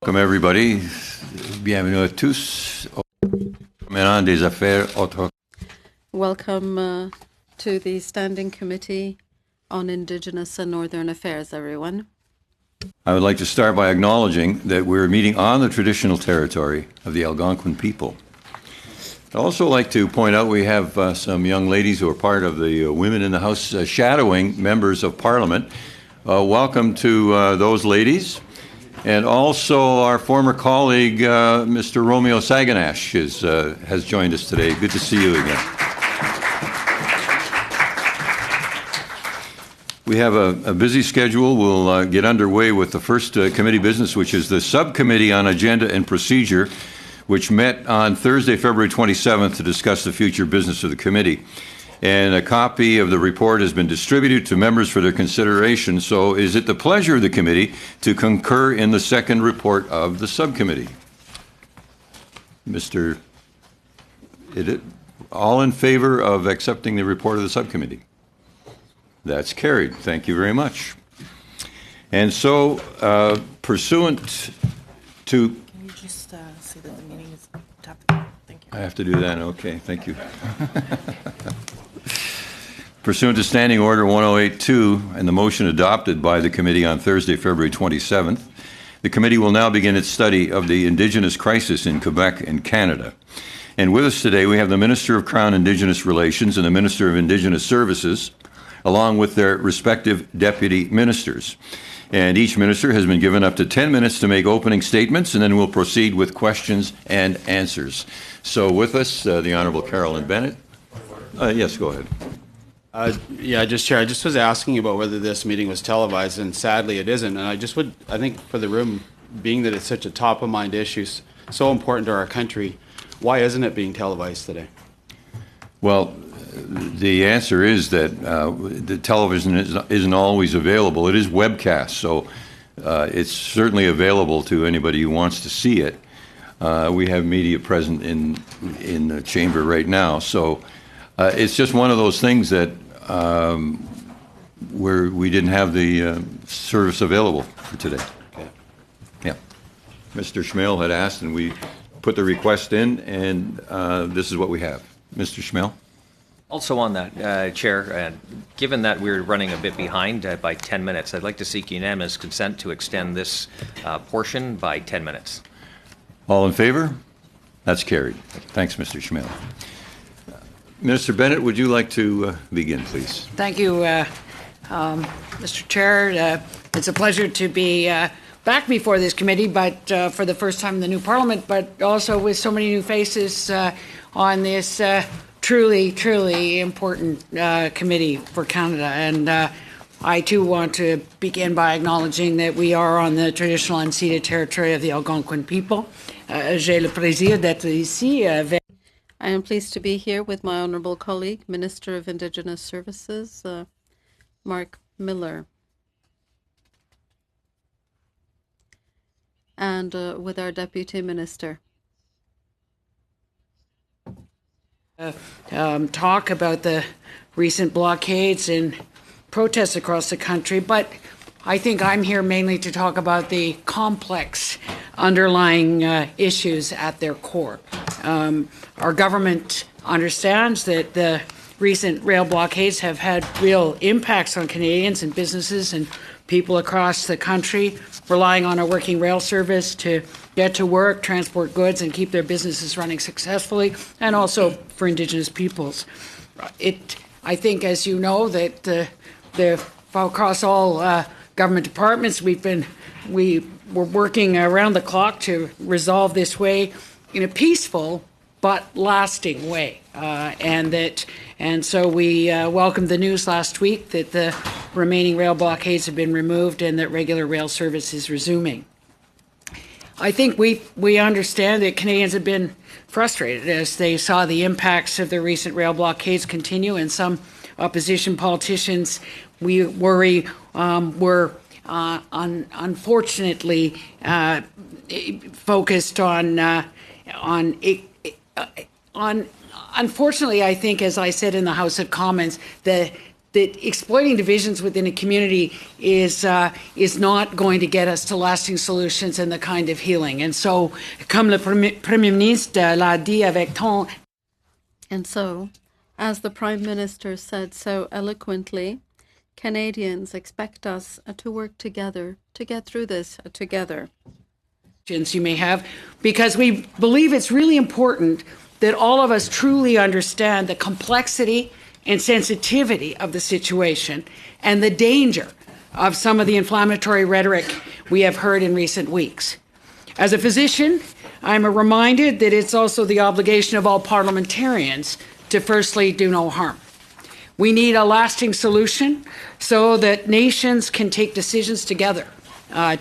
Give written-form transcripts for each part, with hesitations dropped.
Welcome everybody. Bienvenue à tous au Comité des Affaires autochtones. Welcome to the Standing Committee on Indigenous and Northern Affairs, everyone. I would like to start by acknowledging that we're meeting on the traditional territory of the Algonquin people. I'd also like to point out we have some young ladies who are part of the Women in the House shadowing members of Parliament. Welcome to those ladies. And also our former colleague, Mr. Romeo Saganash, has joined us today. Good to see you again. We have a busy schedule. We'll get underway with the first committee business, which is the Subcommittee on Agenda and Procedure, which met on Thursday, February 27th to discuss the future business of the committee. And a copy of the report has been distributed to members for their consideration. So is it the pleasure of the committee to concur in the second report of the subcommittee? All in favor of accepting the report of the subcommittee? That's carried. Thank you very much. And so, pursuant to... Can you just say that the meeting is top? Thank you. I have to do that? Okay, thank you. Pursuant to Standing Order 1082 and the motion adopted by the committee on Thursday, February 27th, the committee will now begin its study of the Indigenous crisis in Quebec and Canada. And with us today, we have the Minister of Crown Indigenous Relations and the Minister of Indigenous Services, along with their respective deputy ministers. And each minister has been given up to 10 minutes to make opening statements, and then we'll proceed with questions and answers. So with us, the Honourable Carolyn Bennett. Yes, go ahead. Chair, I just was asking about whether this meeting was televised, and sadly it isn't. And I think for the room, being that it's such a top-of-mind issue, so important to our country, why isn't it being televised today? Well, the answer is that the television isn't always available. It is webcast, so it's certainly available to anybody who wants to see it. We have media present in the chamber right now, so it's just one of those things that where we didn't have the service available for today. Okay. Yeah. Mr. Schmale had asked, and we put the request in, and this is what we have. Mr. Schmale? Also on that, Chair, given that we're running a bit behind by 10 minutes, I'd like to seek unanimous consent to extend this portion by 10 minutes. All in favor? That's carried. Thanks, Mr. Schmale. Minister Bennett, would you like to begin, please? Thank you, Mr. Chair. It's a pleasure to be back before this committee, but for the first time in the new Parliament, but also with so many new faces on this truly important committee for Canada. And I too want to begin by acknowledging that we are on the traditional unceded territory of the Algonquin people. J'ai le plaisir d'être ici avec... I am pleased to be here with my honourable colleague, Minister of Indigenous Services, Mark Miller, and with our Deputy Minister. Talk about the recent blockades and protests across the country, but I think I'm here mainly to talk about the complex underlying issues at their core. Our government understands that the recent rail blockades have had real impacts on Canadians and businesses and people across the country, relying on a working rail service to get to work, transport goods, and keep their businesses running successfully, and also for Indigenous peoples. I think, as you know, that across all government departments, we're working around the clock to resolve this way in a peaceful but lasting way, and so we welcomed the news last week that the remaining rail blockades have been removed and that regular rail service is resuming. I think we understand that Canadians have been frustrated as they saw the impacts of the recent rail blockades continue, and some opposition politicians, we worry, were unfortunately focused on unfortunately, I think, as I said in the House of Commons, the that exploiting divisions within a community is not going to get us to lasting solutions and the kind of healing. And so, comme le Premier ministre l'a dit avec tant. And so, as the Prime Minister said so eloquently, Canadians expect us to work together to get through this together. You may have, because we believe it's really important that all of us truly understand the complexity and sensitivity of the situation and the danger of some of the inflammatory rhetoric we have heard in recent weeks. As a physician, I'm reminded that it's also the obligation of all parliamentarians to firstly do no harm. We need a lasting solution so that nations can take decisions together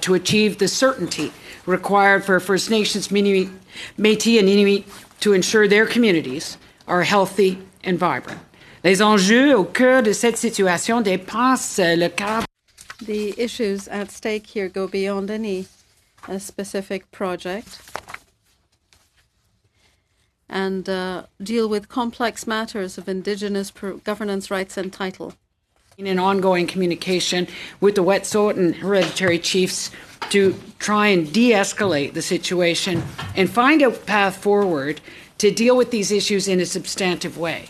to achieve the certainty required for First Nations, Métis and Inuit to ensure their communities are healthy and vibrant. Les enjeux au cœur de cette situation dépassent le cadre. The issues at stake here go beyond any specific project and deal with complex matters of Indigenous governance rights and title. In ongoing communication with the Wet'suwet'en hereditary chiefs to try and de-escalate the situation and find a path forward to deal with these issues in a substantive way.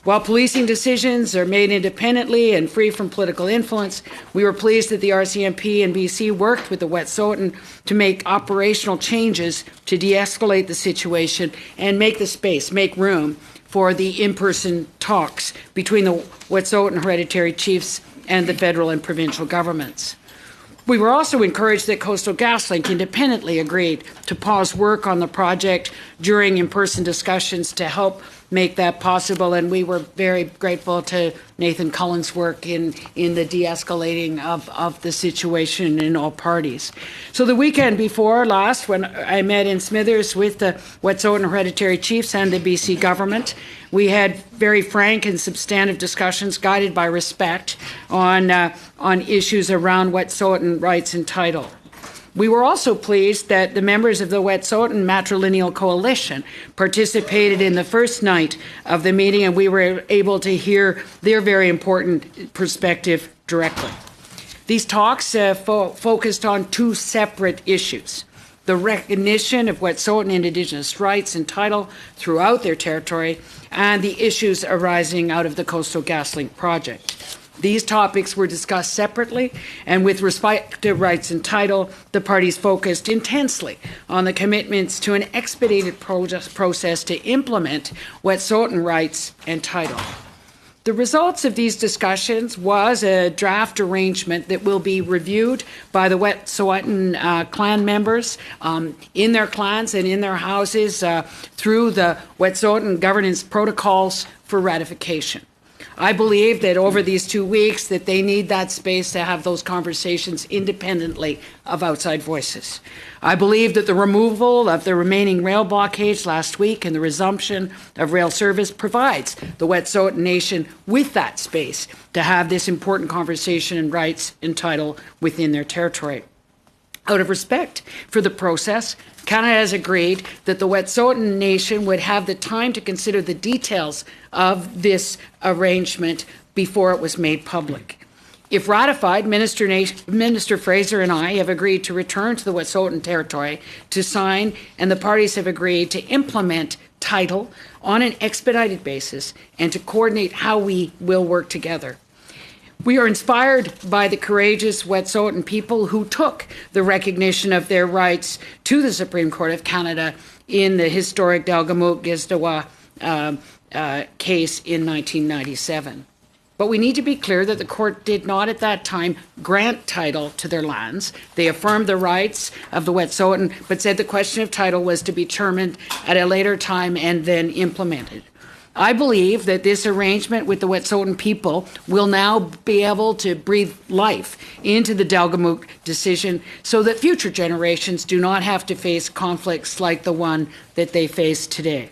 While policing decisions are made independently and free from political influence, we were pleased that the RCMP and BC worked with the Wet'suwet'en to make operational changes to de-escalate the situation and make the space, make room for the in-person talks between the Wet'suwet'en hereditary chiefs and the federal and provincial governments. We were also encouraged that Coastal GasLink independently agreed to pause work on the project during in-person discussions to help make that possible, and we were very grateful to Nathan Cullen's work in the de-escalating of the situation in all parties. So the weekend before last, when I met in Smithers with the Wet'suwet'en hereditary chiefs and the BC government, we had very frank and substantive discussions guided by respect on issues around Wet'suwet'en rights and title. We were also pleased that the members of the Wet'suwet'en Matrilineal Coalition participated in the first night of the meeting, and we were able to hear their very important perspective directly. These talks focused on two separate issues: the recognition of Wet'suwet'en Indigenous rights and title throughout their territory, and the issues arising out of the Coastal GasLink project. These topics were discussed separately, and with respect to rights and title, the parties focused intensely on the commitments to an expedited process to implement Wet'suwet'en rights and title. The results of these discussions was a draft arrangement that will be reviewed by the Wet'suwet'en clan members in their clans and in their houses through the Wet'suwet'en governance protocols for ratification. I believe that over these 2 weeks that they need that space to have those conversations independently of outside voices. I believe that the removal of the remaining rail blockades last week and the resumption of rail service provides the Wet'suwet'en Nation with that space to have this important conversation and rights and title within their territory. Out of respect for the process, Canada has agreed that the Wet'suwet'en Nation would have the time to consider the details of this arrangement before it was made public. If ratified, Minister Fraser and I have agreed to return to the Wet'suwet'en territory to sign, and the parties have agreed to implement title on an expedited basis and to coordinate how we will work together. We are inspired by the courageous Wet'suwet'en people who took the recognition of their rights to the Supreme Court of Canada in the historic Delgamuukw-Gisdewa case in 1997. But we need to be clear that the court did not at that time grant title to their lands. They affirmed the rights of the Wet'suwet'en, but said the question of title was to be determined at a later time and then implemented. I believe that this arrangement with the Wet'suwet'en people will now be able to breathe life into the Delgamuukw decision so that future generations do not have to face conflicts like the one that they face today.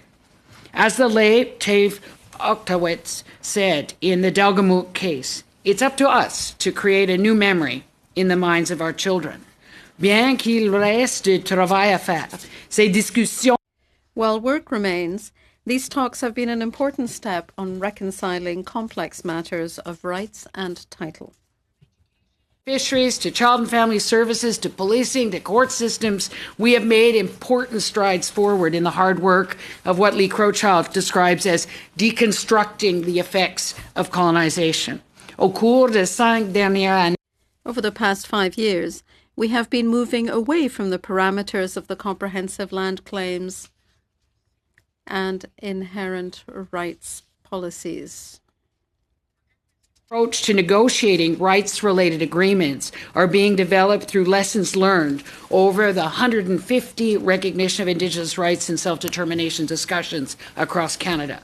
As the late Tave Oktawitz said in the Delgamuukw case, it's up to us to create a new memory in the minds of our children. Bien qu'il reste du travail à faire, ces discussions. While work remains, These talks have been an important step on reconciling complex matters of rights and title. Fisheries, to child and family services, to policing, to court systems, we have made important strides forward in the hard work of what Lee Crowchild describes as deconstructing the effects of colonization. Au cours des 5 dernières années, over the past 5 years, we have been moving away from the parameters of the comprehensive land claims and inherent rights policies. Approach to negotiating rights-related agreements are being developed through lessons learned over the 150 recognition of Indigenous rights and self-determination discussions across Canada.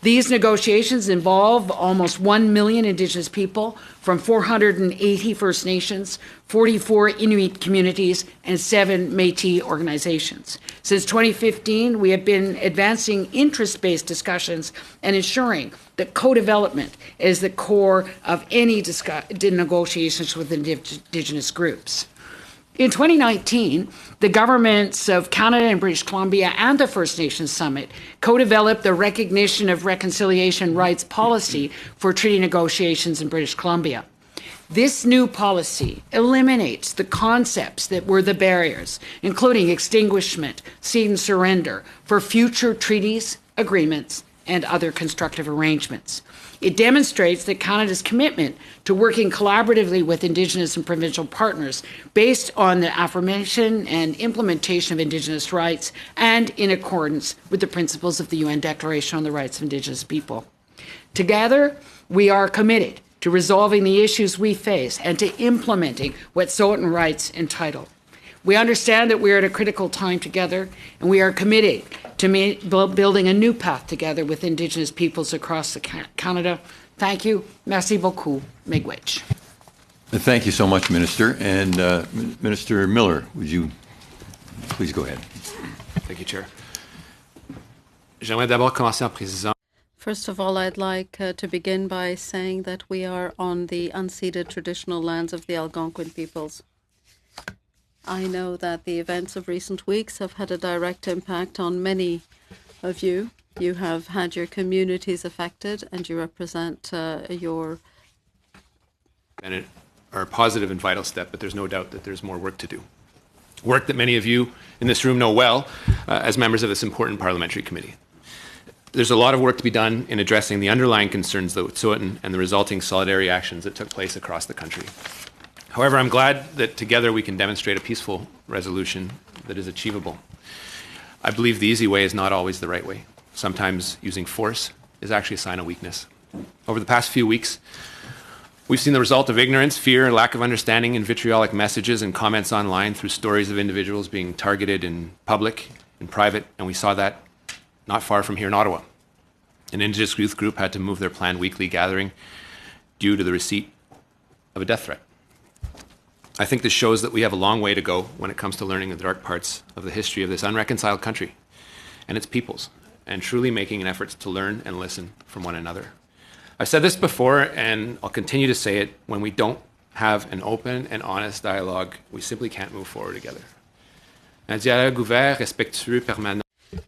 These negotiations involve almost 1 million Indigenous people from 480 First Nations, 44 Inuit communities, and 7 Métis organizations. Since 2015, we have been advancing interest-based discussions and ensuring that co-development is the core of any negotiations with Indigenous groups. In 2019, the governments of Canada and British Columbia and the First Nations Summit co-developed the Recognition of Reconciliation Rights Policy for treaty negotiations in British Columbia. This new policy eliminates the concepts that were the barriers, including extinguishment, cede and surrender, for future treaties, agreements, and other constructive arrangements. It demonstrates that Canada's commitment to working collaboratively with Indigenous and provincial partners based on the affirmation and implementation of Indigenous rights and in accordance with the principles of the UN Declaration on the Rights of Indigenous People. Together, we are committed to resolving the issues we face and to implementing Wet'suwet'en rights entitle. We understand that we are at a critical time together, and we are committed to building a new path together with Indigenous peoples across Canada. Thank you. Merci beaucoup. Miigwech. Thank you so much, Minister. And Minister Miller, would you please go ahead? Thank you, Chair. J'aimerais d'abord commencer en précisant. First of all, I'd like to begin by saying that we are on the unceded traditional lands of the Algonquin peoples. I know that the events of recent weeks have had a direct impact on many of you. You have had your communities affected, and you represent your... And it are a positive and vital step, but there's no doubt that there's more work to do. Work that many of you in this room know well as members of this important parliamentary committee. There's a lot of work to be done in addressing the underlying concerns of Wet'suwet'en and the resulting solidarity actions that took place across the country. However, I'm glad that together we can demonstrate a peaceful resolution that is achievable. I believe the easy way is not always the right way. Sometimes using force is actually a sign of weakness. Over the past few weeks, we've seen the result of ignorance, fear, lack of understanding, and vitriolic messages and comments online through stories of individuals being targeted in public, in private, and we saw that not far from here in Ottawa. An Indigenous youth group had to move their planned weekly gathering due to the receipt of a death threat. I think this shows that we have a long way to go when it comes to learning the dark parts of the history of this unreconciled country and its peoples, and truly making an effort to learn and listen from one another. I've said this before, and I'll continue to say it: when we don't have an open and honest dialogue, we simply can't move forward together. Un dialogue ouvert, respectueux, permanent.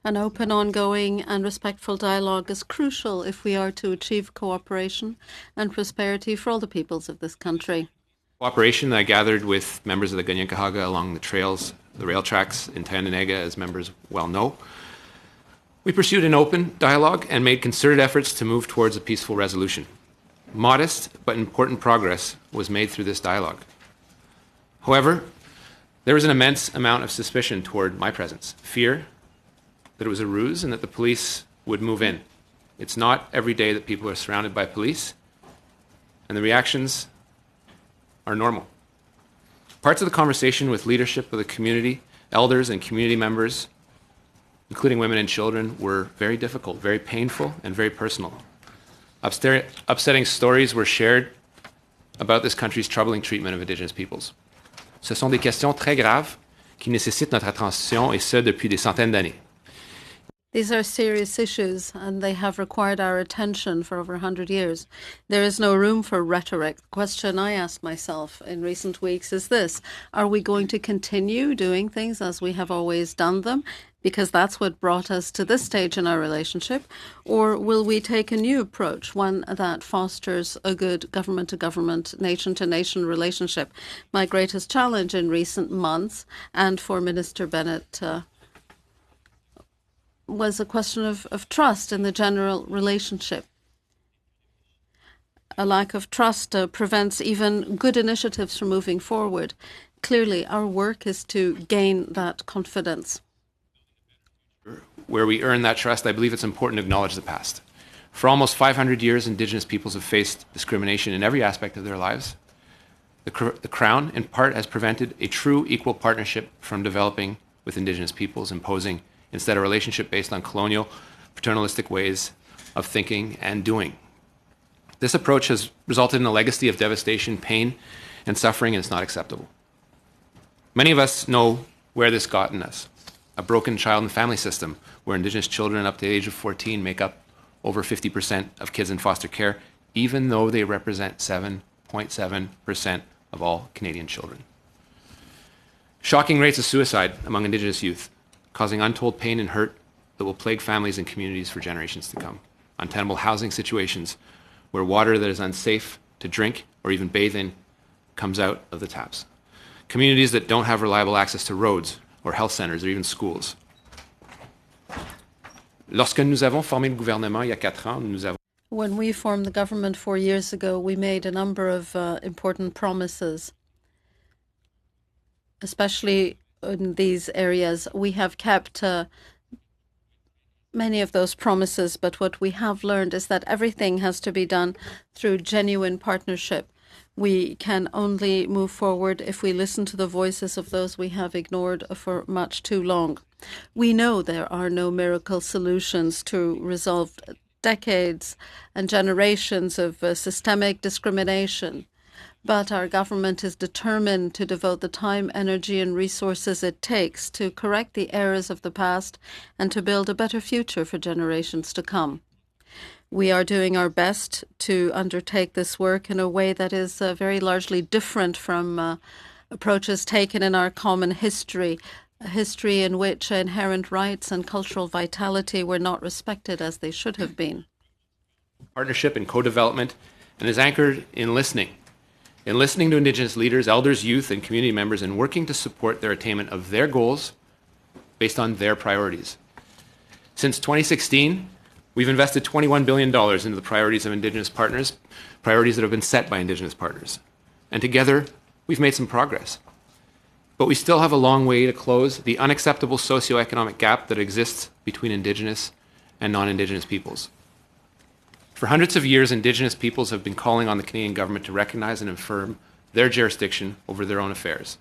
An open, ongoing and respectful dialogue is crucial if we are to achieve cooperation and prosperity for all the peoples of this country. Cooperation that I gathered with members of the Ganyankahaga along the trails, the rail tracks in Tyendinaga, as members well know. We pursued an open dialogue and made concerted efforts to move towards a peaceful resolution. Modest but important progress was made through this dialogue. However, there was an immense amount of suspicion toward my presence, fear that it was a ruse and that the police would move in. It's not every day that people are surrounded by police, and the reactions are normal. Parts of the conversation with leadership of the community, elders and community members, including women and children, were very difficult, very painful, and very personal. Upsetting stories were shared about this country's troubling treatment of Indigenous peoples. Ce sont des questions très graves qui nécessitent notre attention, et ce depuis des centaines d'années. These are serious issues, and they have required our attention for over 100 years. There is no room for rhetoric. The question I ask myself in recent weeks is this: are we going to continue doing things as we have always done them, because that's what brought us to this stage in our relationship, or will we take a new approach, one that fosters a good government-to-government, nation-to-nation relationship? My greatest challenge in recent months, and for Minister Bennett, was a question of trust in the general relationship. A lack of trust prevents even good initiatives from moving forward. Clearly, our work is to gain that confidence. Where we earn that trust, I believe it's important to acknowledge the past. For almost 500 years, Indigenous peoples have faced discrimination in every aspect of their lives. The Crown, in part, has prevented a true equal partnership from developing with Indigenous peoples, imposing instead a relationship based on colonial, paternalistic ways of thinking and doing. This approach has resulted in a legacy of devastation, pain, and suffering, and it's not acceptable. Many of us know where this gotten us. A broken child and family system where Indigenous children up to the age of 14 make up over 50% of kids in foster care, even though they represent 7.7% of all Canadian children. Shocking rates of suicide among Indigenous youth, causing untold pain and hurt that will plague families and communities for generations to come. Untenable housing situations where water that is unsafe to drink or even bathe in comes out of the taps. Communities that don't have reliable access to roads or health centers or even schools. Lorsque nous avons formé le gouvernement il y a 4 ans, nous avons When we formed the government 4 years ago, we made a number of important promises, especially in these areas. We have kept many of those promises, but what we have learned is that everything has to be done through genuine partnership. We can only move forward if we listen to the voices of those we have ignored for much too long. We know there are no miracle solutions to resolve decades and generations of systemic discrimination. But our government is determined to devote the time, energy, and resources it takes to correct the errors of the past and to build a better future for generations to come. We are doing our best to undertake this work in a way that is very largely different from approaches taken in our common history, a history in which inherent rights and cultural vitality were not respected as they should have been. partnership and co-development, and is anchored in listening to Indigenous leaders, elders, youth, and community members, and working to support their attainment of their goals based on their priorities. Since 2016, we've invested $21 billion into the priorities of Indigenous partners, priorities that have been set by Indigenous partners. And together, we've made some progress. But we still have a long way to close the unacceptable socioeconomic gap that exists between Indigenous and non-Indigenous peoples. For hundreds of years, Indigenous peoples have been calling on the Canadian government to recognize and affirm their jurisdiction over their own affairs.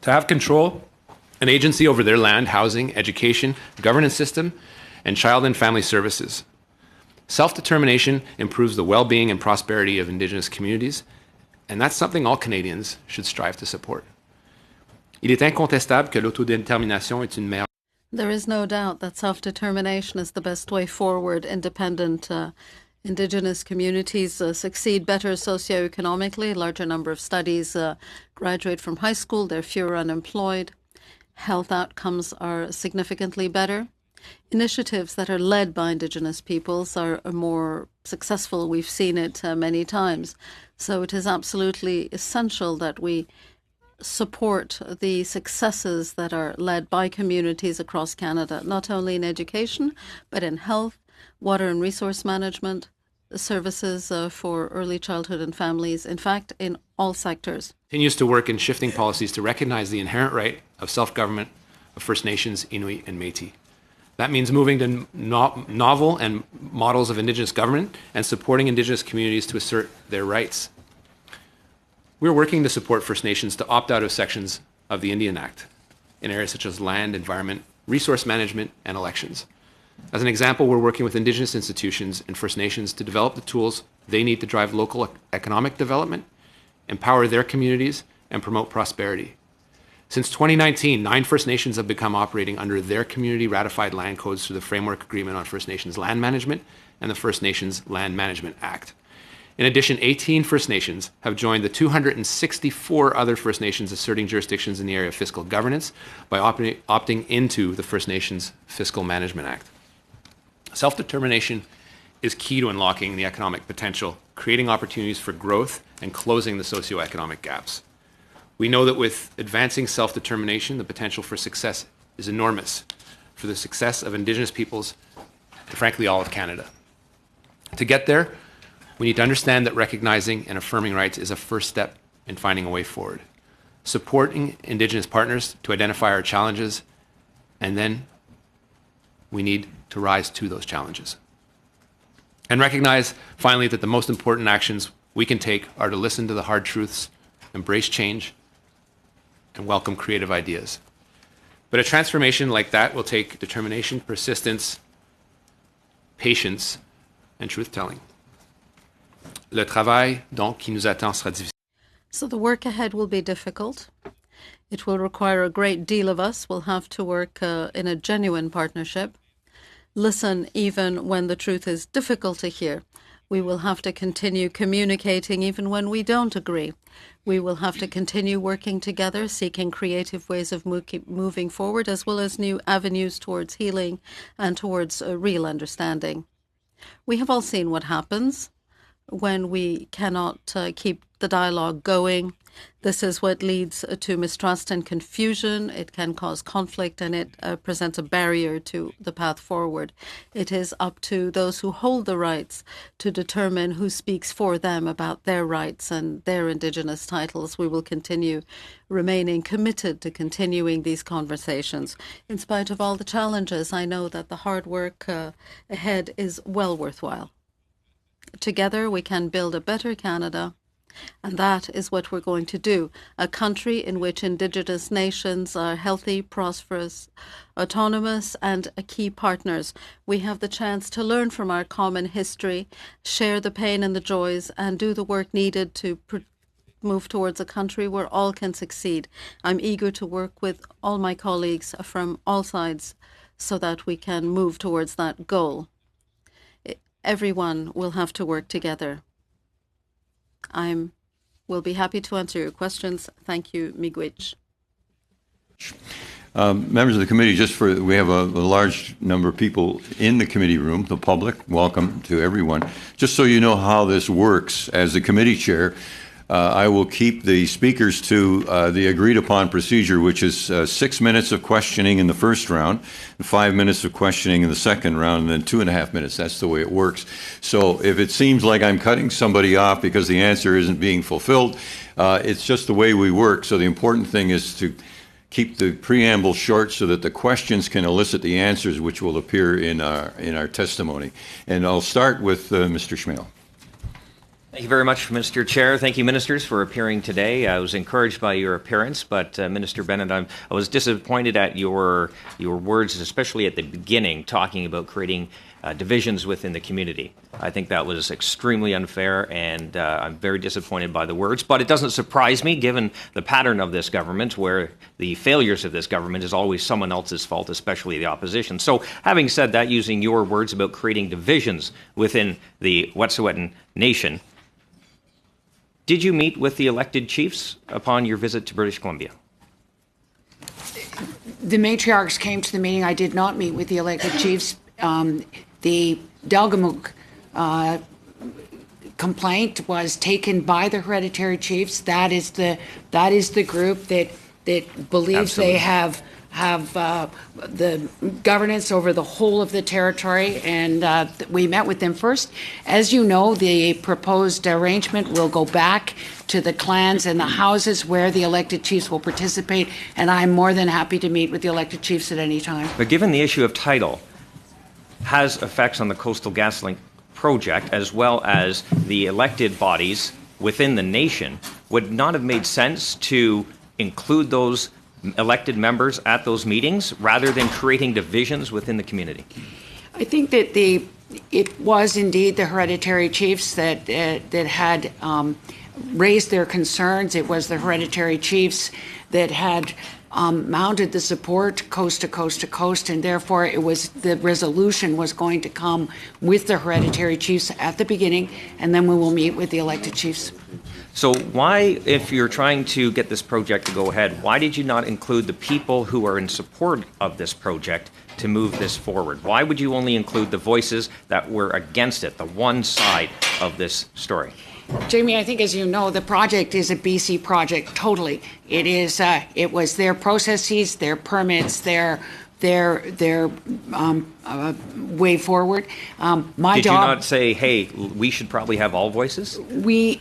To have control and agency over their land, housing, education, governance system, and child and family services. Self-determination improves the well-being and prosperity of Indigenous communities, and that's something all Canadians should strive to support. Il est incontestable que l'autodétermination est une meilleure. There is no doubt that self-determination is the best way forward. Independent Indigenous communities succeed better socioeconomically. A larger number of studies graduate from high school. There are fewer unemployed. Health outcomes are significantly better. Initiatives that are led by Indigenous peoples are more successful. We've seen it many times. So it is absolutely essential that we support the successes that are led by communities across Canada, not only in education, but in health, water and resource management, services for early childhood and families, in fact, in all sectors. Continues to work in shifting policies to recognize the inherent right of self-government of First Nations, Inuit, and Métis. That means moving to novel and models of Indigenous government and supporting Indigenous communities to assert their rights. We're working to support First Nations to opt out of sections of the Indian Act in areas such as land, environment, resource management, and elections. As an example, we're working with Indigenous institutions and First Nations to develop the tools they need to drive local economic development, empower their communities, and promote prosperity. Since 2019, 9 First Nations have become operating under their community-ratified land codes through the Framework Agreement on First Nations Land Management and the First Nations Land Management Act. In addition, 18 First Nations have joined the 264 other First Nations asserting jurisdictions in the area of fiscal governance by opting into the First Nations Fiscal Management Act. Self-determination is key to unlocking the economic potential, creating opportunities for growth, and closing the socioeconomic gaps. We know that with advancing self-determination, the potential for success is enormous for the success of Indigenous peoples and frankly all of Canada. To get there, we need to understand that recognizing and affirming rights is a first step in finding a way forward. Supporting Indigenous partners to identify our challenges, and then we need to rise to those challenges. And recognize, finally, that the most important actions we can take are to listen to the hard truths, embrace change, and welcome creative ideas. But a transformation like that will take determination, persistence, patience, and truth-telling. Le travail, donc, qui nous attend sera difficile. So the work ahead will be difficult. It will require a great deal of us. We'll have to work in a genuine partnership. Listen even when the truth is difficult to hear. We will have to continue communicating even when we don't agree. We will have to continue working together, seeking creative ways of moving forward, as well as new avenues towards healing and towards real understanding. We have all seen what happens when we cannot keep the dialogue going. This is what leads to mistrust and confusion. It can cause conflict, and it presents a barrier to the path forward. It is up to those who hold the rights to determine who speaks for them about their rights and their Indigenous titles. We will continue remaining committed to continuing these conversations. In spite of all the challenges, I know that the hard work ahead is well worthwhile. Together we can build a better Canada, and that is what we're going to do. A country in which Indigenous nations are healthy, prosperous, autonomous, and key partners. We have the chance to learn from our common history, share the pain and the joys, and do the work needed to move towards a country where all can succeed. I'm eager to work with all my colleagues from all sides so that we can move towards that goal. Everyone will have to work together. Will be happy to answer your questions. Thank you, Miigwech. Members of the committee, we have a large number of people in the committee room, the public. Welcome to everyone. Just so you know how this works, as the committee chair, I will keep the speakers to the agreed upon procedure, which is 6 minutes of questioning in the first round, 5 minutes of questioning in the second round, and then 2.5 minutes. That's the way it works. So if it seems like I'm cutting somebody off because the answer isn't being fulfilled, it's just the way we work. So the important thing is to keep the preamble short so that the questions can elicit the answers, which will appear in our testimony. And I'll start with Mr. Schmale. Thank you very much, Mr. Chair. Thank you, ministers, for appearing today. I was encouraged by your appearance, but Minister Bennett, I was disappointed at your words, especially at the beginning, talking about creating divisions within the community. I think that was extremely unfair, and I'm very disappointed by the words. But it doesn't surprise me, given the pattern of this government, where the failures of this government is always someone else's fault, especially the opposition. So, having said that, using your words about creating divisions within the Wet'suwet'en Nation, did you meet with the elected chiefs upon your visit to British Columbia? The matriarchs came to the meeting. I did not meet with the elected chiefs. The Delgamuukw complaint was taken by the hereditary chiefs. That is the group that believes Absolutely. They have the governance over the whole of the territory, and we met with them first. As you know, the proposed arrangement will go back to the clans and the houses where the elected chiefs will participate, and I'm more than happy to meet with the elected chiefs at any time. But given the issue of title has effects on the Coastal GasLink project, as well as the elected bodies within the nation, would not have made sense to include those elected members at those meetings rather than creating divisions within the community? I think that it was indeed the hereditary chiefs that had raised their concerns. It was the hereditary chiefs that had mounted the support coast to coast to coast, and therefore it was the resolution was going to come with the hereditary chiefs at the beginning, and then we will meet with the elected chiefs. So why, if you're trying to get this project to go ahead, why did you not include the people who are in support of this project to move this forward? Why would you only include the voices that were against it, the one side of this story? Jamie, I think, as you know, the project is a BC project. Totally, it is. It was their processes, their permits, their way forward. My Did job. you not say, hey, we should probably have all voices?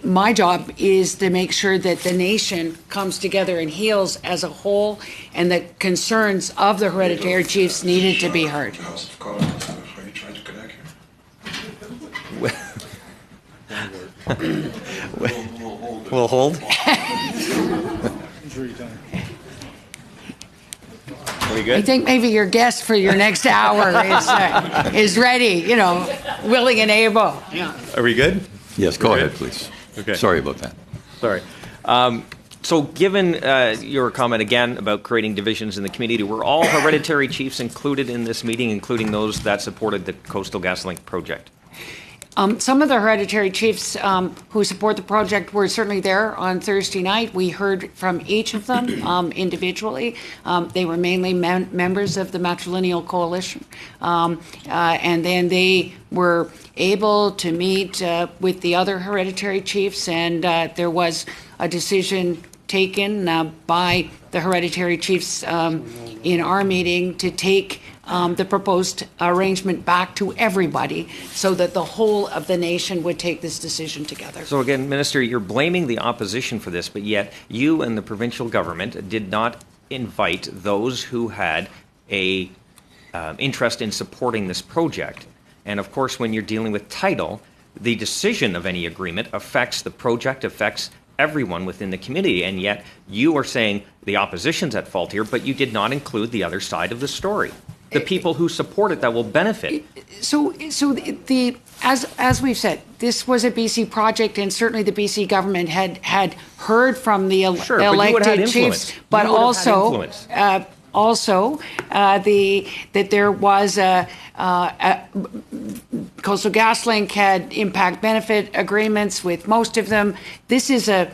My job is to make sure that the nation comes together and heals as a whole, and the concerns of the hereditary chiefs needed to be heard. We'll hold. Are we I good? think maybe your guest for your next hour is ready, willing and able. Yeah. Are we good? Yes, go ahead, please. Okay. Sorry about that. Sorry. So given your comment again about creating divisions in the community, were all hereditary chiefs included in this meeting, including those that supported the Coastal GasLink project? Some of the hereditary chiefs who support the project were certainly there on Thursday night. We heard from each of them individually. They were mainly members of the Matrilineal Coalition. And then they were able to meet with the other hereditary chiefs, and there was a decision taken by the hereditary chiefs in our meeting to take the proposed arrangement back to everybody so that the whole of the nation would take this decision together. So again, Minister, you're blaming the opposition for this, but yet you and the provincial government did not invite those who had a interest in supporting this project. And of course, when you're dealing with title, the decision of any agreement affects the project, affects everyone within the community, and yet you are saying the opposition's at fault here, but you did not include the other side of the story. The people who support it that will benefit. So as we've said, this was a BC project, and certainly the BC government had heard from the elected chiefs, but also that there was Coastal GasLink had impact benefit agreements with most of them. This was a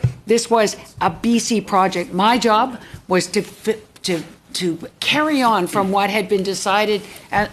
BC project. My job was to carry on from what had been decided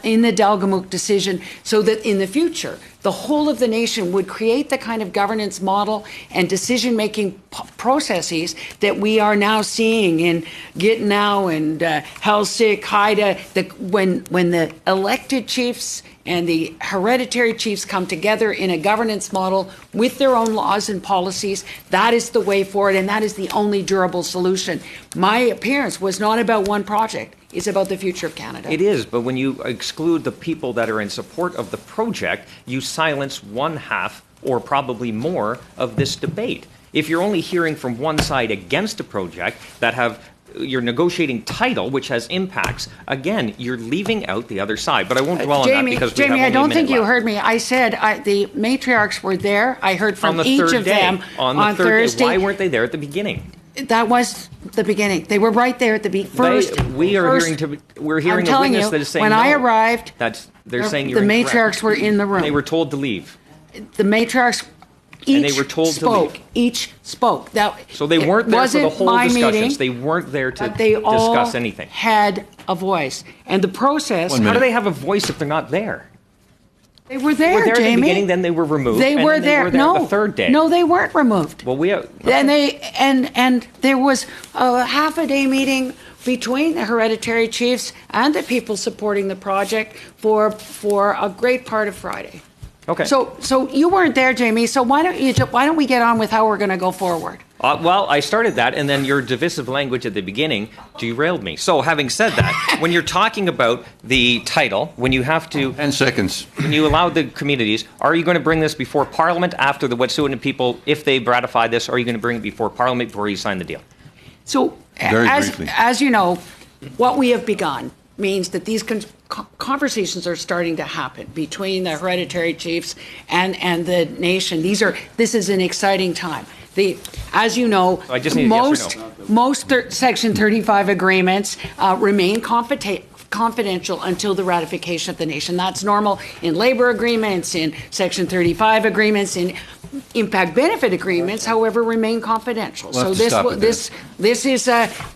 in the Delgamuukw decision, so that in the future, the whole of the nation would create the kind of governance model and decision-making processes that we are now seeing in Gatineau and Helsik, Haida. When the elected chiefs and the hereditary chiefs come together in a governance model with their own laws and policies, that is the way forward, and that is the only durable solution. My appearance was not about one project. It's about the future of Canada. It is, but when you exclude the people that are in support of the project, you silence one half or probably more of this debate. If you're only hearing from one side against a project that you're negotiating title, which has impacts, again, you're leaving out the other side. But I won't dwell on that because we have only Jamie, I don't think you left. heard me. I said the matriarchs were there. I heard from each of them on Thursday. Why weren't they there at the beginning? That was the beginning. They were right there at the first. We're hearing a witness that is saying when no. I arrived, they're saying the you're incorrect. matriarchs were in the room. They were told to leave. The matriarchs And they were told to leave. Each spoke. So they weren't there for the whole discussions. Meeting, they weren't there to they all discuss anything. Had a voice, and the process. How do they have a voice if they're not there? They were there, They were there Jamie. at the beginning, then they were removed. They were and there. They were there No, the third day. No, they weren't removed. Well, And there was a half-a-day meeting between the hereditary chiefs and the people supporting the project for a great part of Friday. Okay. So you weren't there, Jamie. So why don't we get on with how we're going to go forward? Well, I started that, and then your divisive language at the beginning derailed me. So, having said that, when you're talking about the title, when you have to 10 seconds. When you allow the communities, are you going to bring this before Parliament after the Wet'suwet'en people, if they ratify this, or are you going to bring it before Parliament before you sign the deal? So, as you know, what we have begun means that these conversations are starting to happen between the hereditary chiefs and the nation. This is an exciting time. As you know, I just need a yes or no. most Section 35 agreements remain confidential until the ratification of the nation. That's normal in labor agreements, in Section 35 agreements, in impact benefit agreements, however, remain confidential. We'll have So to stop it this is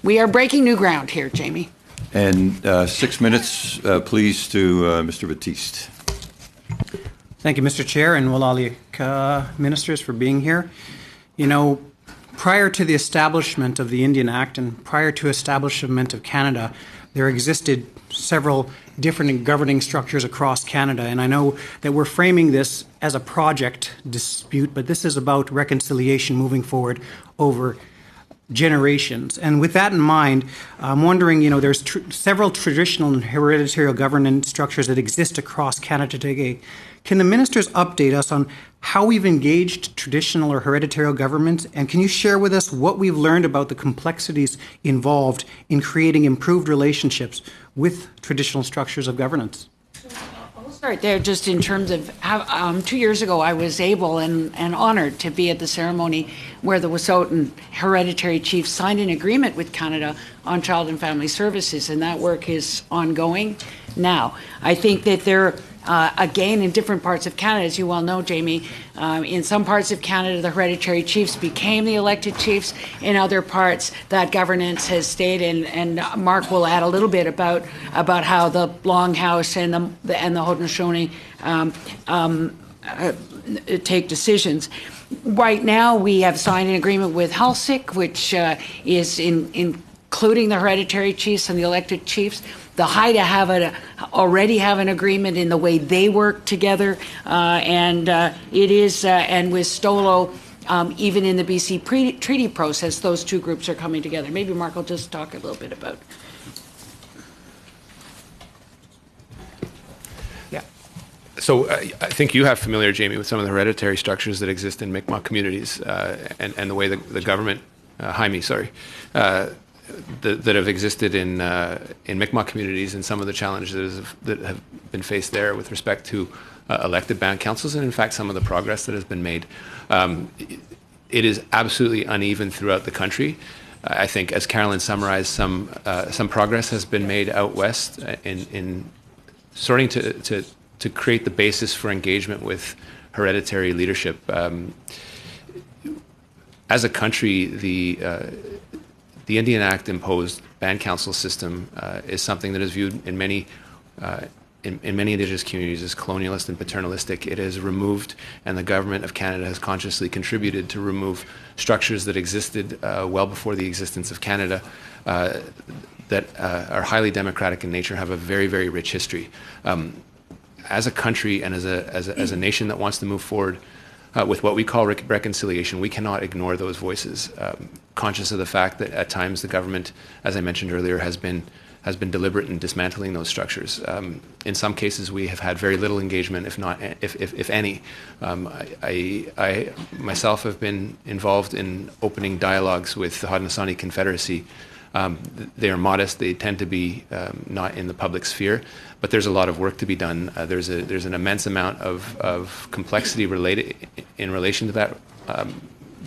we are breaking new ground here, Jamie. And 6 minutes, please, to Mr. Batiste. Thank you, Mr. Chair, and Walali ministers for being here. You know, prior to the establishment of the Indian Act and prior to establishment of Canada, there existed several different governing structures across Canada, and I know that we're framing this as a project dispute, but this is about reconciliation moving forward over generations. And with that in mind, I'm wondering, you know, there's several traditional and hereditary governance structures that exist across Canada today. Can the ministers update us on how we've engaged traditional or hereditary governments, and can you share with us what we've learned about the complexities involved in creating improved relationships with traditional structures of governance? I'll start there just in terms of how 2 years ago I was able and honored to be at the ceremony where the Wet'suwet'en hereditary chiefs signed an agreement with Canada on child and family services, and that work is ongoing now. I think that there again, in different parts of Canada, as you well know, Jamie, in some parts of Canada, the hereditary chiefs became the elected chiefs. In other parts, that governance has stayed, and Mark will add a little bit about how the Longhouse and the Haudenosaunee take decisions. Right now, we have signed an agreement with Halsik, which is including the hereditary chiefs and the elected chiefs. The Haida already have an agreement in the way they work together, and it is, and with Stolo, even in the BC treaty process, those two groups are coming together. Maybe Mark will just talk a little bit about. Yeah. So I think you have familiar, Jamie, with some of the hereditary structures that exist in Mi'kmaq communities and the way the government, that have existed in Mi'kmaq communities and some of the challenges that have been faced there with respect to elected band councils, and in fact some of the progress that has been made. It is absolutely uneven throughout the country. I think, as Carolyn summarized, some progress has been made out west in starting to create the basis for engagement with hereditary leadership. As a country, the Indian Act imposed band council system is something that is viewed in many Indigenous communities as colonialist and paternalistic. It has removed, and the government of Canada has consciously contributed to remove structures that existed well before the existence of Canada that are highly democratic in nature, have a very, very rich history. As a country and as a nation that wants to move forward with what we call reconciliation, we cannot ignore those voices, conscious of the fact that at times the government, as I mentioned earlier, has been deliberate in dismantling those structures. In some cases, we have had very little engagement, if any. I myself have been involved in opening dialogues with the Haudenosaunee Confederacy. They are modest. They tend to be not in the public sphere, but there's a lot of work to be done. There's an immense amount of complexity in relation to that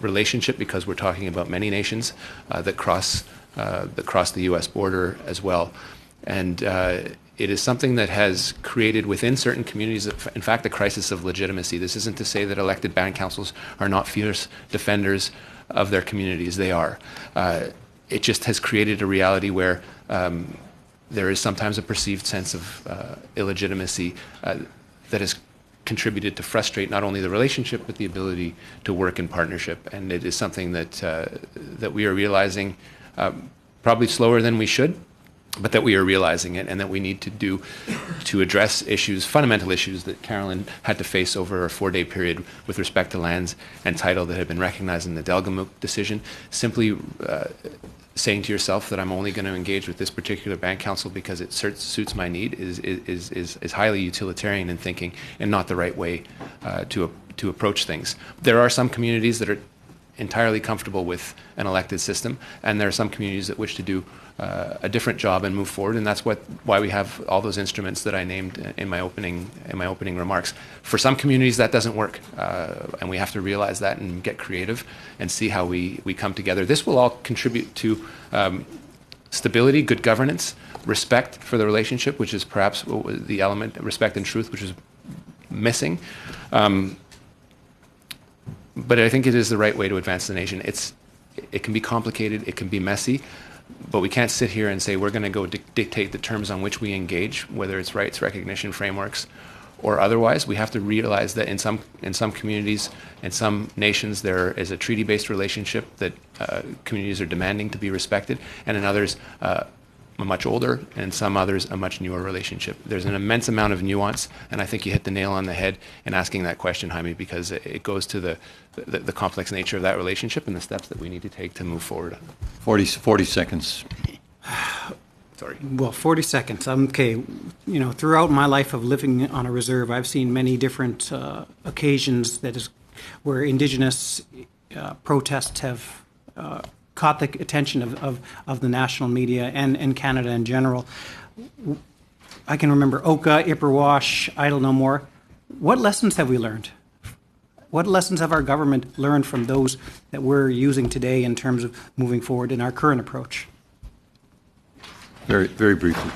relationship, because we're talking about many nations that cross the U.S. border as well, and it is something that has created within certain communities, in fact, a crisis of legitimacy. This isn't to say that elected band councils are not fierce defenders of their communities. They are. It just has created a reality where there is sometimes a perceived sense of illegitimacy that has contributed to frustrate not only the relationship but the ability to work in partnership. And it is something that we are realizing, probably slower than we should, but that we are realizing it, and that we need to do to address issues, fundamental issues that Carolyn had to face over a 4-day period with respect to lands and title that had been recognized in the Delgamuukw decision. Simply saying to yourself that I'm only going to engage with this particular band council because it suits my need is highly utilitarian in thinking and not the right way to approach things. There are some communities that are entirely comfortable with an elected system, and there are some communities that wish to do a different job and move forward. And that's why we have all those instruments that I named in my opening remarks. For some communities, that doesn't work, and we have to realize that and get creative and see how we come together. This will all contribute to stability, good governance, respect for the relationship, which is perhaps the element, respect and truth, which is missing. But I think it is the right way to advance the nation. It can be complicated, it can be messy, but we can't sit here and say we're going to go dictate the terms on which we engage, whether it's rights recognition frameworks or otherwise. We have to realize that in some communities and some nations there is a treaty-based relationship that communities are demanding to be respected, and in others a much older, and some others a much newer relationship. There's an immense amount of nuance, and I think you hit the nail on the head in asking that question, Jaime, because it goes to the complex nature of that relationship and the steps that we need to take to move forward. 40 seconds. Sorry. Well, 40 seconds. Okay. Throughout my life of living on a reserve, I've seen many different occasions where Indigenous protests have caught the attention of the national media and Canada in general. I can remember Oka, Ipperwash, Idle No More. What lessons have we learned? What lessons have our government learned from those that we're using today in terms of moving forward in our current approach? Very, very briefly.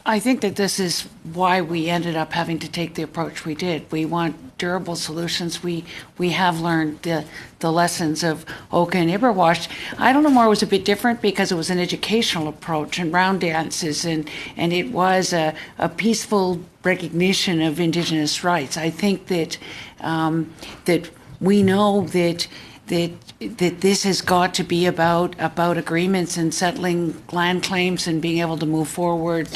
I think that this is why we ended up having to take the approach we did. We want durable solutions. We have learned the lessons of Oka and Ipperwash. I don't know, more was a bit different because it was an educational approach and round dances, and it was a peaceful recognition of Indigenous rights. I think that that we know that this has got to be about agreements and settling land claims and being able to move forward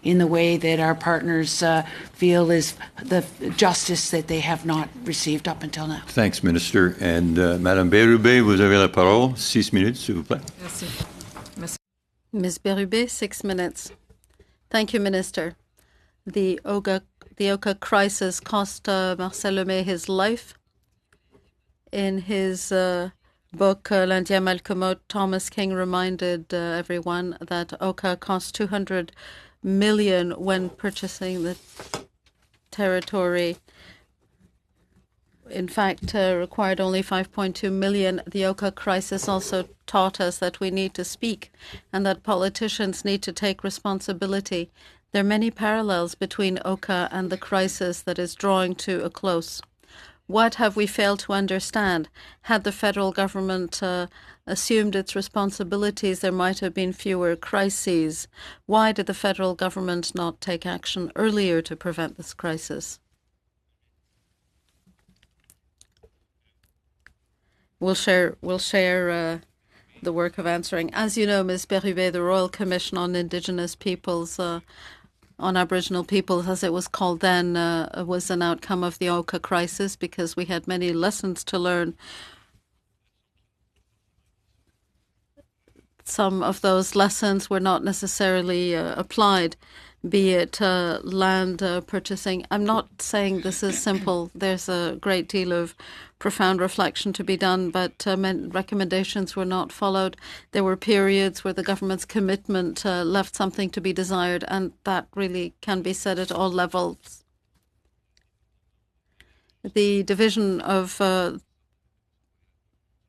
in the way that our partners feel is the justice that they have not received up until now. Thanks, Minister. And Madame Bérubé, vous avez la parole. 6 minutes, s'il vous plaît. Ms. Bérubé, 6 minutes. Thank you, Minister. The Oka crisis cost Marcel Lemay his life. In his book, L'Indien Malcommode, Thomas King reminded everyone that Oka cost $200 million when purchasing the territory. In fact, required only $5.2 million. The Oka crisis also taught us that we need to speak and that politicians need to take responsibility. There are many parallels between Oka and the crisis that is drawing to a close. What have we failed to understand? Had the federal government assumed its responsibilities, there might have been fewer crises. Why did the federal government not take action earlier to prevent this crisis? We'll share the work of answering. As you know, Ms. Bérubé, the Royal Commission on Indigenous Peoples, on Aboriginal peoples, as it was called then, was an outcome of the Oka crisis because we had many lessons to learn. Some of those lessons were not necessarily applied, be it land purchasing. I'm not saying this is simple. There's a great deal of profound reflection to be done, but recommendations were not followed. There were periods where the government's commitment left something to be desired, and that really can be said at all levels. The division of the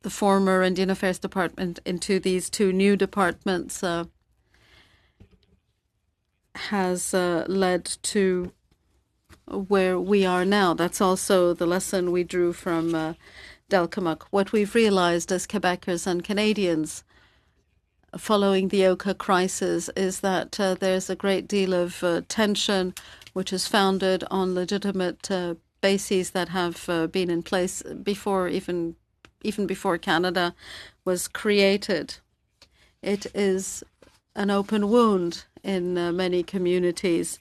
former Indian Affairs Department into these two new departments has led to where we are now. That's also the lesson we drew from Delcamuk. What we've realized as Quebecers and Canadians following the Oka crisis is that there's a great deal of tension which is founded on legitimate bases that have been in place before even before Canada was created. It is an open wound in many communities.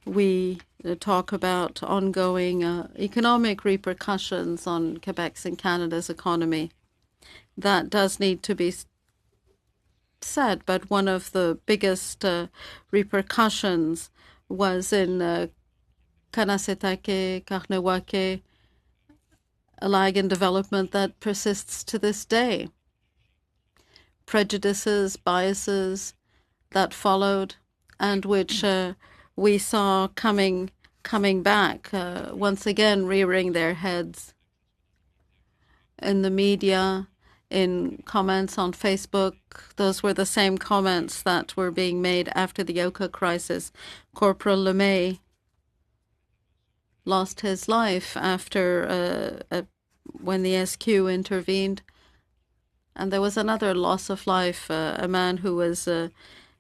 We talk about ongoing economic repercussions on Quebec's and Canada's economy. That does need to be said, but one of the biggest repercussions was in Kanesatake, Kahnawake, a lag in development that persists to this day. prejudices, biases that followed, and which we saw coming back, once again rearing their heads in the media, in comments on Facebook. Those were the same comments that were being made after the Oka crisis. Corporal LeMay lost his life after when the SQ intervened. And there was another loss of life, a man who was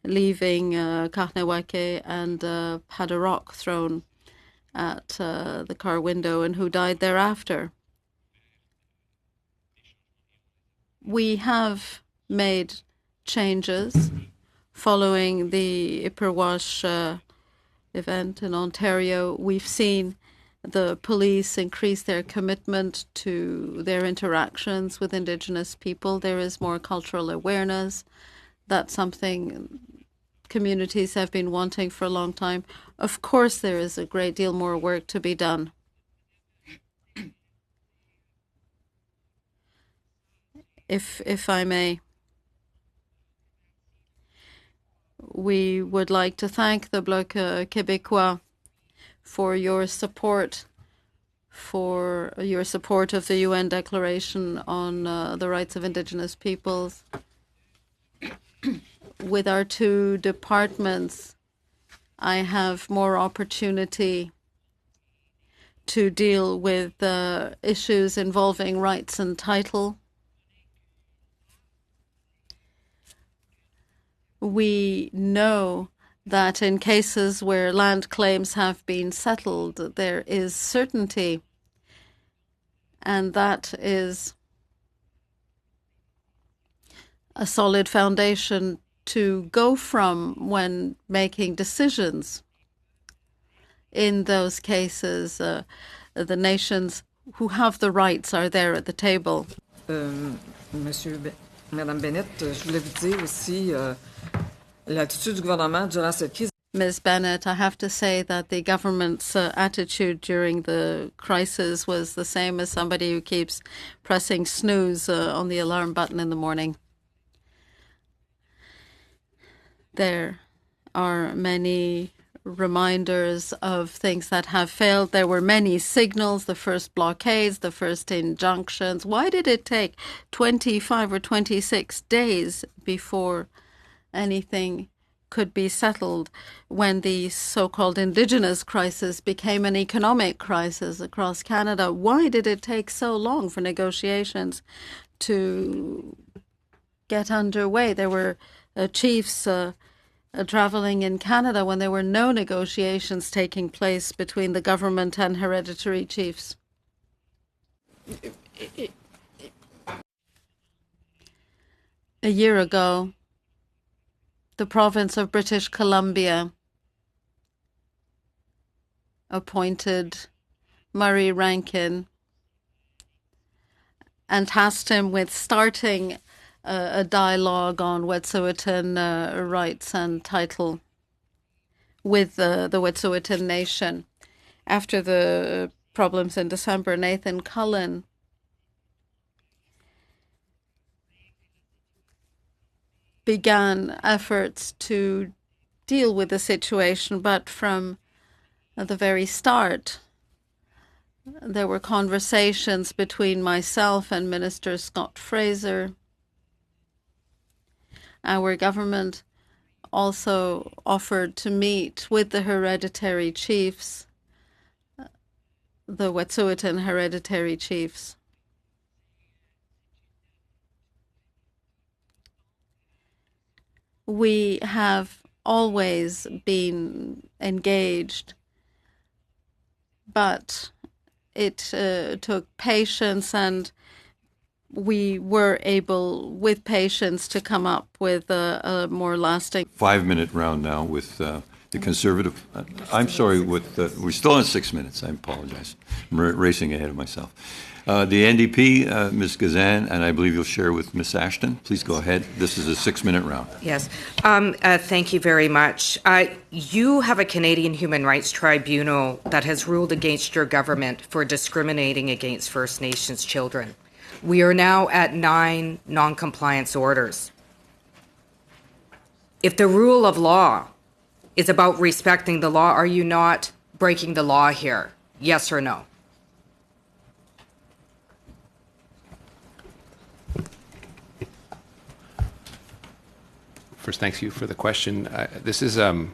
leaving Kahnawake and had a rock thrown at the car window and who died thereafter. We have made changes following the Ipperwash event in Ontario. We've seen the police increase their commitment to their interactions with Indigenous people. There is more cultural awareness. That's something communities have been wanting for a long time. Of course, there is a great deal more work to be done. If I may, we would like to thank the Bloc Québécois for your support of the UN Declaration on the Rights of Indigenous Peoples. With our two departments, I have more opportunity to deal with issues involving rights and title. We know that in cases where land claims have been settled, there is certainty, and that is a solid foundation to go from when making decisions. In those cases, the nations who have the rights are there at the table. Madame Bennett, je voulais vous dire aussi l'attitude du gouvernement durant cette crise. Ms. Bennett, I have to say that the government's attitude during the crisis was the same as somebody who keeps pressing snooze on the alarm button in the morning. There are many reminders of things that have failed. There were many signals, the first blockades, the first injunctions. Why did it take 25 or 26 days before anything could be settled when the so-called Indigenous crisis became an economic crisis across Canada? Why did it take so long for negotiations to get underway? There were chiefs traveling in Canada when there were no negotiations taking place between the government and hereditary chiefs. A year ago, the province of British Columbia appointed Murray Rankin and tasked him with starting a dialogue on Wet'suwet'en rights and title with the Wet'suwet'en Nation. After the problems in December, Nathan Cullen began efforts to deal with the situation, but from the very start, there were conversations between myself and Minister Scott Fraser. Our government also offered to meet with the hereditary chiefs, the Wet'suwet'en hereditary chiefs. We have always been engaged, but it took patience, and we were able, with patience, to come up with a more lasting. 5-minute round now with the Conservative. I'm sorry, we're still on 6 minutes. I apologize. I'm racing ahead of myself. The NDP, Ms. Gazan, and I believe you'll share with Ms. Ashton. Please go ahead. This is a 6-minute round. Yes. Thank you very much. You have a Canadian Human Rights Tribunal that has ruled against your government for discriminating against First Nations children. We are now at 9 non-compliance orders. If the rule of law is about respecting the law, are you not breaking the law here? Yes or no? First, thanks you for the question. This is a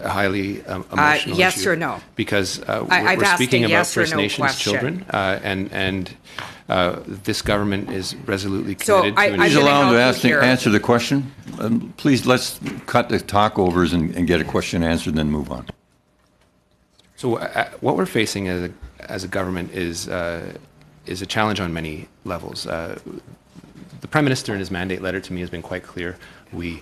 highly emotional yes issue. or no? Because I've we're asked speaking a about yes or First no Nations question. children, and this government is resolutely So committed I- to I'm Please gonna allow him help to you ask, here. answer the question. Please, let's cut the talkovers and get a question answered, then move on. So what we're facing as a government is a challenge on many levels. The Prime Minister in his mandate letter to me has been quite clear. We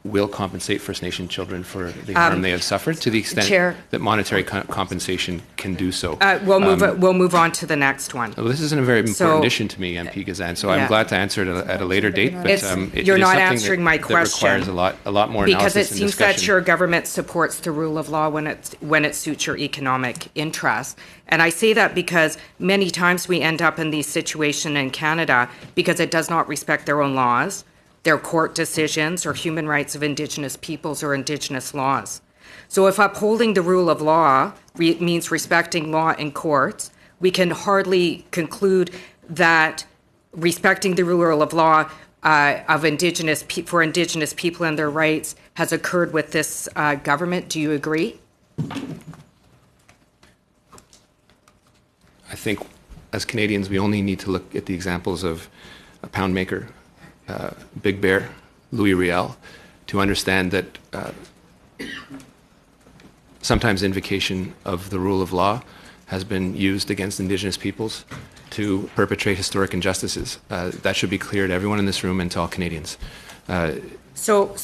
will compensate First Nation children for the harm they have suffered to the extent Chair. that monetary compensation can do so. We'll move on to the next one. Well, this isn't a very important So- issue to me, MP Gazan, so Yeah. I'm glad to answer it at a later date. But It's- it you're is not something answering that, my that question. requires a lot more Because it analysis and seems discussion. that your government supports the rule of law when it suits your economic interests. And I say that because many times we end up in these situations in Canada because it does not respect their own laws, their court decisions, or human rights of Indigenous peoples or Indigenous laws. So if upholding the rule of law means respecting law in courts, we can hardly conclude that respecting the rule of law of for Indigenous people and their rights has occurred with this government. Do you agree? I think as Canadians, we only need to look at the examples of a pound maker, Big Bear, Louis Riel, to understand that sometimes invocation of the rule of law has been used against Indigenous peoples to perpetrate historic injustices. That should be clear to everyone in this room and to all Canadians. So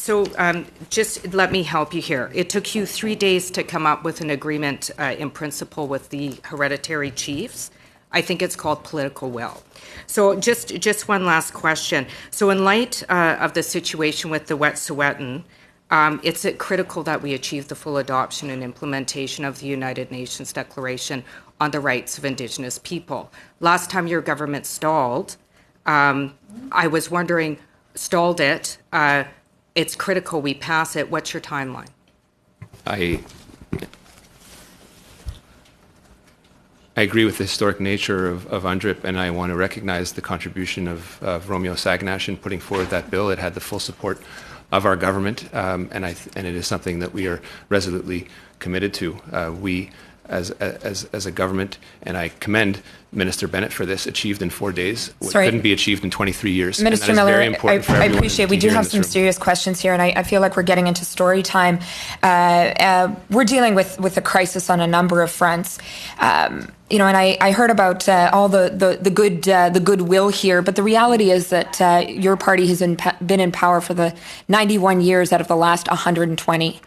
just let me help you here. It took you 3 days to come up with an agreement in principle with the hereditary chiefs. I think it's called political will. So just one last question. So in light of the situation with the Wet'suwet'en, it's critical that we achieve the full adoption and implementation of the United Nations Declaration on the Rights of Indigenous People. Last time your government stalled, I was wondering, stalled it. It's critical we pass it. What's your timeline? I agree with the historic nature of UNDRIP, and I want to recognize the contribution of Romeo Sagnash in putting forward that bill. It had the full support of our government, and it is something that we are resolutely committed to. We, as a government, and I commend Minister Bennett for this, achieved in 4 days what couldn't be achieved in 23 years. Minister and that is Miller, very important for I everyone appreciate we to do hear in have this some room. serious questions here, and I feel like we're getting into story time. We're dealing with a crisis on a number of fronts. And I heard about all the goodwill here, but the reality is that your party has been in power for the 91 years out of the last 120.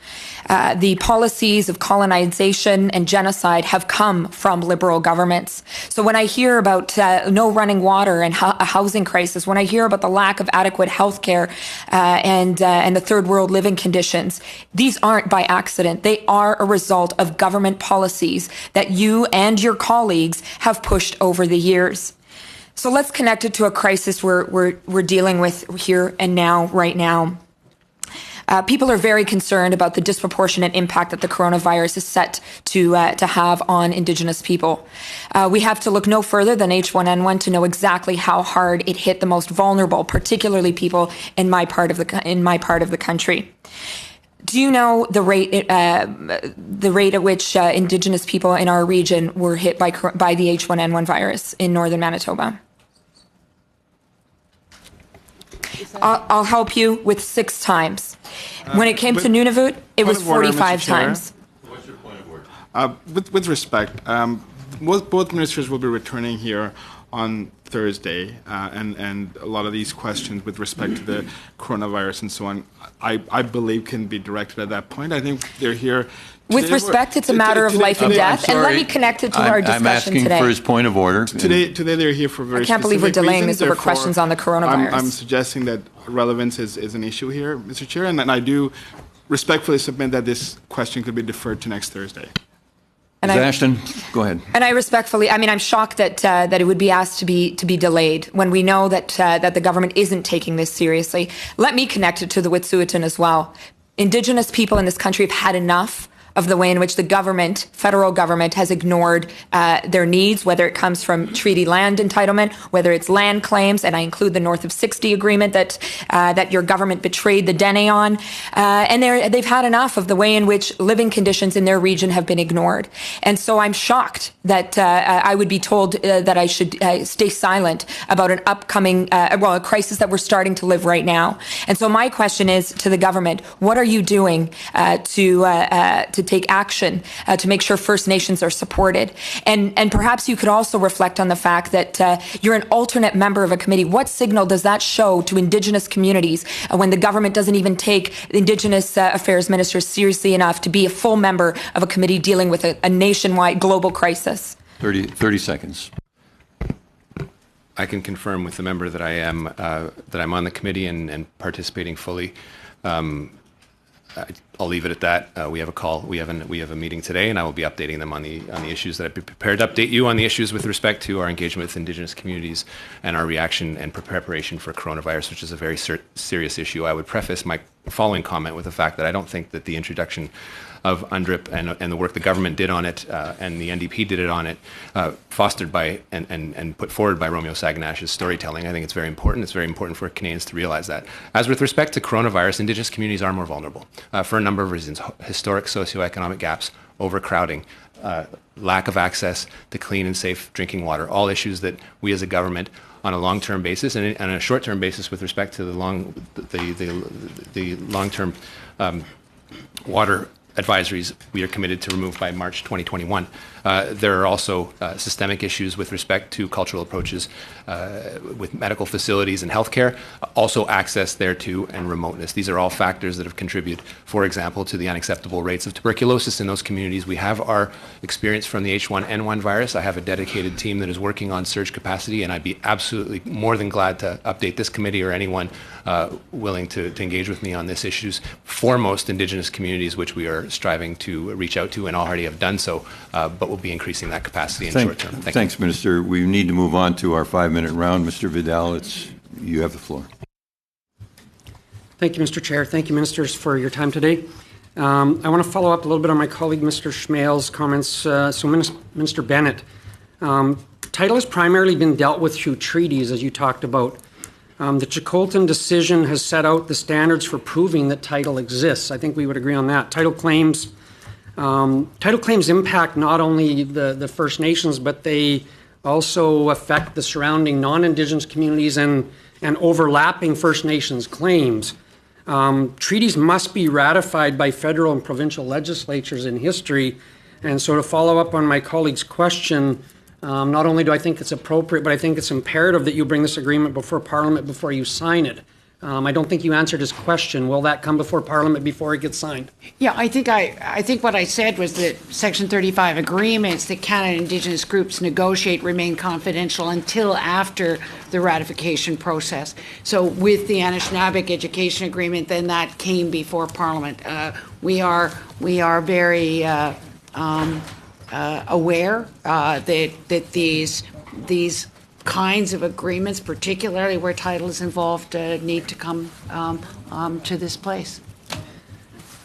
The policies of colonization and genocide have come from Liberal governments. So when I hear about no running water and a housing crisis, when I hear about the lack of adequate health care and the third world living conditions, these aren't by accident. They are a result of government policies that you and your colleagues have pushed over the years. So let's connect it to a crisis we're dealing with here and now, right now. People are very concerned about the disproportionate impact that the coronavirus is set to have on Indigenous people. We have to look no further than H1N1 to know exactly how hard it hit the most vulnerable, particularly people in my part of the country. Do you know the rate at which Indigenous people in our region were hit by the H1N1 virus in northern Manitoba? I'll help you with 6 times. When it came to Nunavut, it was 45 times. What's your point of order? With respect, both ministers will be returning here on Thursday, and a lot of these questions with respect to the coronavirus and so on, I believe can be directed at that point. I think they're here. With respect, it's a matter of life and death, and let me connect it to our discussion I'm asking today. for his point of order. Today they're here for very I can't believe we're specific delaying reasons. this over Therefore, questions on the coronavirus. I'm suggesting that relevance is an issue here, Mr. Chair, and I do respectfully submit that this question could be deferred to next Thursday. And Ms. Ashton, go ahead. And I respectfully, I mean, I'm shocked that that it would be asked to be delayed when we know that that the government isn't taking this seriously. Let me connect it to the Wet'suwet'en as well. Indigenous people in this country have had enough of the way in which the government, federal government, has ignored their needs, whether it comes from treaty land entitlement, whether it's land claims, and I include the North of 60 agreement that that your government betrayed the Dene on, and they've had enough of the way in which living conditions in their region have been ignored. And so I'm shocked that I would be told that I should stay silent about an upcoming, a crisis that we're starting to live right now. And so my question is to the government: what are you doing to take action to make sure First Nations are supported? And perhaps you could also reflect on the fact that you're an alternate member of a committee. What signal does that show to Indigenous communities when the government doesn't even take Indigenous affairs ministers seriously enough to be a full member of a committee dealing with a nationwide global crisis? 30 seconds. I can confirm with the member that I'm on the committee and participating fully. I'll leave it at that. We have a call. We have a meeting today, and I will be updating them on the issues that I'd be prepared to update you on the issues with respect to our engagement with Indigenous communities and our reaction and preparation for coronavirus, which is a very serious issue. I would preface my following comment with the fact that I don't think that the introduction of UNDRIP and the work the government did on it and the NDP did it on it, fostered by and put forward by Romeo Saganash's storytelling. I think it's very important. It's very important for Canadians to realize that. As with respect to coronavirus, Indigenous communities are more vulnerable for a number of reasons: historic socioeconomic gaps, overcrowding, lack of access to clean and safe drinking water, all issues that we as a government on a long-term basis and on a short-term basis with respect to the long-term water advisories we are committed to remove by March 2021. There are also systemic issues with respect to cultural approaches with medical facilities and healthcare, also access thereto and remoteness. These are all factors that have contributed, for example, to the unacceptable rates of tuberculosis in those communities. We have our experience from the H1N1 virus. I have a dedicated team that is working on surge capacity, and I'd be absolutely more than glad to update this committee or anyone willing to engage with me on this issues. Foremost, Indigenous communities, which we are striving to reach out to and already have done so, but we'll be increasing that capacity in the short term. Thanks, Minister. We need to move on to our 5-minute round. Mr. Vidal, you have the floor. Thank you, Mr. Chair. Thank you, Ministers, for your time today. I want to follow up a little bit on my colleague, Mr. Schmale's comments. So, Minister Bennett, title has primarily been dealt with through treaties, as you talked about. The Chilcotin decision has set out the standards for proving that title exists. I think we would agree on that. Title claims impact not only the First Nations, but they also affect the surrounding non-Indigenous communities and overlapping First Nations claims. Treaties must be ratified by federal and provincial legislatures in history. And so to follow up on my colleague's question, not only do I think it's appropriate, but I think it's imperative that you bring this agreement before Parliament before you sign it. I don't think you answered his question. Will that come before Parliament before it gets signed? Yeah, I think what I said was that Section 35 agreements that Canada Indigenous groups negotiate remain confidential until after the ratification process. So with the Anishinaabe Education Agreement, then that came before Parliament. We are very aware that these kinds of agreements, particularly where title is involved, need to come to this place.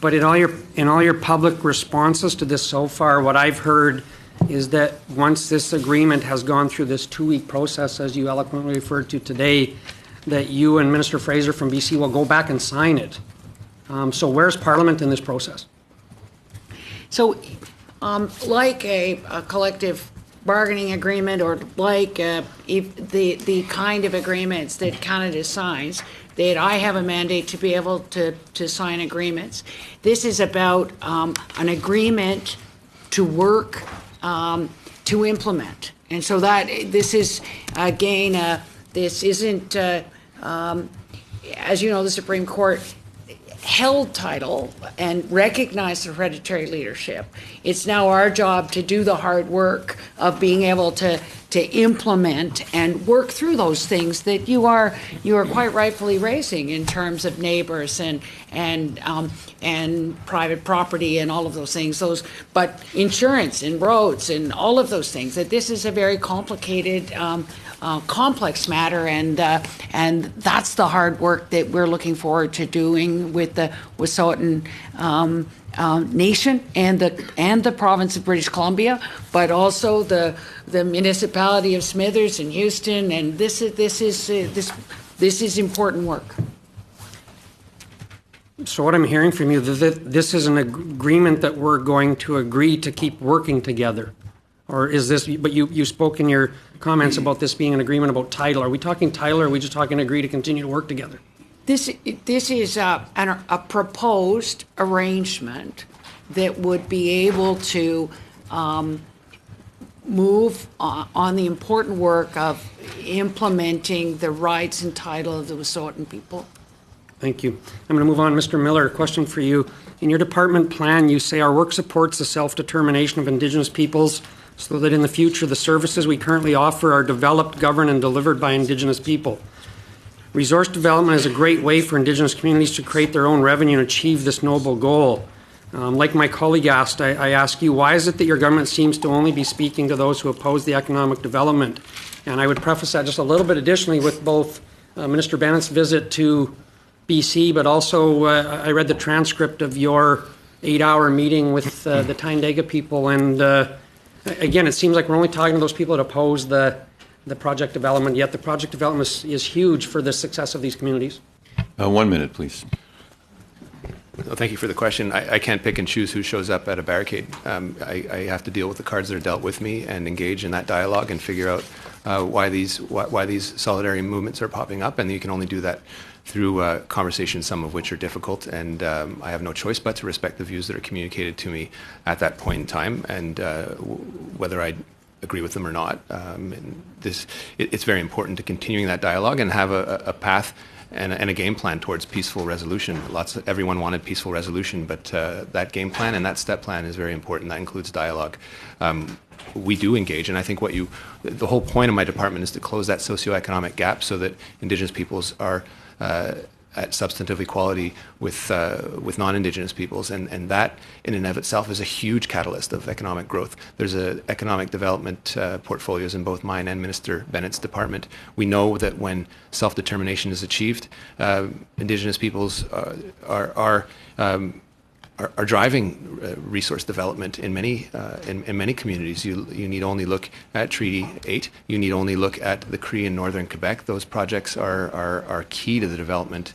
But in all your public responses to this so far, what I've heard is that once this agreement has gone through this 2-week process, as you eloquently referred to today, that you and Minister Fraser from BC will go back and sign it. So where's Parliament in this process? So, like a collective bargaining agreement, or like the kind of agreements that Canada signs, that I have a mandate to be able to sign agreements. This is about an agreement to work to implement. And so that this is, again, this isn't, as you know, the Supreme Court held title and recognized the hereditary leadership. It's now our job to do the hard work of being able to implement and work through those things that you are quite rightfully raising in terms of neighbors and private property and all of those things. But insurance and roads and all of those things. That this is a very complicated, complex matter, and that's the hard work that we're looking forward to doing with the Wet'suwet'en Nation and the province of British Columbia, but also the municipality of Smithers and Houston, and this is important work. So what I'm hearing from you, this is an agreement that we're going to agree to keep working together, or is this? But you spoke in your comments about this being an agreement about title. Are we talking title, or are we just talking agree to continue to work together? This is a proposed arrangement that would be able to move on the important work of implementing the rights and title of the Wet'suwet'en people. Thank you. I'm going to move on. Mr. Miller, a question for you. In your department plan, you say our work supports the self-determination of Indigenous peoples so that in the future the services we currently offer are developed, governed, and delivered by Indigenous people. Resource development is a great way for Indigenous communities to create their own revenue and achieve this noble goal. Like my colleague asked, I ask you, why is it that your government seems to only be speaking to those who oppose the economic development? And I would preface that just a little bit additionally with both Minister Bennett's visit to BC, but also I read the transcript of your 8-hour meeting with the Tyendega people, and again, it seems like we're only talking to those people that oppose the project development, yet the project development is huge for the success of these communities. 1 minute, please. Well, thank you for the question. I can't pick and choose who shows up at a barricade. I have to deal with the cards that are dealt with me and engage in that dialogue and figure out why these solidarity movements are popping up, and you can only do that through conversations, some of which are difficult, and I have no choice but to respect the views that are communicated to me at that point in time, and whether I agree with them or not. It's very important to continuing that dialogue and have a path and a game plan towards peaceful resolution. Everyone wanted peaceful resolution, but that game plan and that step plan is very important. That includes dialogue. We do engage, and I think the whole point of my department is to close that socioeconomic gap so that Indigenous peoples are at substantive equality with non-Indigenous peoples, and that in and of itself is a huge catalyst of economic growth. There's economic development portfolios in both mine and Minister Bennett's department. We know that when self-determination is achieved, Indigenous peoples are driving resource development in many communities. You need only look at Treaty 8. You need only look at the Cree in northern Quebec. Those projects are key to the development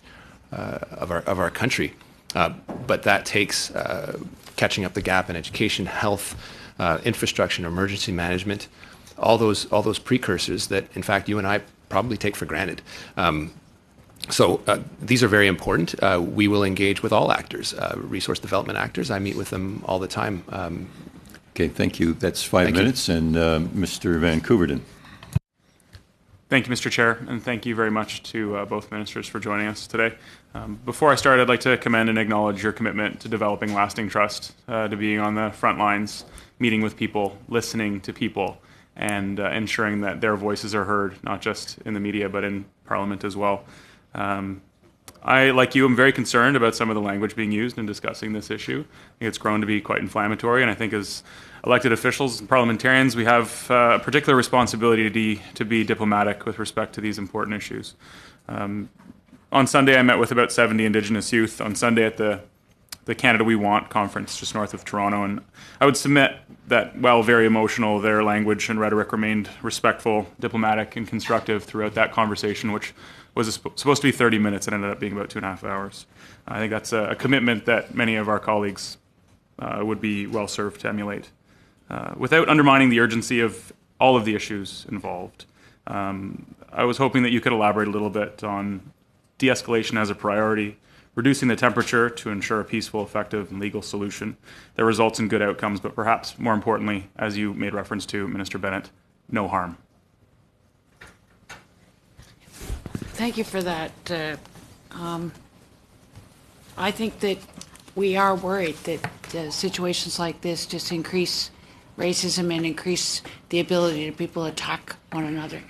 of our country. But that takes catching up the gap in education, health, infrastructure, emergency management, all those precursors that, in fact, you and I probably take for granted. So these are very important. We will engage with all actors, resource development actors. I meet with them all the time. Okay, thank you. That's 5 minutes. And Mr. Van Couverden. Thank you, Mr. Chair, and thank you very much to both ministers for joining us today. Before I start, I'd like to commend and acknowledge your commitment to developing lasting trust, to being on the front lines, meeting with people, listening to people, and ensuring that their voices are heard, not just in the media, but in Parliament as well. I, like you, am very concerned about some of the language being used in discussing this issue. I think it's grown to be quite inflammatory, and I think as elected officials and parliamentarians, we have a particular responsibility to be diplomatic with respect to these important issues. On Sunday, I met with about 70 Indigenous youth on Sunday at the Canada We Want conference just north of Toronto, and I would submit that while very emotional, their language and rhetoric remained respectful, diplomatic, and constructive throughout that conversation, which was supposed to be 30 minutes and ended up being about 2.5 hours. I think that's a commitment that many of our colleagues would be well served to emulate. Without undermining the urgency of all of the issues involved, I was hoping that you could elaborate a little bit on de-escalation as a priority, reducing the temperature to ensure a peaceful, effective, and legal solution that results in good outcomes, but perhaps more importantly, as you made reference to, Minister Bennett, no harm. Thank you for that. I think that we are worried that situations like this just increase racism and increase the ability to people attack one another.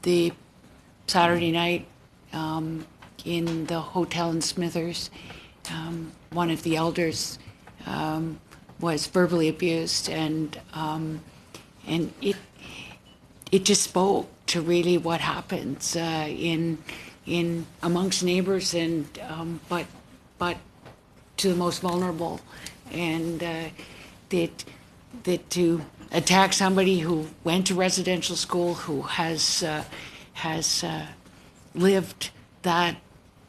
The Saturday night in the hotel in Smithers, one of the elders was verbally abused, and it just spoke to really what happens in amongst neighbors, and but to the most vulnerable, and that to attack somebody who went to residential school, who has lived that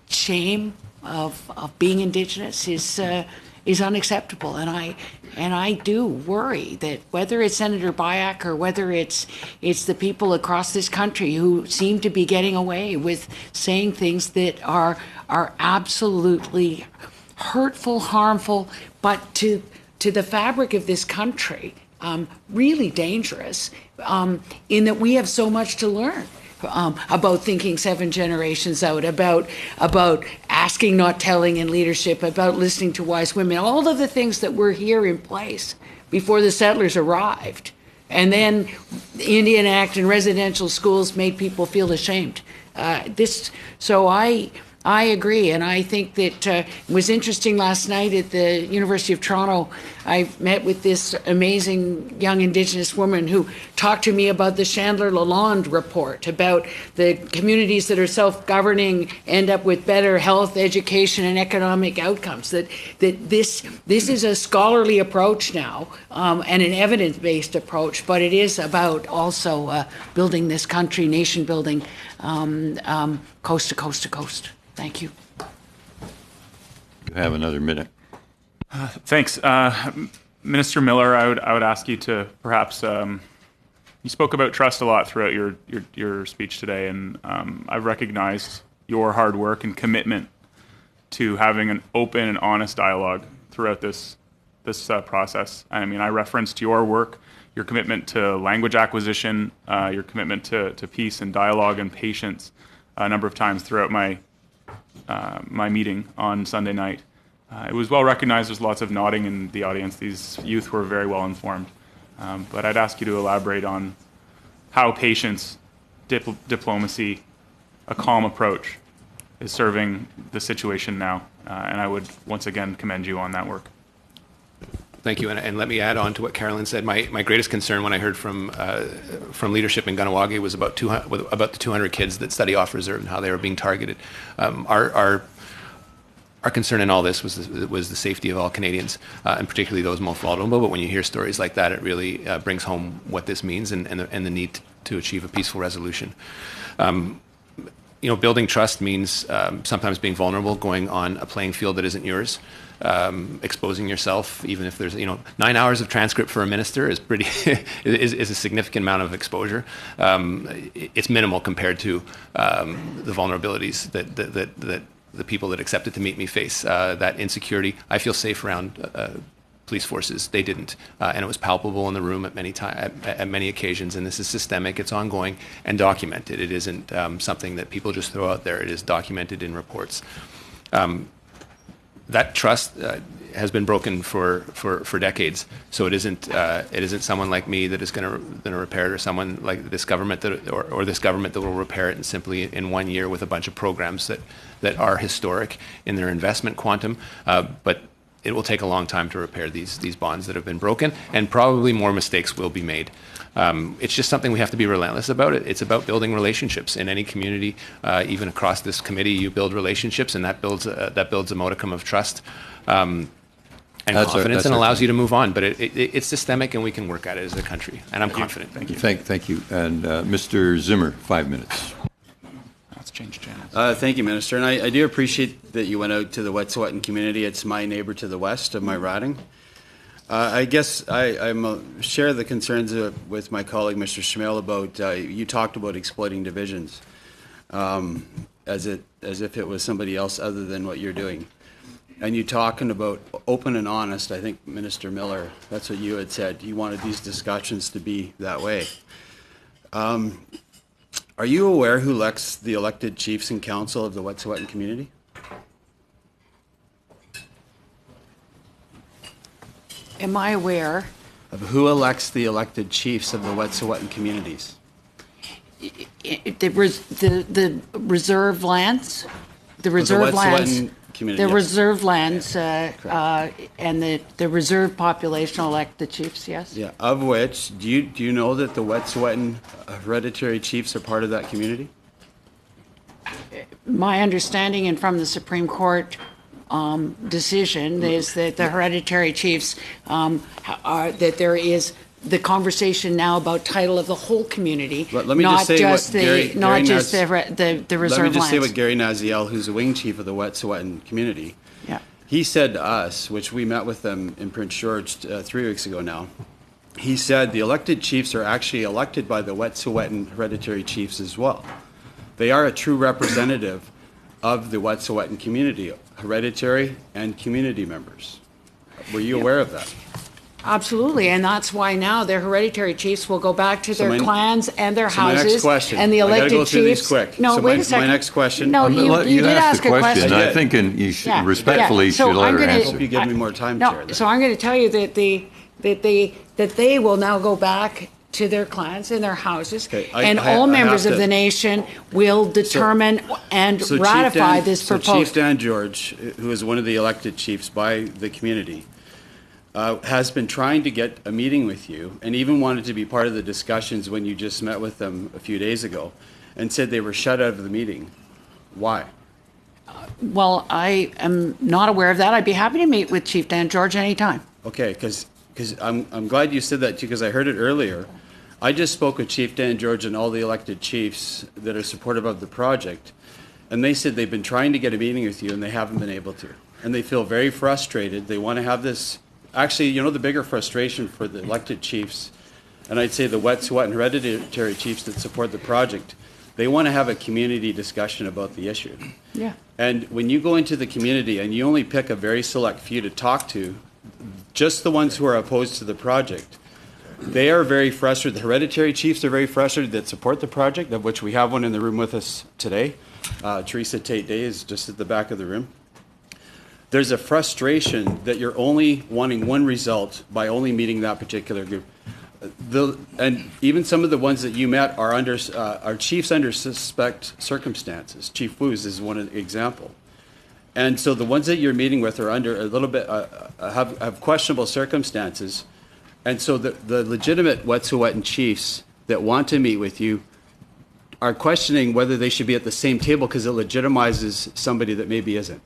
shame of being Indigenous is unacceptable, and I do worry that whether it's Senator Byack or whether it's the people across this country who seem to be getting away with saying things that are absolutely hurtful, harmful, but to the fabric of this country, really dangerous, in that we have so much to learn. About thinking 7 generations out, about asking, not telling in leadership, about listening to wise women, all of the things that were here in place before the settlers arrived. And then the Indian Act and residential schools made people feel ashamed. So I agree, and I think that it was interesting last night at the University of Toronto. I met with this amazing young Indigenous woman who talked to me about the Chandler-Lalonde report, about the communities that are self-governing end up with better health, education, and economic outcomes. That this is a scholarly approach now, and an evidence-based approach, but it is about also building this country, nation building, coast to coast to coast. Thank you. You have another minute. Thanks. Minister Miller, I would ask you to perhaps, you spoke about trust a lot throughout your speech today, and I've recognized your hard work and commitment to having an open and honest dialogue throughout this process. I mean, I referenced your work, your commitment to language acquisition, your commitment to peace and dialogue and patience a number of times throughout my meeting on Sunday night. It was well recognized. There's lots of nodding in the audience. These youth were very well informed. But I'd ask you to elaborate on how patience, diplomacy, a calm approach is serving the situation now. And I would once again commend you on that work. Thank you, and let me add on to what Carolyn said. My greatest concern when I heard from leadership in Kahnawake was about the 200 kids that study off reserve and how they were being targeted. Our concern in all this was the safety of all Canadians, and particularly those most vulnerable. But when you hear stories like that, it really brings home what this means and the need to achieve a peaceful resolution. Building trust means sometimes being vulnerable, going on a playing field that isn't yours. Exposing yourself, even if there's 9 hours of transcript for a minister is pretty is a significant amount of exposure. It's minimal compared to the vulnerabilities that the people that accepted to meet me face. That insecurity, I feel safe around police forces. They didn't, and it was palpable in the room at many occasions. And this is systemic. It's ongoing and documented. It isn't something that people just throw out there. It is documented in reports. That trust has been broken for decades. So it isn't someone like me that is going to repair it, or someone like this government or this government that will repair it in 1 year with a bunch of programs that are historic in their investment quantum. But it will take a long time to repair these bonds that have been broken, and probably more mistakes will be made. It's just something we have to be relentless about. It's about building relationships in any community, even across this committee. You build relationships, and that builds a modicum of trust and confidence, and allows you to move on. But it's systemic, and we can work at it as a country. And I'm confident. Thank you. Thank you. And Mr. Zimmer, 5 minutes. Let's change channels. Thank you, Minister. And I do appreciate that you went out to the Wet'suwet'en community. It's my neighbor to the west of my riding. I guess I share the concerns with my colleague, Mr. Schmale, about you talked about exploiting divisions as if it was somebody else other than what you're doing. And you talking about open and honest. I think, Minister Miller, that's what you had said. You wanted these discussions to be that way. Are you aware who elects the elected chiefs and council of the Wet'suwet'en community? Am I aware? of who elects the elected chiefs of the Wet'suwet'en communities? The reserve lands, the reserve lands, community, the yes. reserve lands, and the reserve population will elect the chiefs. Yes. Yeah. Of which, do you know that the Wet'suwet'en hereditary chiefs are part of that community? My understanding, and from the Supreme Court decision, is that the hereditary chiefs are that there is the conversation now about title of the whole community, Let me not just say just what Gary the not just Naz- the reserve Let me just say lands. what Gary Naziel, who's the wing chief of the Wet'suwet'en community, Yeah. he said to us, which we met with them in Prince George 3 weeks ago now. He said the elected chiefs are actually elected by the Wet'suwet'en hereditary chiefs as well. They are a true representative of the Wet'suwet'en community, hereditary and community members. Were you aware of that? Absolutely, and that's why now their hereditary chiefs will go back to their my- clans and their so my houses. next question, And the I gotta elected go through these chiefs. quick. No, So wait my a second. next question- No, you did ask a question. I think you should, Yeah, respectfully yeah. So should let I'm her gonna- I answer. hope you give me more time, No, Chair. then. so I'm going to tell you that they will now go back to their clans and their houses, Okay, and I all have members of to- the nation will determine and So ratify Chief this So Chief proposal. Dan George, who is one of the elected chiefs by the community, has been trying to get a meeting with you and even wanted to be part of the discussions when you just met with them a few days ago and said they were shut out of the meeting. Why? Well, I am not aware of that. I'd be happy to meet with Chief Dan George anytime. Okay, because I'm glad you said that too, because I heard it earlier. I just spoke with Chief Dan George and all the elected chiefs that are supportive of the project, and they said they've been trying to get a meeting with you and they haven't been able to. And they feel very frustrated. They want to have this. Actually, you know, the bigger frustration for the elected chiefs, and I'd say the Wet'suwet'en hereditary chiefs that support the project, they want to have a community discussion about the issue. Yeah. And when you go into the community and you only pick a very select few to talk to, just the ones who are opposed to the project, they are very frustrated. The hereditary chiefs are very frustrated that support the project, of which we have one in the room with us today. Teresa Tate Day is just at the back of the room. There's a frustration that you're only wanting one result by only meeting that particular group. And even some of the ones that you met are chiefs under suspect circumstances. Chief Woos is one example. And so the ones that you're meeting with are under a little bit, have questionable circumstances. And so the legitimate Wet'suwet'en chiefs that want to meet with you are questioning whether they should be at the same table because it legitimizes somebody that maybe isn't.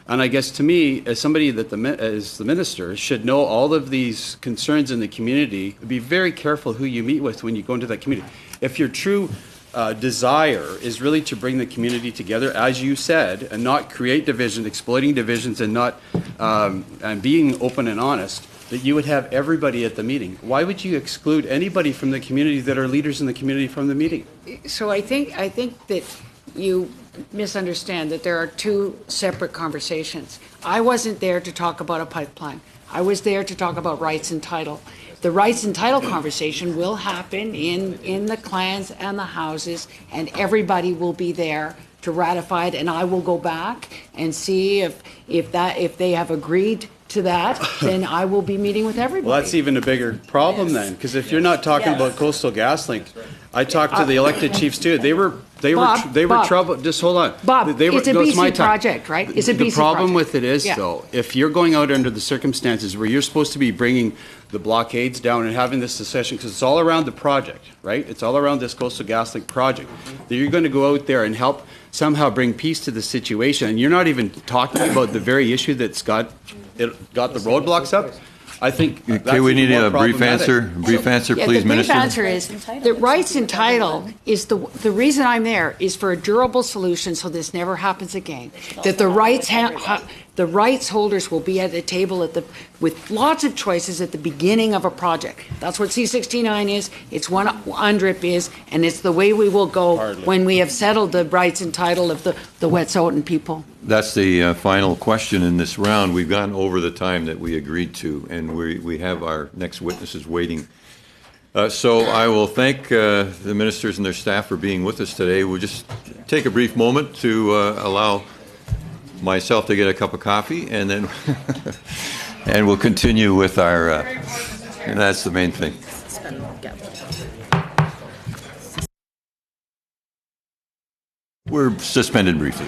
And I guess to me, as somebody that as the minister should know all of these concerns in the community, be very careful who you meet with when you go into that community. If your true desire is really to bring the community together, as you said, and not create division, exploiting divisions, and not and being open and honest, that you would have everybody at the meeting. Why would you exclude anybody from the community that are leaders in the community from the meeting? So I think that you misunderstand that there are two separate conversations. I wasn't there to talk about a pipeline. I was there to talk about rights and title. The rights and title conversation will happen in the clans and the houses, and everybody will be there to ratify it, and I will go back and see if they have agreed to that, then I will be meeting with everybody. Well, that's even a bigger problem then, because if you're not talking about Coastal GasLink, I talked to the elected chiefs too. They were Bob, troubled. Just hold on, Bob. They were, It's a no, my BC time. project, right? It's a The BC problem project. with it is, Yeah. though, if you're going out under the circumstances where you're supposed to be bringing the blockades down and having this discussion, because it's all around the project, right? It's all around this Coastal GasLink project. That you're going to go out there and help somehow bring peace to the situation, and you're not even talking about the very issue that's got the roadblocks up. I think that's Okay, we even need more a brief problematic. answer. Brief answer, Yeah, please, the brief Minister. answer is that rights and title is the reason I'm there is for a durable solution so this never happens again. That the rights holders will be at the table with lots of choices at the beginning of a project. That's what C69 is. It's what UNDRIP is, and it's the way we will go when we have settled the rights and title of the Wet'suwet'en people. That's the final question in this round. We've gone over the time that we agreed to, and we have our next witnesses waiting. So I will thank the ministers and their staff for being with us today. We'll just take a brief moment to allow myself to get a cup of coffee, and then and we'll continue with our And that's the main thing. We're suspended briefly.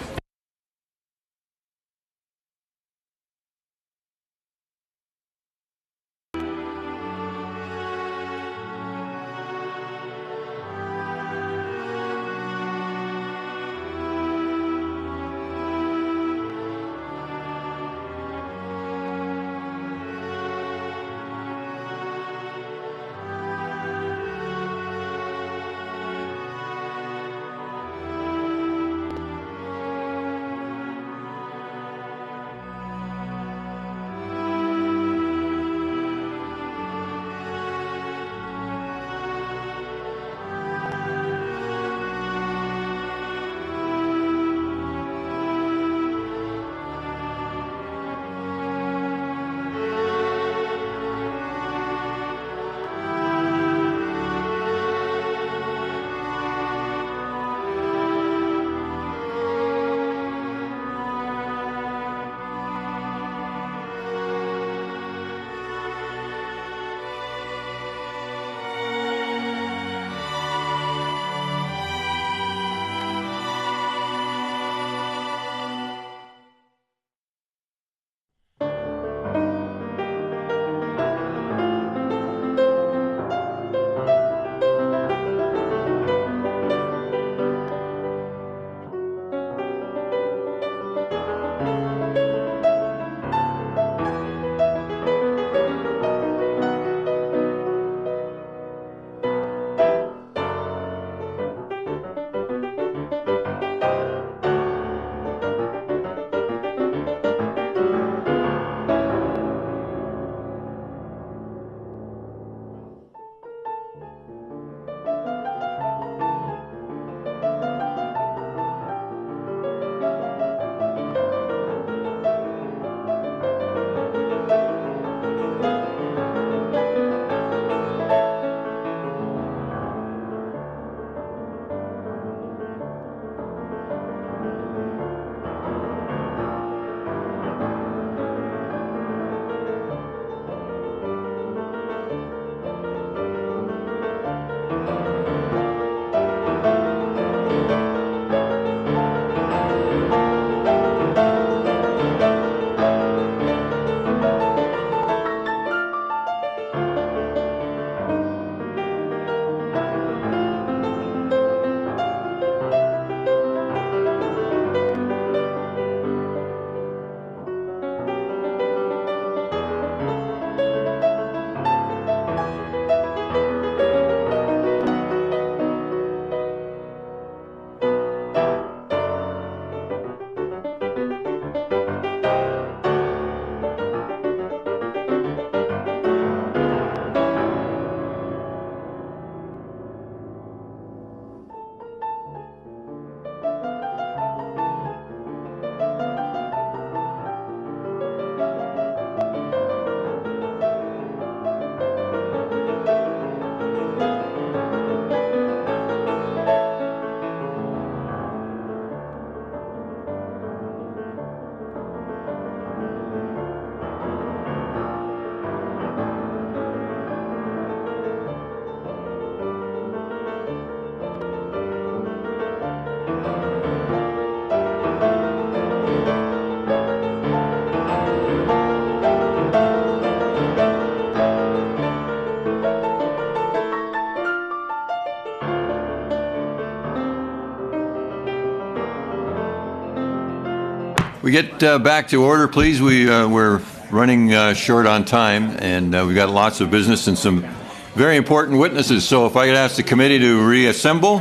We get back to order, please. We're running short on time, and we've got lots of business and some very important witnesses. So if I could ask the committee to reassemble,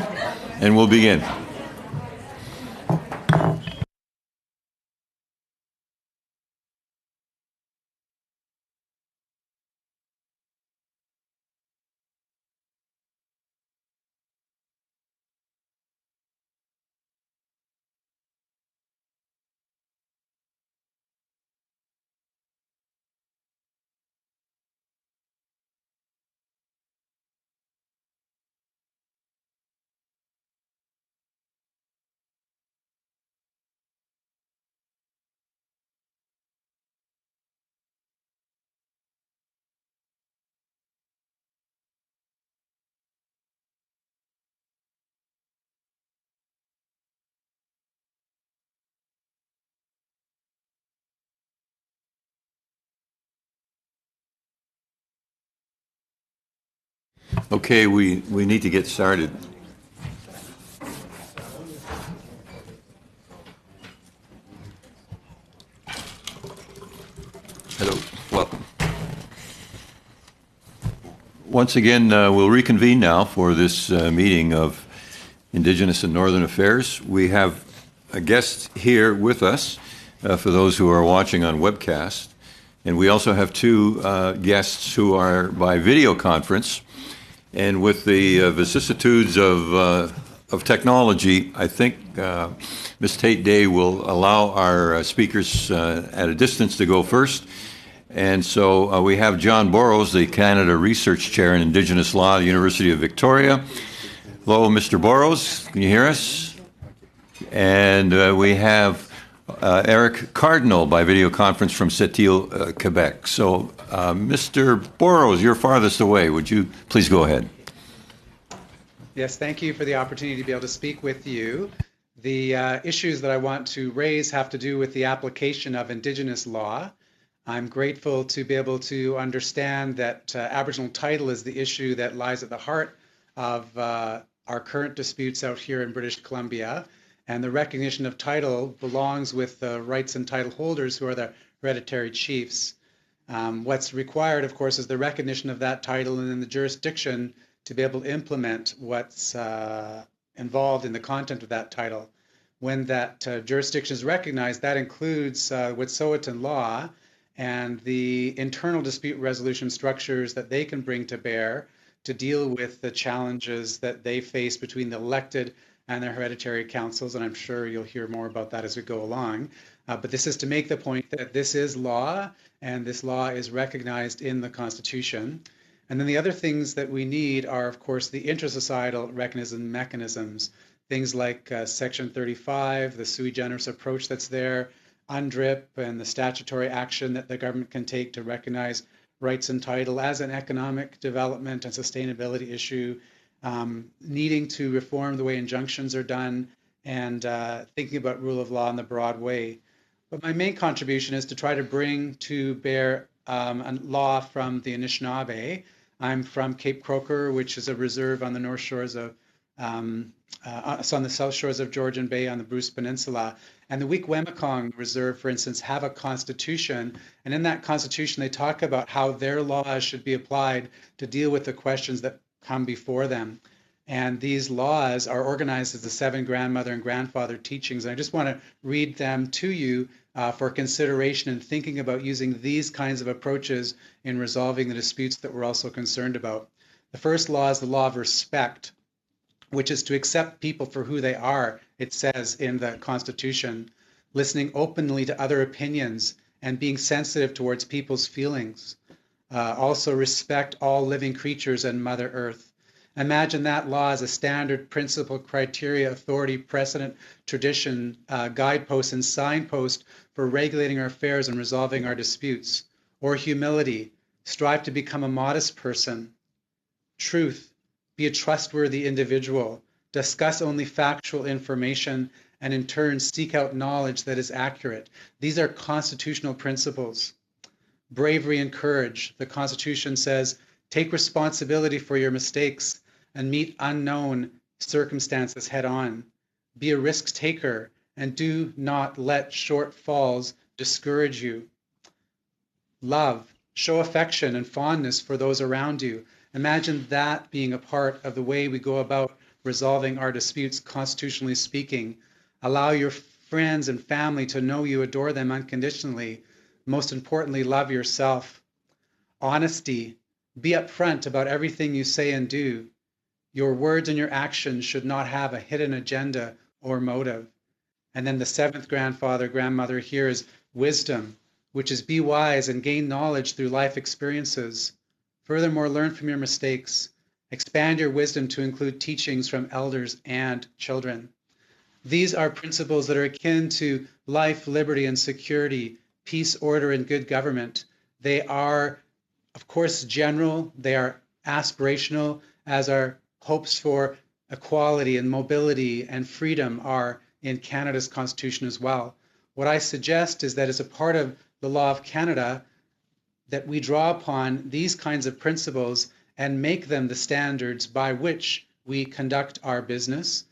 and we'll begin. Okay, we need to get started. Hello. Welcome. Once again, we'll reconvene now for this meeting of Indigenous and Northern Affairs. We have a guest here with us for those who are watching on webcast. And we also have two guests who are by video conference. And with the vicissitudes of technology, I think Ms. Tate Day will allow our speakers at a distance to go first. And so we have John Borrows, the Canada Research Chair in Indigenous Law at the University of Victoria. Hello, Mr. Borrows. Can you hear us? And we have Eric Cardinal by video conference from Sept-Îles, Quebec. So, Mr. Borrows, you're farthest away. Would you please go ahead? Yes, thank you for the opportunity to be able to speak with you. The issues that I want to raise have to do with the application of Indigenous law. I'm grateful to be able to understand that Aboriginal title is the issue that lies at the heart of our current disputes out here in British Columbia. And the recognition of title belongs with the rights and title holders who are the hereditary chiefs. What's required, of course, is the recognition of that title and then the jurisdiction to be able to implement what's involved in the content of that title. When that jurisdiction is recognized, that includes Wet'suwet'en law and the internal dispute resolution structures that they can bring to bear to deal with the challenges that they face between the elected and their hereditary councils, and I'm sure you'll hear more about that as we go along. But this is to make the point that this is law, and this law is recognized in the Constitution. And then the other things that we need are, of course, the intersocietal mechanisms, things like Section 35, the sui generis approach that's there, UNDRIP, and the statutory action that the government can take to recognize rights and title as an economic development and sustainability issue, needing to reform the way injunctions are done, and thinking about rule of law in the broad way. But my main contribution is to try to bring to bear a law from the Anishinaabe. I'm from Cape Croker, which is a reserve on the north shores of, on the south shores of Georgian Bay on the Bruce Peninsula. And the Weequamekongo Reserve, for instance, have a constitution. And in that constitution, they talk about how their laws should be applied to deal with the questions that come before them. And these laws are organized as the 7 grandmother and grandfather teachings. And I just want to read them to you for consideration and thinking about using these kinds of approaches in resolving the disputes that we're also concerned about. The first law is the law of respect, which is to accept people for who they are, it says in the Constitution, listening openly to other opinions and being sensitive towards people's feelings. Also respect all living creatures and Mother Earth. Imagine that law as a standard principle, criteria, authority, precedent, tradition, guidepost, and signpost for regulating our affairs and resolving our disputes. Or humility, strive to become a modest person. Truth, be a trustworthy individual. Discuss only factual information and in turn seek out knowledge that is accurate. These are constitutional principles. Bravery and courage. The Constitution says, take responsibility for your mistakes and meet unknown circumstances head on. Be a risk taker and do not let shortfalls discourage you. Love. Show affection and fondness for those around you. Imagine that being a part of the way we go about resolving our disputes, constitutionally speaking. Allow your friends and family to know you adore them unconditionally. Most importantly, love yourself. Honesty. Be upfront about everything you say and do. Your words and your actions should not have a hidden agenda or motive. And then the 7th grandmother here is wisdom, which is be wise and gain knowledge through life experiences. Furthermore, learn from your mistakes. Expand your wisdom to include teachings from elders and children. These are principles that are akin to life, liberty, and security, peace, order, and good government. They are, of course, general. They are aspirational, as our hopes for equality and mobility and freedom are in Canada's Constitution as well. What I suggest is that as a part of the law of Canada, that we draw upon these kinds of principles and make them the standards by which we conduct our business.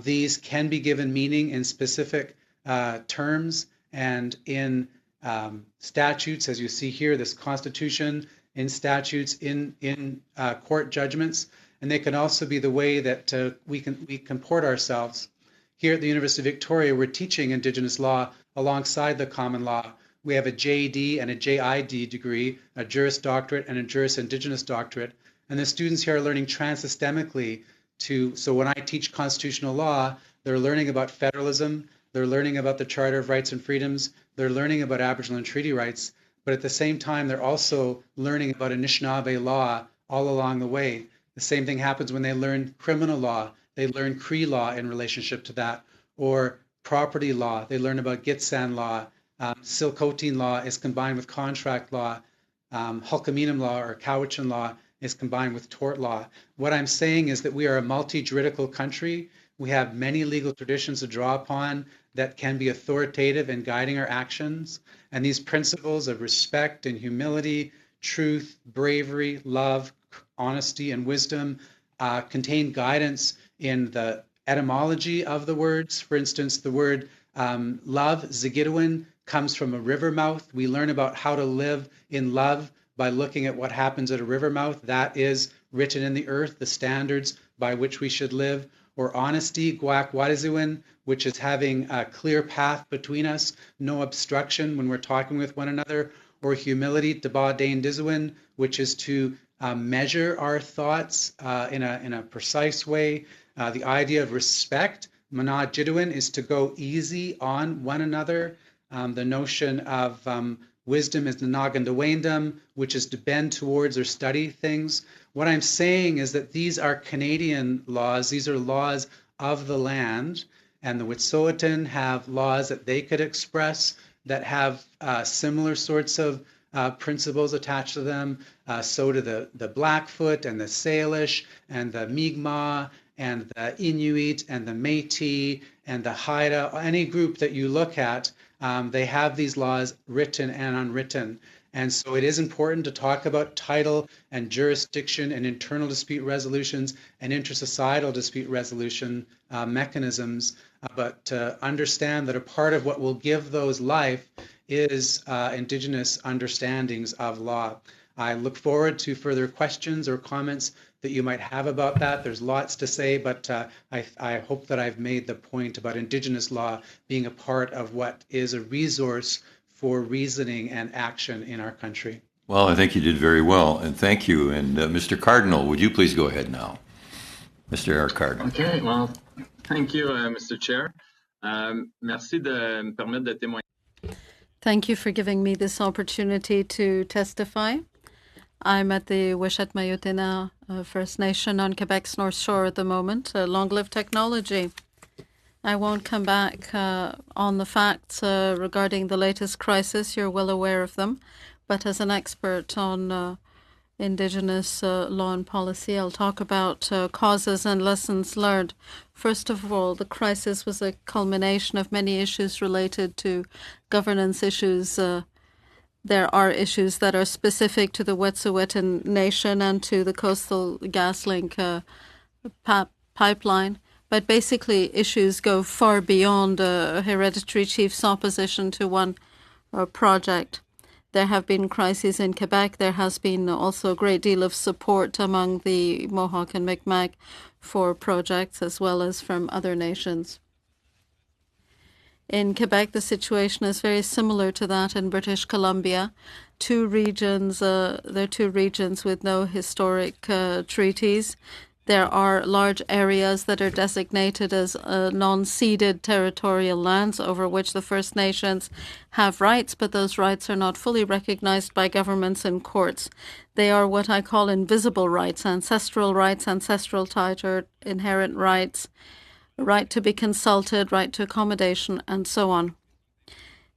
These can be given meaning in specific terms and in statutes, as you see here, this Constitution, in statutes, in court judgments, and they can also be the way that we comport ourselves. Here at the University of Victoria, we're teaching Indigenous law alongside the common law. We have a JD and a JID degree, a Juris Doctorate and a Juris Indigenous Doctorate, and the students here are learning transsystemically so when I teach constitutional law, they're learning about federalism, they're learning about the Charter of Rights and Freedoms, they're learning about Aboriginal and treaty rights, but at the same time, they're also learning about Anishinaabe law all along the way. The same thing happens when they learn criminal law. They learn Cree law in relationship to that, or property law. They learn about Gitxsan law. Silcotin law is combined with contract law. Hulkaminam law or Cowichan law is combined with tort law. What I'm saying is that we are a multi-juridical country. We have many legal traditions to draw upon that can be authoritative in guiding our actions. And these principles of respect and humility, truth, bravery, love, honesty, and wisdom contain guidance in the etymology of the words. For instance, the word love, Zigidawin, comes from a river mouth. We learn about how to live in love by looking at what happens at a river mouth. That is written in the earth, the standards by which we should live. Or honesty, Guak Wadizuin, which is having a clear path between us, no obstruction when we're talking with one another. Or humility, Daba Dane Dizuin, which is to measure our thoughts in a precise way. The idea of respect, Mana Jiduin, is to go easy on one another. The notion of wisdom is the Nagandawendam, which is to bend towards or study things. What I'm saying is that these are Canadian laws. These are laws of the land, and the Wet'suwet'en have laws that they could express that have similar sorts of principles attached to them. So do the Blackfoot and the Salish and the Mi'kmaq and the Inuit and the Métis and the Haida. Any group that you look at, they have these laws written and unwritten. And so it is important to talk about title and jurisdiction and internal dispute resolutions and intersocietal dispute resolution mechanisms, but to understand that a part of what will give those life is Indigenous understandings of law. I look forward to further questions or comments that you might have about that. There's lots to say, but I hope that I've made the point about Indigenous law being a part of what is a resource for reasoning and action in our country. Well, I think you did very well, and thank you. And Mr. Cardinal, would you please go ahead now? Mr. Eric Cardinal. Okay, well, thank you, Mr. Chair. Merci de me permettre de témoigner. Thank you for giving me this opportunity to testify. I'm at the Weshat Mayotena First Nation on Quebec's North Shore at the moment. Long live technology. I won't come back on the facts regarding the latest crisis. You're well aware of them. But as an expert on Indigenous law and policy, I'll talk about causes and lessons learned. First of all, the crisis was a culmination of many issues related to governance issues. There are issues that are specific to the Wet'suwet'en Nation and to the Coastal GasLink pipeline. But basically, issues go far beyond a hereditary chief's opposition to one project. There have been crises in Quebec. There has been also a great deal of support among the Mohawk and Mi'kmaq for projects, as well as from other nations. In Quebec, the situation is very similar to that in British Columbia. There are two regions with no historic treaties. There are large areas that are designated as non-ceded territorial lands over which the First Nations have rights, but those rights are not fully recognized by governments and courts. They are what I call invisible rights, ancestral title, inherent rights, right to be consulted, right to accommodation, and so on.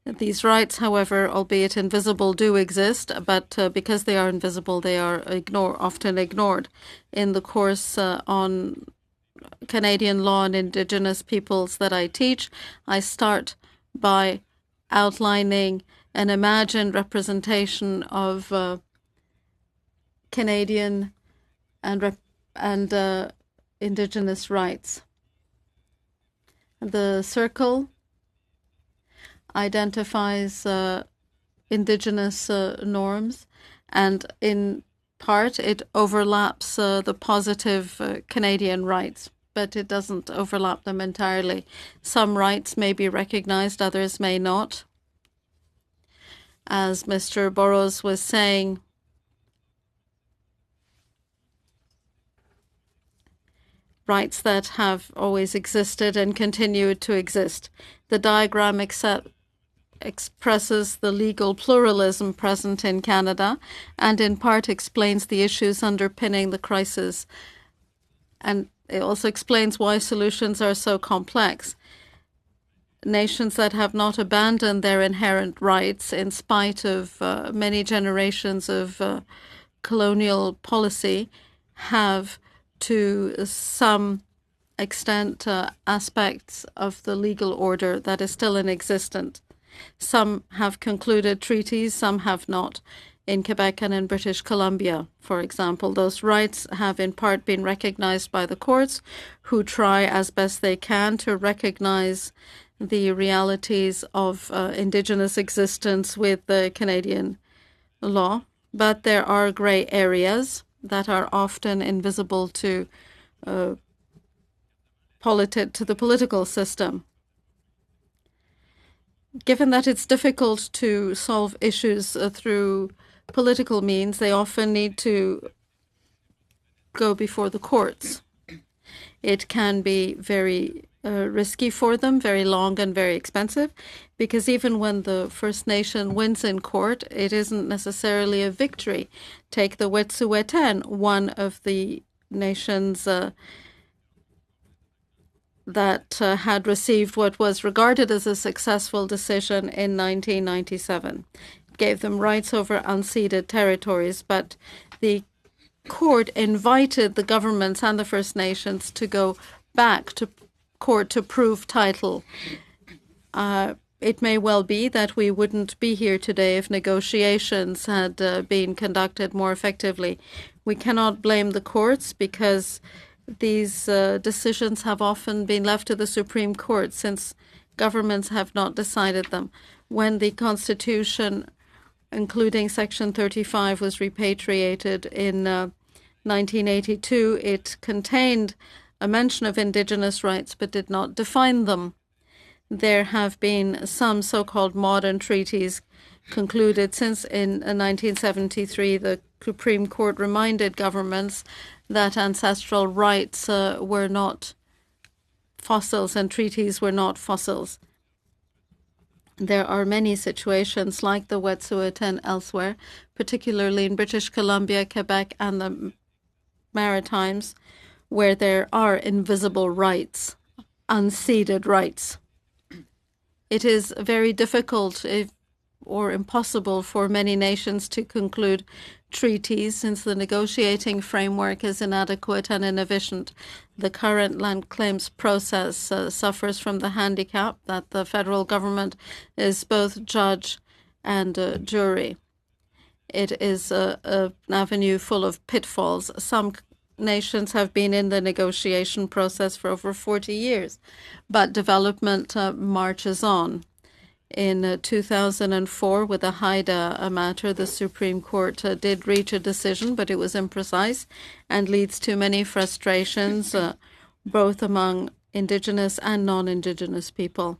These rights, however, albeit invisible, do exist, but because they are invisible, they are often ignored. In the course on Canadian law and Indigenous peoples that I teach, I start by outlining an imagined representation of Canadian and Indigenous rights. The circle identifies Indigenous norms, and in part it overlaps the positive Canadian rights, but it doesn't overlap them entirely. Some rights may be recognized, others may not. As Mr. Burrows was saying, rights that have always existed and continue to exist. The diagram expresses the legal pluralism present in Canada and in part explains the issues underpinning the crisis. And it also explains why solutions are so complex. Nations that have not abandoned their inherent rights in spite of many generations of colonial policy have, to some extent, aspects of the legal order that is still in existence. Some have concluded treaties, some have not. In Quebec and in British Columbia, for example, those rights have in part been recognized by the courts, who try as best they can to recognize the realities of Indigenous existence with the Canadian law. But there are gray areas that are often invisible to the political system. Given that it's difficult to solve issues through political means, they often need to go before the courts. It can be very risky for them, very long and very expensive, because even when the First Nation wins in court, it isn't necessarily a victory. Take the Wet'suwet'en, one of the nations that had received what was regarded as a successful decision in 1997. It gave them rights over unceded territories, but the court invited the governments and the First Nations to go back to court to prove title. It may well be that we wouldn't be here today if negotiations had been conducted more effectively. We cannot blame the courts because these decisions have often been left to the Supreme Court since governments have not decided them. When the Constitution, including Section 35, was repatriated in 1982, it contained a mention of Indigenous rights but did not define them. There have been some so-called modern treaties concluded since in 1973 the Supreme Court reminded governments that ancestral rights were not fossils and treaties were not fossils. There are many situations like the Wet'suwet'en elsewhere, particularly in British Columbia, Quebec, and the Maritimes, where there are invisible rights, unceded rights. It is very difficult or impossible for many nations to conclude treaties since the negotiating framework is inadequate and inefficient. The current land claims process suffers from the handicap that the federal government is both judge and jury. It is an avenue full of pitfalls. Some nations have been in the negotiation process for over 40 years, but development marches on. In 2004, with the Haida matter, the Supreme Court did reach a decision, but it was imprecise and leads to many frustrations, both among Indigenous and non-Indigenous people.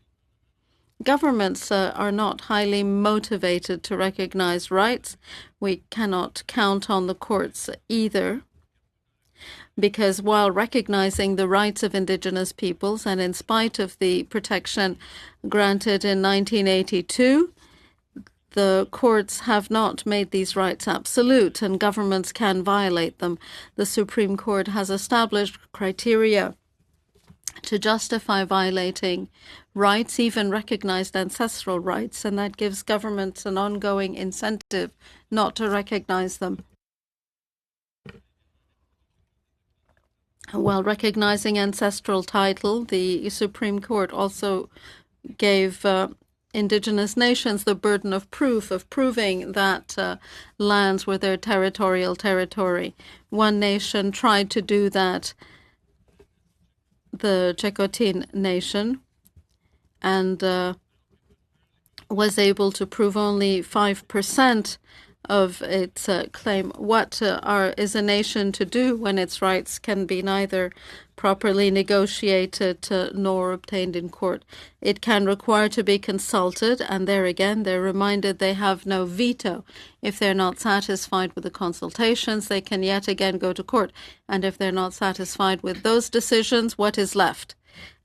Governments are not highly motivated to recognize rights. We cannot count on the courts either, because while recognizing the rights of Indigenous peoples and in spite of the protection granted in 1982, the courts have not made these rights absolute and governments can violate them. The Supreme Court has established criteria to justify violating rights, even recognized ancestral rights, and that gives governments an ongoing incentive not to recognize them. While recognizing ancestral title, the Supreme Court also gave Indigenous nations the burden of proof, of proving that lands were their territorial territory. One nation tried to do that, the Checotin nation, and was able to prove only 5% of its claim. What is a nation to do when its rights can be neither properly negotiated nor obtained in court? It can require to be consulted, and there again, they're reminded they have no veto. If they're not satisfied with the consultations, they can yet again go to court. And if they're not satisfied with those decisions, what is left?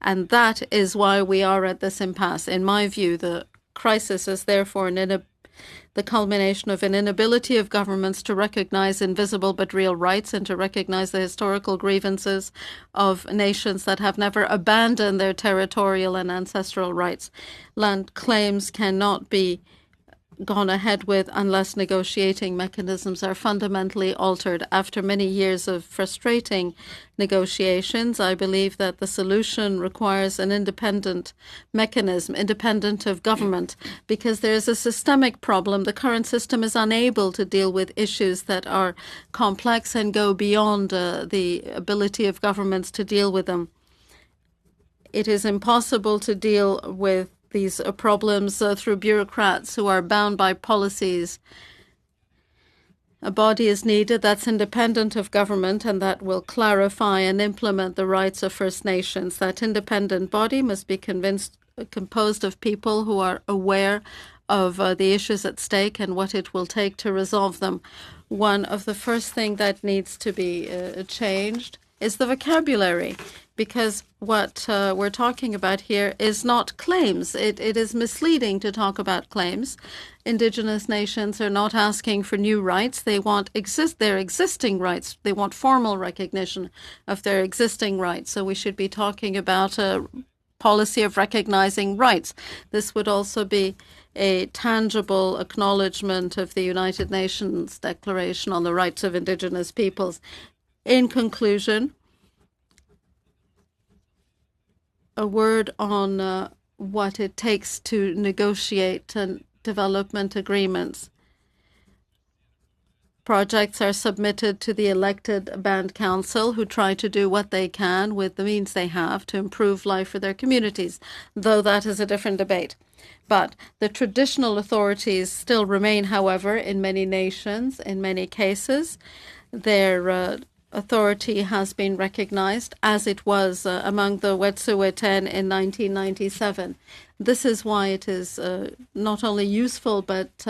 And that is why we are at this impasse. In my view, the crisis is therefore the culmination of an inability of governments to recognize invisible but real rights and to recognize the historical grievances of nations that have never abandoned their territorial and ancestral rights. Land claims cannot be gone ahead with unless negotiating mechanisms are fundamentally altered. After many years of frustrating negotiations, I believe that the solution requires an independent mechanism, independent of government, because there is a systemic problem. The current system is unable to deal with issues that are complex and go beyond the ability of governments to deal with them. It is impossible to deal with these problems through bureaucrats who are bound by policies. A body is needed that's independent of government and that will clarify and implement the rights of First Nations. That independent body must be composed of people who are aware of the issues at stake and what it will take to resolve them. One of the first things that needs to be changed is the vocabulary, because what we're talking about here is not claims. It is misleading to talk about claims. Indigenous nations are not asking for new rights. They want their existing rights. They want formal recognition of their existing rights. So we should be talking about a policy of recognizing rights. This would also be a tangible acknowledgement of the United Nations Declaration on the Rights of Indigenous Peoples. In conclusion, a word on what it takes to negotiate and development agreements. Projects are submitted to the elected band council, who try to do what they can with the means they have to improve life for their communities, though that is a different debate. But the traditional authorities still remain, however, in many nations. In many cases, their authority has been recognized, as it was among the Wet'suwet'en in 1997. This is why it is not only useful but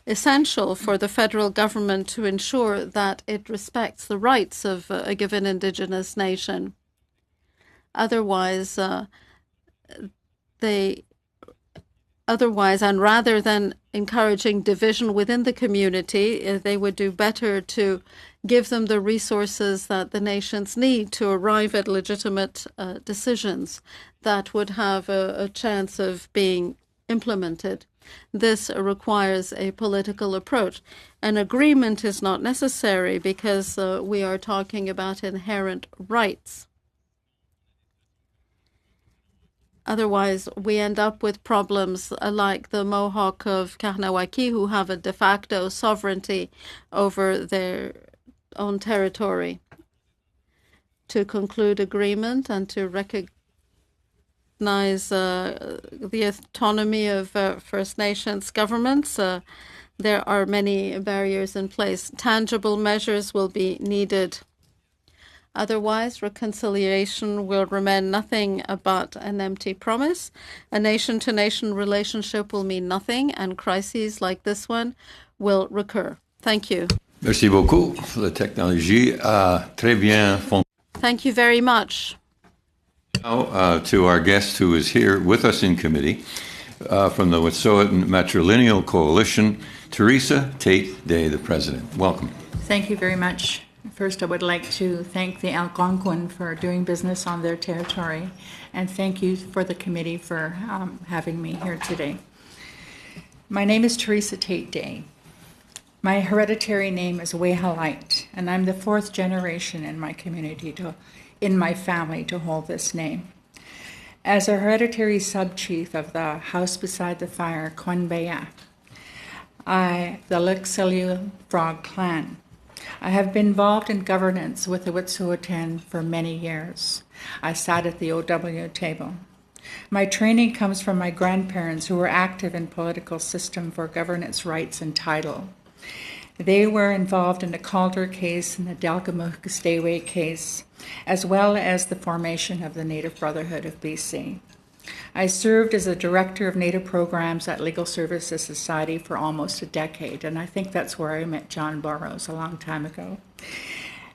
essential for the federal government to ensure that it respects the rights of a given Indigenous nation. Otherwise, and rather than encouraging division within the community, they would do better to give them the resources that the nations need to arrive at legitimate decisions that would have a chance of being implemented. This requires a political approach. An agreement is not necessary because we are talking about inherent rights. Otherwise, we end up with problems like the Mohawk of Kahnawake, who have a de facto sovereignty over their own territory. To conclude agreement and to recognize the autonomy of First Nations governments, there are many barriers in place. Tangible measures will be needed. Otherwise, reconciliation will remain nothing but an empty promise. A nation-to-nation relationship will mean nothing, and crises like this one will recur. Thank you. Merci beaucoup. La technologie a très bien fonctionné. Thank you very much. Now, to our guest who is here with us in committee from the Wet'suwet'en Matrilineal Coalition, Teresa Tate Day, the president. Welcome. Thank you very much. First, I would like to thank the Algonquin for doing business on their territory, and thank you for the committee for having me here today. My name is Teresa Tate Day. My hereditary name is Wehalite, and I'm the fourth generation in my community, in my family, to hold this name. As a hereditary sub-chief of the House Beside the Fire, Quanbeya, the Liksiliu Frog Clan, I have been involved in governance with the Wet'suwet'en for many years. I sat at the OW table. My training comes from my grandparents who were active in political system for governance rights and title. They were involved in the Calder case and the Delgamuukw case, as well as the formation of the Native Brotherhood of BC. I served as a director of Native programs at Legal Services Society for almost a decade, and I think that's where I met John Burroughs a long time ago.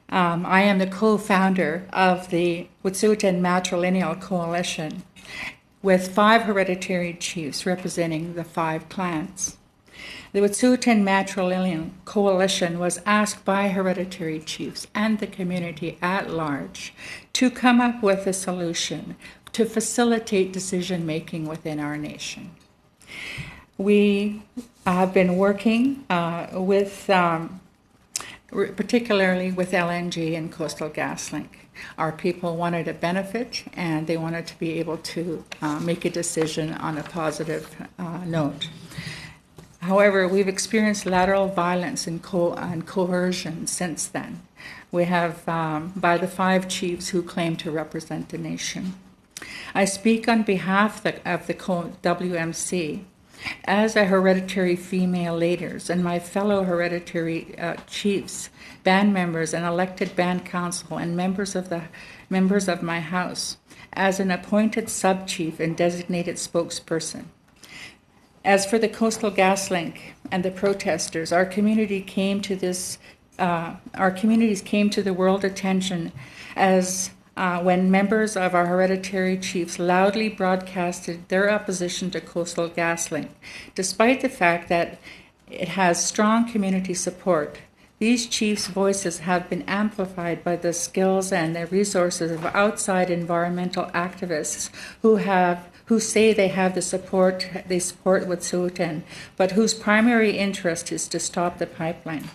I am the co-founder of the Wet'suwet'en Matrilineal Coalition, with 5 hereditary chiefs representing the 5 clans. The Wet'suwet'en Matrilineal Coalition was asked by hereditary chiefs and the community at large to come up with a solution to facilitate decision-making within our nation. We have been working particularly with LNG and Coastal GasLink. Our people wanted a benefit, and they wanted to be able to make a decision on a positive note. However, we've experienced lateral violence and coercion since then. We have, by the 5 chiefs who claim to represent the nation. I speak on behalf of the WMC as a hereditary female leaders and my fellow hereditary chiefs, band members, and elected band council, and members of my house, as an appointed sub-chief and designated spokesperson. As for the Coastal GasLink and the protesters, our communities came to the world attention as when members of our hereditary chiefs loudly broadcasted their opposition to Coastal GasLink. Despite the fact that it has strong community support, these chiefs' voices have been amplified by the skills and the resources of outside environmental activists who say they support Wet'suwet'en, but whose primary interest is to stop the pipeline.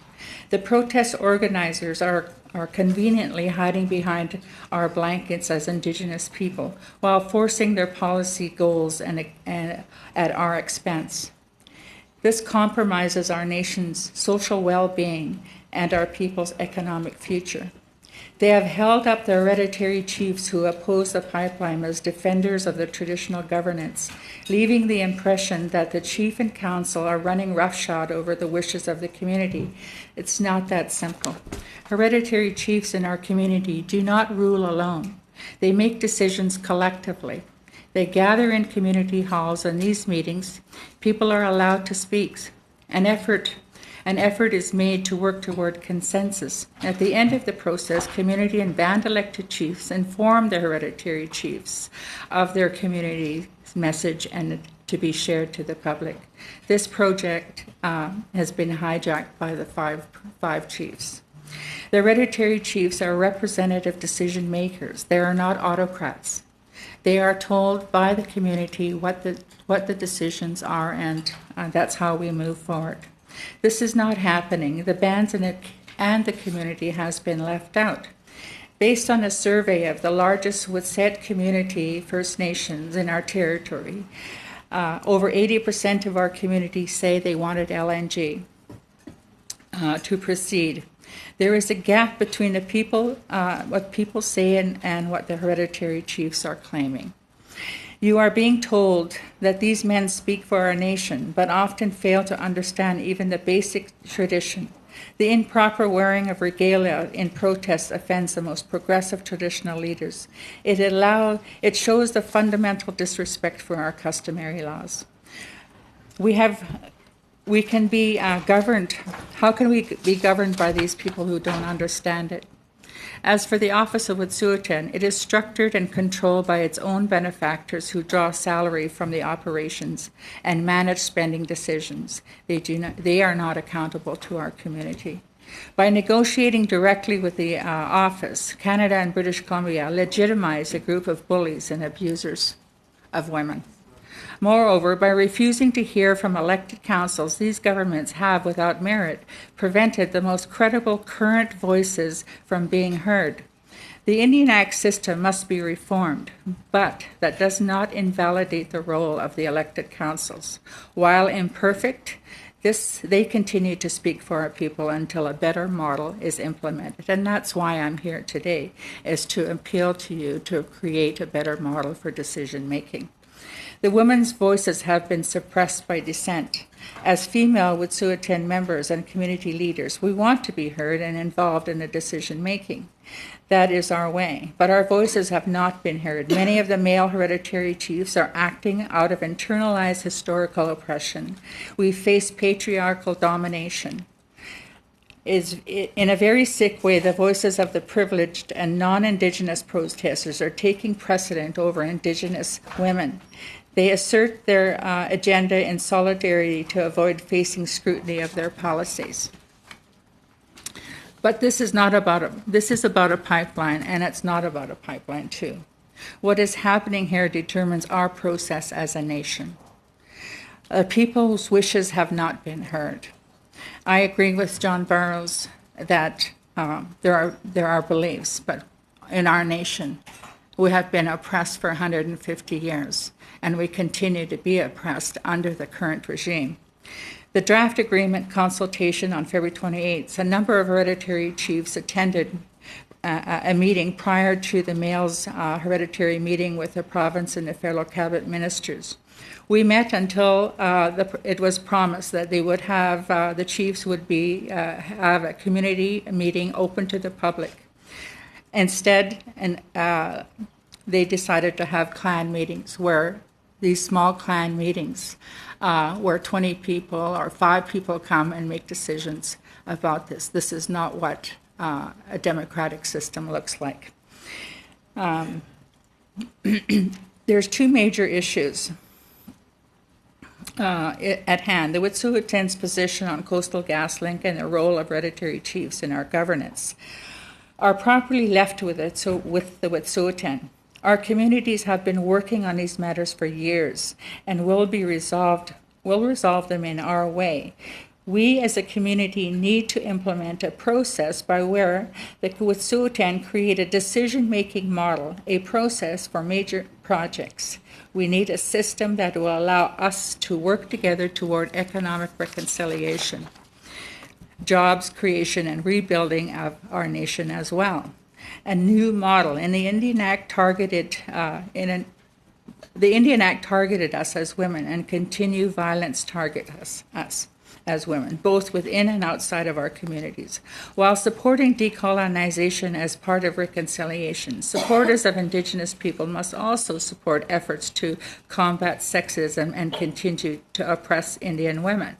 The protest organizers are conveniently hiding behind our blankets as Indigenous people while forcing their policy goals and at our expense. This compromises our nation's social well-being and our people's economic future. They have held up the hereditary chiefs who oppose the pipeline as defenders of the traditional governance, leaving the impression that the chief and council are running roughshod over the wishes of the community. It's not that simple. Hereditary chiefs in our community do not rule alone. They make decisions collectively. They gather in community halls, and these meetings, people are allowed to speak. An effort is made to work toward consensus. At the end of the process, community and band-elected chiefs inform the hereditary chiefs of their community's message and to be shared to the public. This project has been hijacked by the five chiefs. The hereditary chiefs are representative decision makers. They are not autocrats. They are told by the community what the decisions are, and that's how we move forward. This is not happening. The bands and the community has been left out. Based on a survey of the largest Wet'suwet'en community First Nations in our territory, over 80% of our community say they wanted LNG to proceed. There is a gap between the people, what people say and what the hereditary chiefs are claiming. You are being told that these men speak for our nation, but often fail to understand even the basic tradition. The improper wearing of regalia in protest offends the most progressive traditional leaders. It shows the fundamental disrespect for our customary laws. We can be governed. How can we be governed by these people who don't understand it? As for the Office of Wet'suwet'en, it is structured and controlled by its own benefactors who draw salary from the operations and manage spending decisions. They are not accountable to our community. By negotiating directly with the office, Canada and British Columbia legitimize a group of bullies and abusers of women. Moreover, by refusing to hear from elected councils, these governments have, without merit, prevented the most credible current voices from being heard. The Indian Act system must be reformed, but that does not invalidate the role of the elected councils. While imperfect, they continue to speak for our people until a better model is implemented. And that's why I'm here today, is to appeal to you to create a better model for decision making. The women's voices have been suppressed by dissent. As female Wet'suwet'en members and community leaders, we want to be heard and involved in the decision making. That is our way. But our voices have not been heard. Many of the male hereditary chiefs are acting out of internalized historical oppression. We face patriarchal domination. In a very sick way, the voices of the privileged and non-Indigenous protesters are taking precedent over Indigenous women. They assert their agenda in solidarity to avoid facing scrutiny of their policies. But this is about a pipeline, and it's not about a pipeline too. What is happening here determines our process as a nation. People's wishes have not been heard. I agree with John Burrows that there are beliefs, but in our nation, we have been oppressed for 150 years, and we continue to be oppressed under the current regime. The draft agreement consultation on February 28th, a number of hereditary chiefs attended a meeting prior to the males' hereditary meeting with the province and the federal cabinet ministers. We met until it was promised that they would have, the chiefs would have a community meeting open to the public. Instead, they decided to have clan meetings, where these small clan meetings where 20 people or 5 people come and make decisions about this. This is not what a democratic system looks like. There's 2 major issues at hand: the Wet'suwet'en's position on Coastal GasLink and the role of hereditary chiefs in our governance are properly left with the Wet'suwet'en. Our communities have been working on these matters for years and will resolve them in our way. We as a community need to implement a process by where the Wet'suwet'en create a decision-making model, a process for major projects. We need a system that will allow us to work together toward economic reconciliation, jobs creation, and rebuilding of our nation as well. A new model. In the Indian Act targeted us as women, and continued violence target us as women, both within and outside of our communities. While supporting decolonization as part of reconciliation, supporters of Indigenous people must also support efforts to combat sexism and continue to oppress Indian women.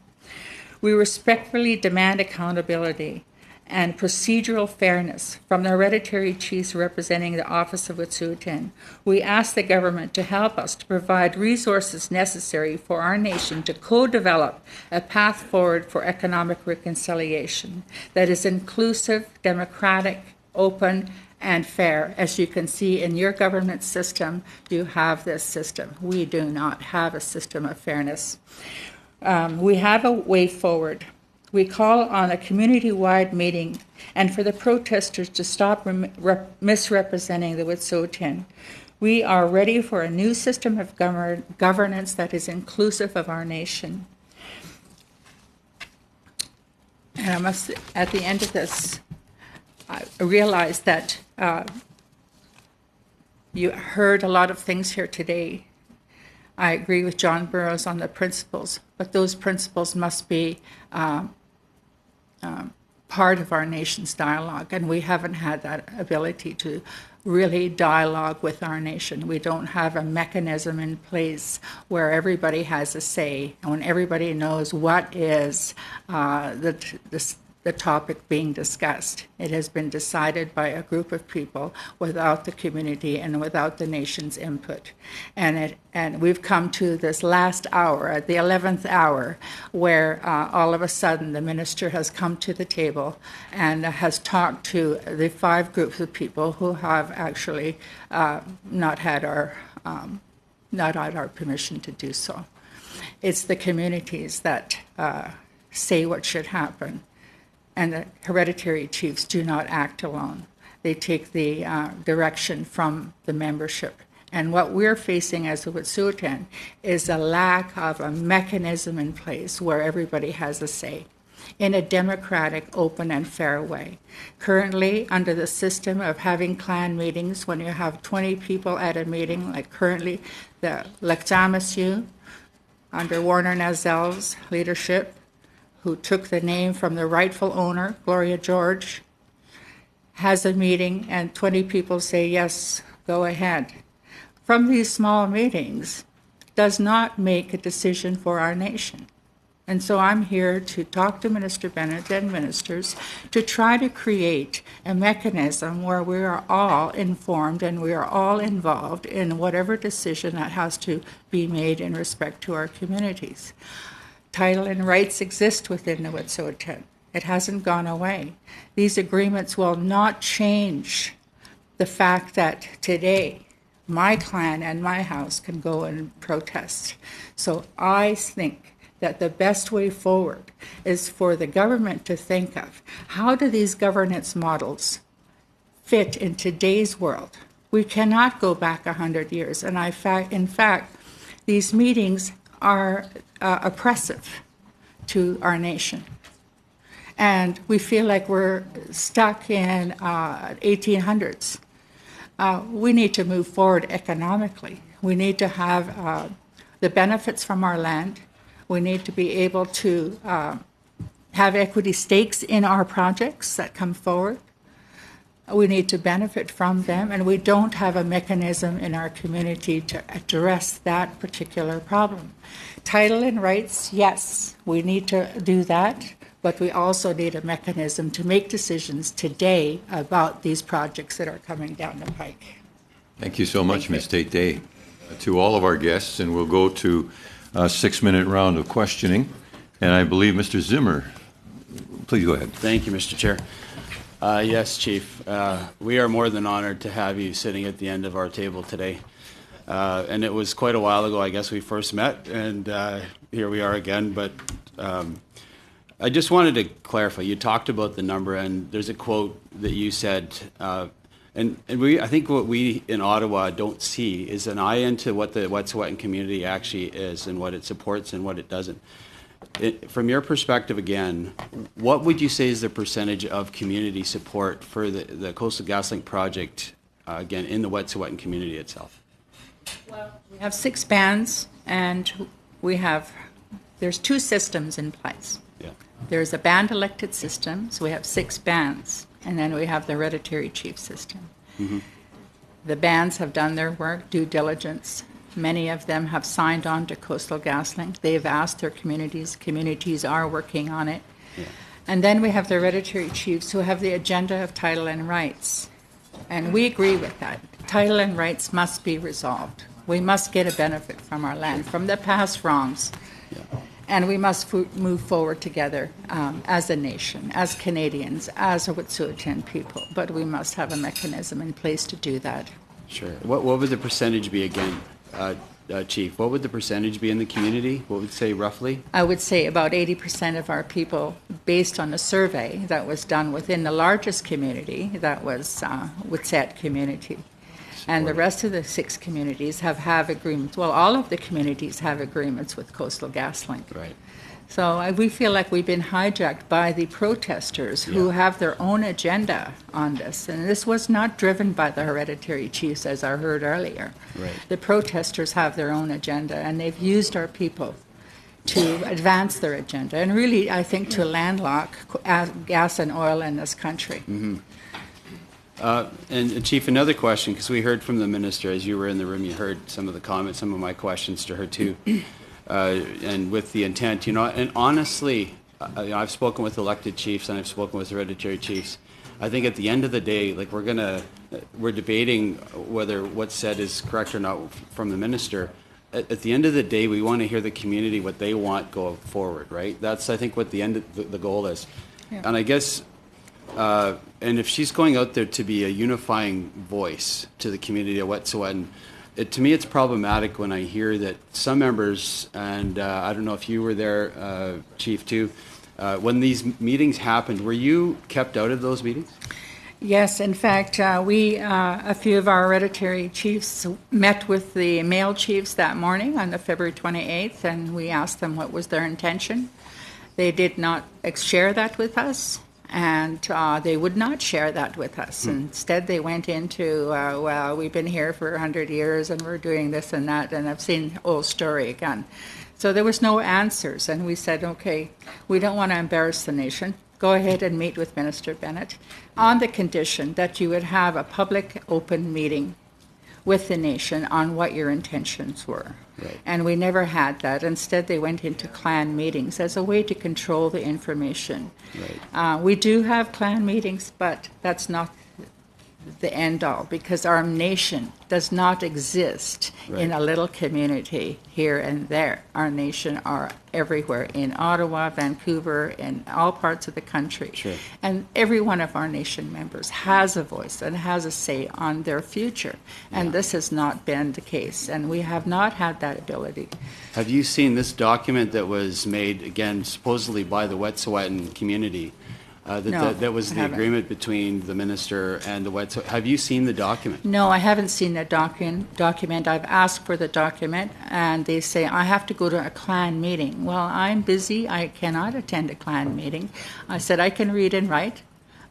We respectfully demand accountability and procedural fairness from the hereditary chiefs representing the Office of Wet'suwet'en. We ask the government to help us to provide resources necessary for our nation to co-develop a path forward for economic reconciliation that is inclusive, democratic, open, and fair. As you can see in your government system, you have this system. We do not have a system of fairness. We have a way forward. We call on a community-wide meeting and for the protesters to stop misrepresenting the Wet'suwet'en. We are ready for a new system of governance that is inclusive of our nation. And I must, at the end of this, I realize that you heard a lot of things here today. I agree with John Burrows on the principles, but those principles must be part of our nation's dialogue, and we haven't had that ability to really dialogue with our nation. We don't have a mechanism in place where everybody has a say, and when everybody knows what is the topic being discussed. It has been decided by a group of people without the community and without the nation's input. And we've come to this last hour, at the 11th hour, where all of a sudden the minister has come to the table and has talked to the 5 groups of people who have actually not had our permission to do so. It's the communities that say what should happen. And the hereditary chiefs do not act alone. they take the direction from the membership. And what we're facing as a Wet'suwet'en is a lack of a mechanism in place where everybody has a say in a democratic, open, and fair way. Currently, under the system of having clan meetings, when you have 20 people at a meeting, like currently the Lektamasyu, under Warner Nazel's leadership, who took the name from the rightful owner, Gloria George, has a meeting and 20 people say, yes, go ahead. From these small meetings does not make a decision for our nation. And so I'm here to talk to Minister Bennett and ministers to try to create a mechanism where we are all informed and we are all involved in whatever decision that has to be made in respect to our communities. Title and rights exist within the Wet'suwet'en. It hasn't gone away. These agreements will not change the fact that today my clan and my house can go and protest. So I think that the best way forward is for the government to think of how do these governance models fit in today's world. We cannot go back 100 years, and in fact, these meetings are oppressive to our nation. And we feel like we're stuck in 1800s. We need to move forward economically. We need to have the benefits from our land. We need to be able to have equity stakes in our projects that come forward. We need to benefit from them, and we don't have a mechanism in our community to address that particular problem. Title and rights, yes, we need to do that, but we also need a mechanism to make decisions today about these projects that are coming down the pike. Thank you so much, Ms. Tate Day. To all of our guests, and we'll go to a 6-minute round of questioning. And I believe Mr. Zimmer, please go ahead. Thank you, Mr. Chair. Yes, Chief. We are more than honored to have you sitting at the end of our table today. And it was quite a while ago, I guess, we first met, and here we are again. But I just wanted to clarify. You talked about the number, and there's a quote that you said, and I think what we in Ottawa don't see is an eye into what the Wet'suwet'en community actually is and what it supports and what it doesn't. From your perspective, again, what would you say is the percentage of community support for the Coastal GasLink project, again, in the Wet'suwet'en community itself? Well, we have 6 bands, and there's 2 systems in place. Yeah. There's a band-elected system, so we have 6 bands, and then we have the hereditary chief system. Mm-hmm. The bands have done their work, due diligence. Many of them have signed on to Coastal GasLink. They've asked their communities. Communities are working on it. Yeah. And then we have the hereditary chiefs who have the agenda of title and rights. And we agree with that. Title and rights must be resolved. We must get a benefit from our land, from the past wrongs. Yeah. And we must move forward together as a nation, as Canadians, as a Wet'suwet'en people. But we must have a mechanism in place to do that. Sure. What would the percentage be again, Chief? What would the percentage be in the community? What would you say roughly? I would say about 80% of our people, based on a survey that was done within the largest community, that was Wet'suwet'en community. And the rest of the 6 communities have agreements. Well, all of the communities have agreements with Coastal GasLink. Right. So we feel like we've been hijacked by the protesters who have their own agenda on this. And this was not driven by the hereditary chiefs, as I heard earlier. Right. The protesters have their own agenda, and they've used our people to advance their agenda, and really, I think, to landlock gas and oil in this country. Mm-hmm. And Chief, another question, because we heard from the minister as you were in the room. You heard some of the comments, some of my questions to her too, and with the intent, and honestly, I've spoken with elected chiefs and I've spoken with hereditary chiefs. I think at the end of the day, like we're debating whether what's said is correct or not from the minister. At the end of the day, we want to hear the community what they want going forward, right? That's, I think, what the end of the goal is. Yeah. And I guess, and if she's going out there to be a unifying voice to the community of Wet'suwet'en, to me it's problematic when I hear that some members, and I don't know if you were there, Chief, too, when these meetings happened, were you kept out of those meetings? Yes, in fact, a few of our hereditary chiefs met with the male chiefs that morning on the February 28th, and we asked them what was their intention. They did not share that with us, and they would not share that with us. Instead, they went into, well, we've been here for 100 years, and we're doing this and that, and I've seen the old story again. So there was no answers, and we said, okay, we don't want to embarrass the nation. Go ahead and meet with Minister Bennett on the condition that you would have a public open meeting with the nation on what your intentions were. Right. And we never had that. Instead, they went into clan meetings as a way to control the information. Right. We do have clan meetings, but that's not the end all, because our nation does not exist in a little community here and there. Our nation are everywhere, in Ottawa, Vancouver, in all parts of the country. Sure. And every one of our nation members has a voice and has a say on their future. And this has not been the case, and we have not had that ability. Have you seen this document that was made, again, supposedly by the Wet'suwet'en community? No, that was I the haven't. agreement between the minister and the Wet'suwet'en. Have you seen the document? No, I haven't seen the document. I've asked for the document, and they say I have to go to a clan meeting. Well, I'm busy. I cannot attend a clan meeting. I said I can read and write.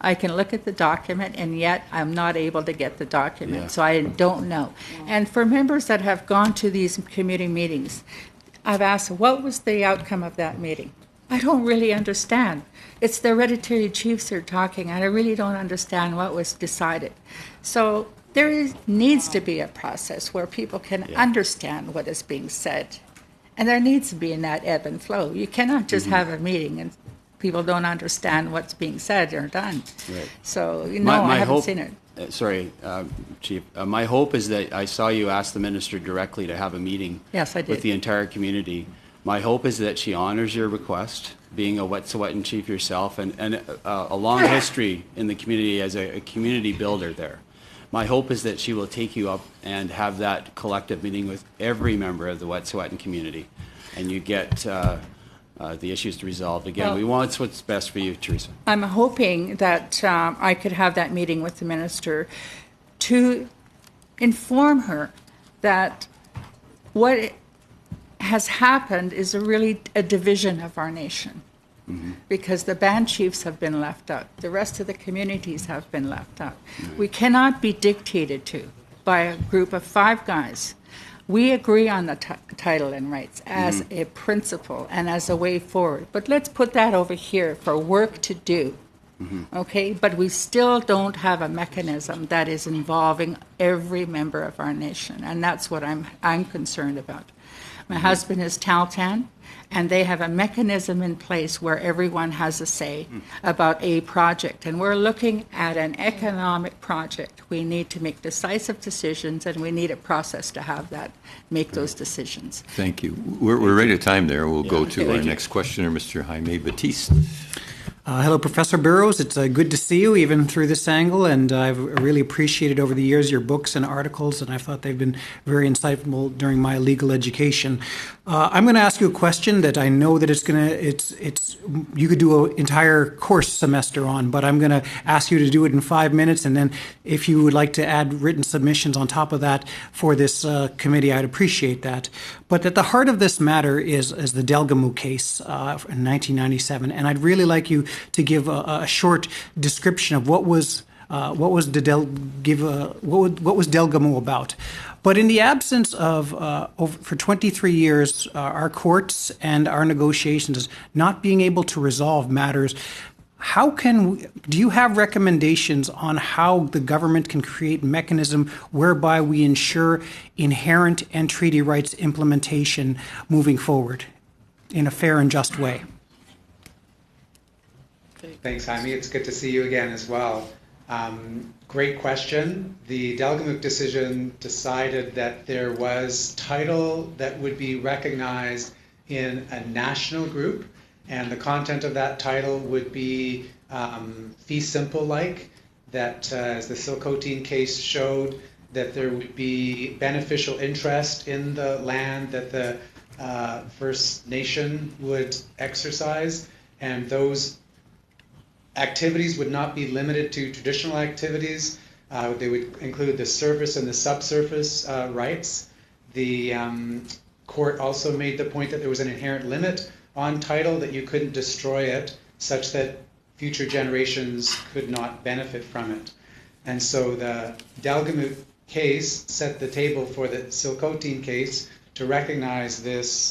I can look at the document, and yet I'm not able to get the document. Yeah. So I don't know. And for members that have gone to these committee meetings, I've asked, what was the outcome of that meeting? I don't really understand. It's the hereditary chiefs who are talking, and I really don't understand what was decided. So there needs to be a process where people can understand what is being said. And there needs to be in that ebb and flow. You cannot just have a meeting and people don't understand what's being said or done. Right. So, My I haven't hope- seen it. Sorry, Chief. My hope is that I saw you ask the minister directly to have a meeting Yes, I did. with the entire community. My hope is that she honors your request, being a Wet'suwet'en chief yourself, and a long history in the community as a community builder there. My hope is that she will take you up and have that collective meeting with every member of the Wet'suwet'en community, and you get the issues resolved. Again, Well, we want what's best for you, Teresa. I'm hoping that I could have that meeting with the minister to inform her that what has happened is really a division of our nation. Because the band chiefs have been left out. The rest of the communities have been left out. We cannot be dictated to by a group of 5 guys. We agree on the title and rights as a principle and as a way forward. But let's put that over here for work to do. Okay? But we still don't have a mechanism that is involving every member of our nation. And that's what I'm concerned about. My husband is Taltan, and they have a mechanism in place where everyone has a say about a project. And we're looking at an economic project. We need to make decisive decisions, and we need a process to have that, make those decisions. Thank you. We're right at time there. We'll go to our Thank you. next questioner, Mr. Jaime Batiste. Hello, Professor Burrows. It's good to see you, even through this angle, and I've really appreciated over the years your books and articles, and I thought they've been very insightful during my legal education. I'm going to ask you a question that I know that you could do an entire course semester on, but I'm going to ask you to do it in 5 minutes, and then if you would like to add written submissions on top of that for this committee, I'd appreciate that. But at the heart of this matter is the Delgamu case in 1997, and I'd really like you to give a short description of what was Delgamu about. But in the absence of, for 23 years, our courts and our negotiations not being able to resolve matters, do you have recommendations on how the government can create a mechanism whereby we ensure inherent and treaty rights implementation moving forward in a fair and just way? Thanks, Jaime. It's good to see you again as well. Great question. The Delgamuuk decision decided that there was title that would be recognized in a national group, and the content of that title would be fee simple-like, that as the Silcotin case showed, that there would be beneficial interest in the land that the First Nation would exercise, and those activities would not be limited to traditional activities. They would include the surface and the subsurface rights. The court also made the point that there was an inherent limit on title, that you couldn't destroy it such that future generations could not benefit from it. And so the Delgamuukw case set the table for the Silcotin case to recognize this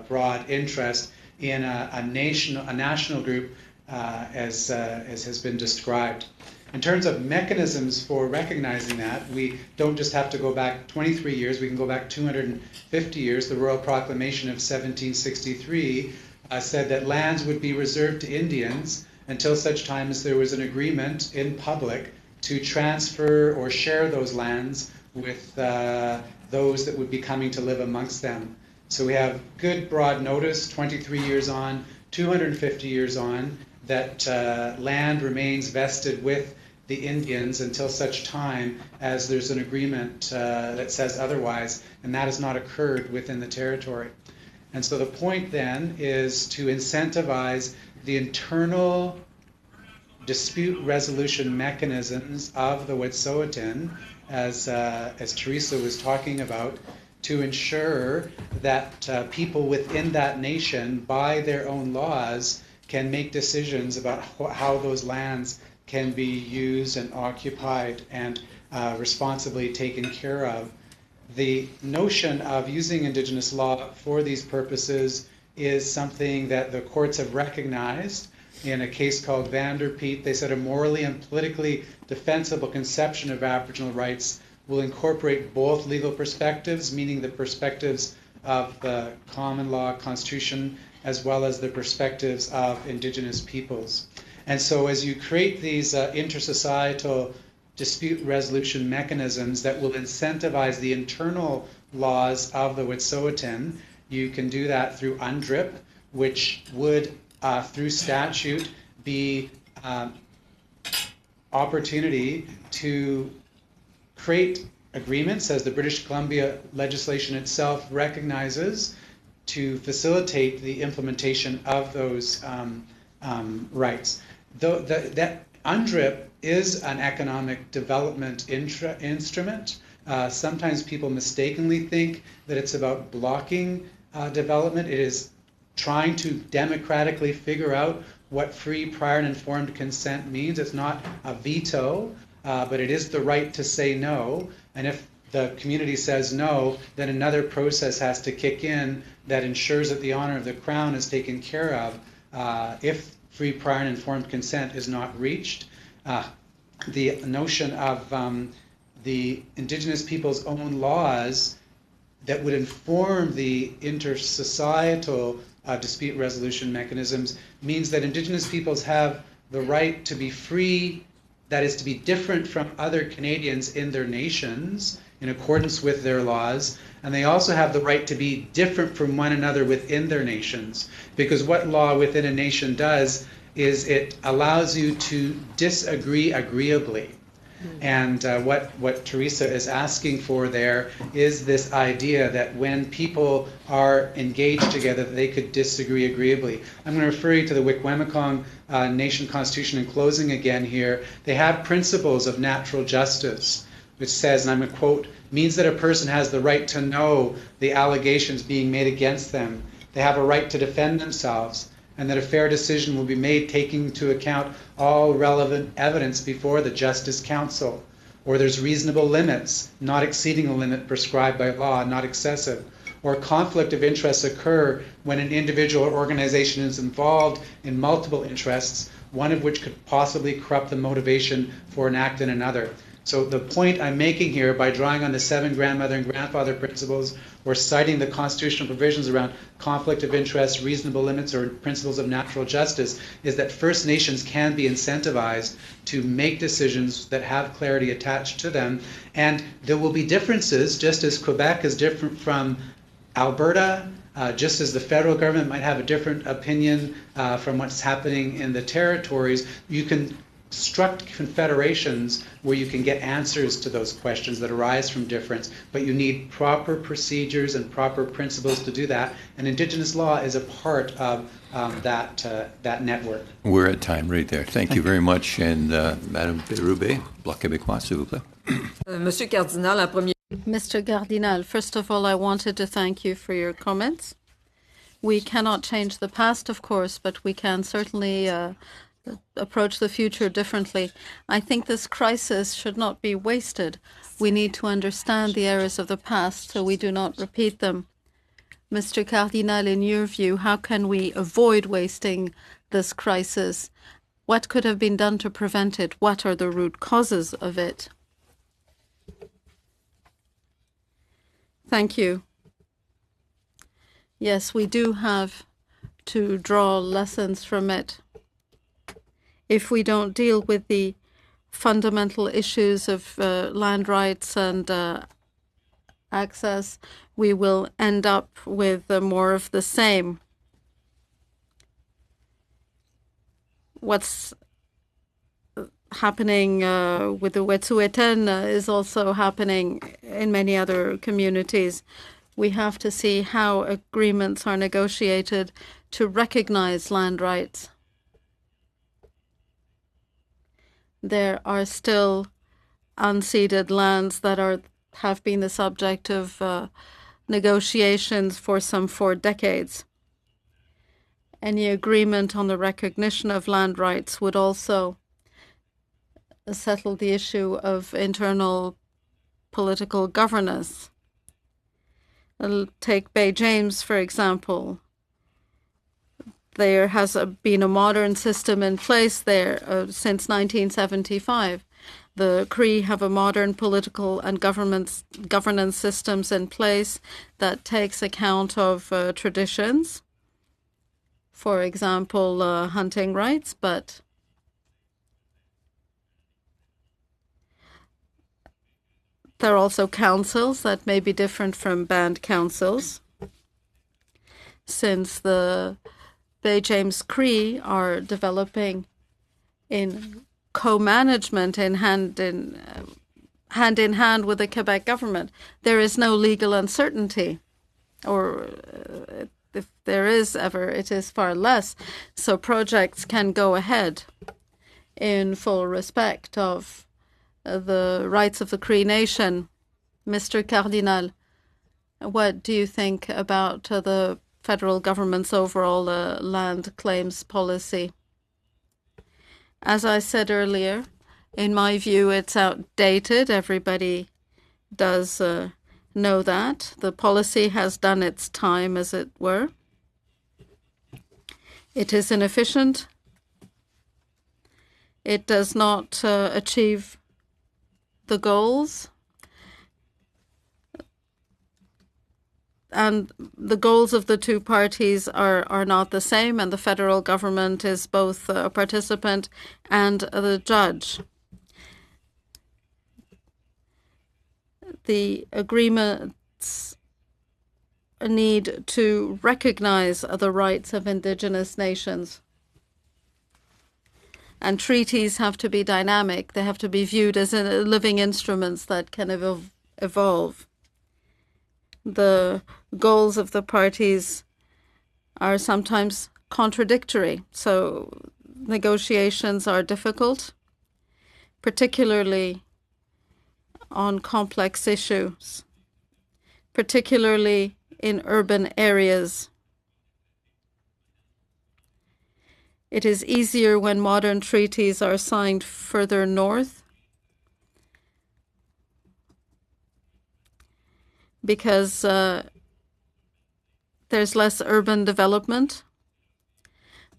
broad interest in a national group as has been described. In terms of mechanisms for recognizing that, we don't just have to go back 23 years, we can go back 250 years. The Royal Proclamation of 1763 said that lands would be reserved to Indians until such time as there was an agreement in public to transfer or share those lands with those that would be coming to live amongst them. So we have good broad notice, 23 years on, 250 years on, that land remains vested with the Indians until such time as there's an agreement that says otherwise, and that has not occurred within the territory. And so the point then is to incentivize the internal dispute resolution mechanisms of the Wet'suwet'en, as Teresa was talking about, to ensure that people within that nation, by their own laws, can make decisions about how those lands can be used and occupied and responsibly taken care of. The notion of using Indigenous law for these purposes is something that the courts have recognized. In a case called Vanderpeet, they said a morally and politically defensible conception of Aboriginal rights will incorporate both legal perspectives, meaning the perspectives of the common law constitution, as well as the perspectives of Indigenous peoples. And so as you create these intersocietal dispute resolution mechanisms that will incentivize the internal laws of the Wet'suwet'en, you can do that through UNDRIP, which would, through statute, be opportunity to create agreements, as the British Columbia legislation itself recognizes, to facilitate the implementation of those rights. Though that UNDRIP is an economic development instrument. Sometimes people mistakenly think that it's about blocking development. It is trying to democratically figure out what free, prior, and informed consent means. It's not a veto, but it is the right to say no. And if the community says no, then another process has to kick in that ensures that the honor of the Crown is taken care of if free, prior, and informed consent is not reached. The notion of the Indigenous people's own laws that would inform the intersocietal dispute resolution mechanisms means that Indigenous peoples have the right to be free, that is, to be different from other Canadians in their nations in accordance with their laws, and they also have the right to be different from one another within their nations. Because what law within a nation does is it allows you to disagree agreeably. And what Teresa is asking for there is this idea that when people are engaged together, they could disagree agreeably. I'm going to refer you to the Wikwemikong Nation Constitution in closing again here. They have principles of natural justice, which says, and I'm going to quote, means that a person has the right to know the allegations being made against them. They have a right to defend themselves, and that a fair decision will be made taking into account all relevant evidence before the Justice Council, or there's reasonable limits, not exceeding the limit prescribed by law, not excessive, or conflict of interests occur when an individual or organization is involved in multiple interests, one of which could possibly corrupt the motivation for an act in another. So the point I'm making here, by drawing on the 7 grandmother and grandfather principles, or citing the constitutional provisions around conflict of interest, reasonable limits, or principles of natural justice, is that First Nations can be incentivized to make decisions that have clarity attached to them. And there will be differences, just as Quebec is different from Alberta, just as the federal government might have a different opinion from what's happening in the territories. You can construct confederations where you can get answers to those questions that arise from difference, but you need proper procedures and proper principles to do that, and Indigenous law is a part of that network. We're at time right there. Thank you very much. And Madame Bérubé, Bloc québécois, s'il vous plaît. Monsieur Cardinal, en premier. Mr. Cardinal, first of all, I wanted to thank you for your comments. We cannot change the past, of course, but we can certainly approach the future differently. I think this crisis should not be wasted. We need to understand the errors of the past so we do not repeat them. Mr. Cardinal, in your view, how can we avoid wasting this crisis? What could have been done to prevent it? What are the root causes of it? Thank you. Yes, we do have to draw lessons from it. If we don't deal with the fundamental issues of land rights and access, we will end up with more of the same. What's happening with the Wet'suwet'en is also happening in many other communities. We have to see how agreements are negotiated to recognize land rights. There are still unceded lands that have been the subject of negotiations for some 4 decades. Any agreement on the recognition of land rights would also settle the issue of internal political governance. Take Bay James, for example. There has been a modern system in place there since 1975. The Cree have a modern political and governance systems in place that takes account of traditions, for example, hunting rights, but there are also councils that may be different from band councils, since the Bay James Cree are developing in co-management hand in hand with the Quebec government. There is no legal uncertainty, or if there is ever, it is far less. So projects can go ahead in full respect of the rights of the Cree Nation. Mr. Cardinal, what do you think about the federal government's overall land claims policy? As I said earlier, in my view, it's outdated. Everybody does know that. The policy has done its time, as it were. It is inefficient. It does not achieve the goals. And the goals of the two parties are not the same, and the federal government is both a participant and the judge. The agreements need to recognize the rights of Indigenous nations. And treaties have to be dynamic. They have to be viewed as living instruments that can evolve. The goals of the parties are sometimes contradictory, so negotiations are difficult, particularly on complex issues, particularly in urban areas. It is easier when modern treaties are signed further north, because there's less urban development.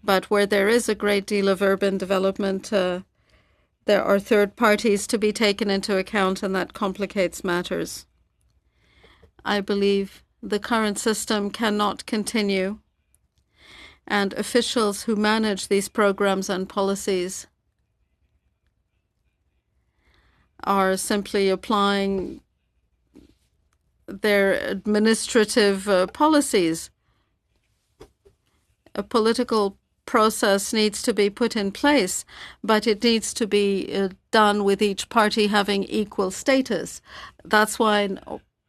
But where there is a great deal of urban development, there are third parties to be taken into account, and that complicates matters. I believe the current system cannot continue, and officials who manage these programs and policies are simply applying their administrative policies. Political process needs to be put in place, but it needs to be done with each party having equal status. That's why an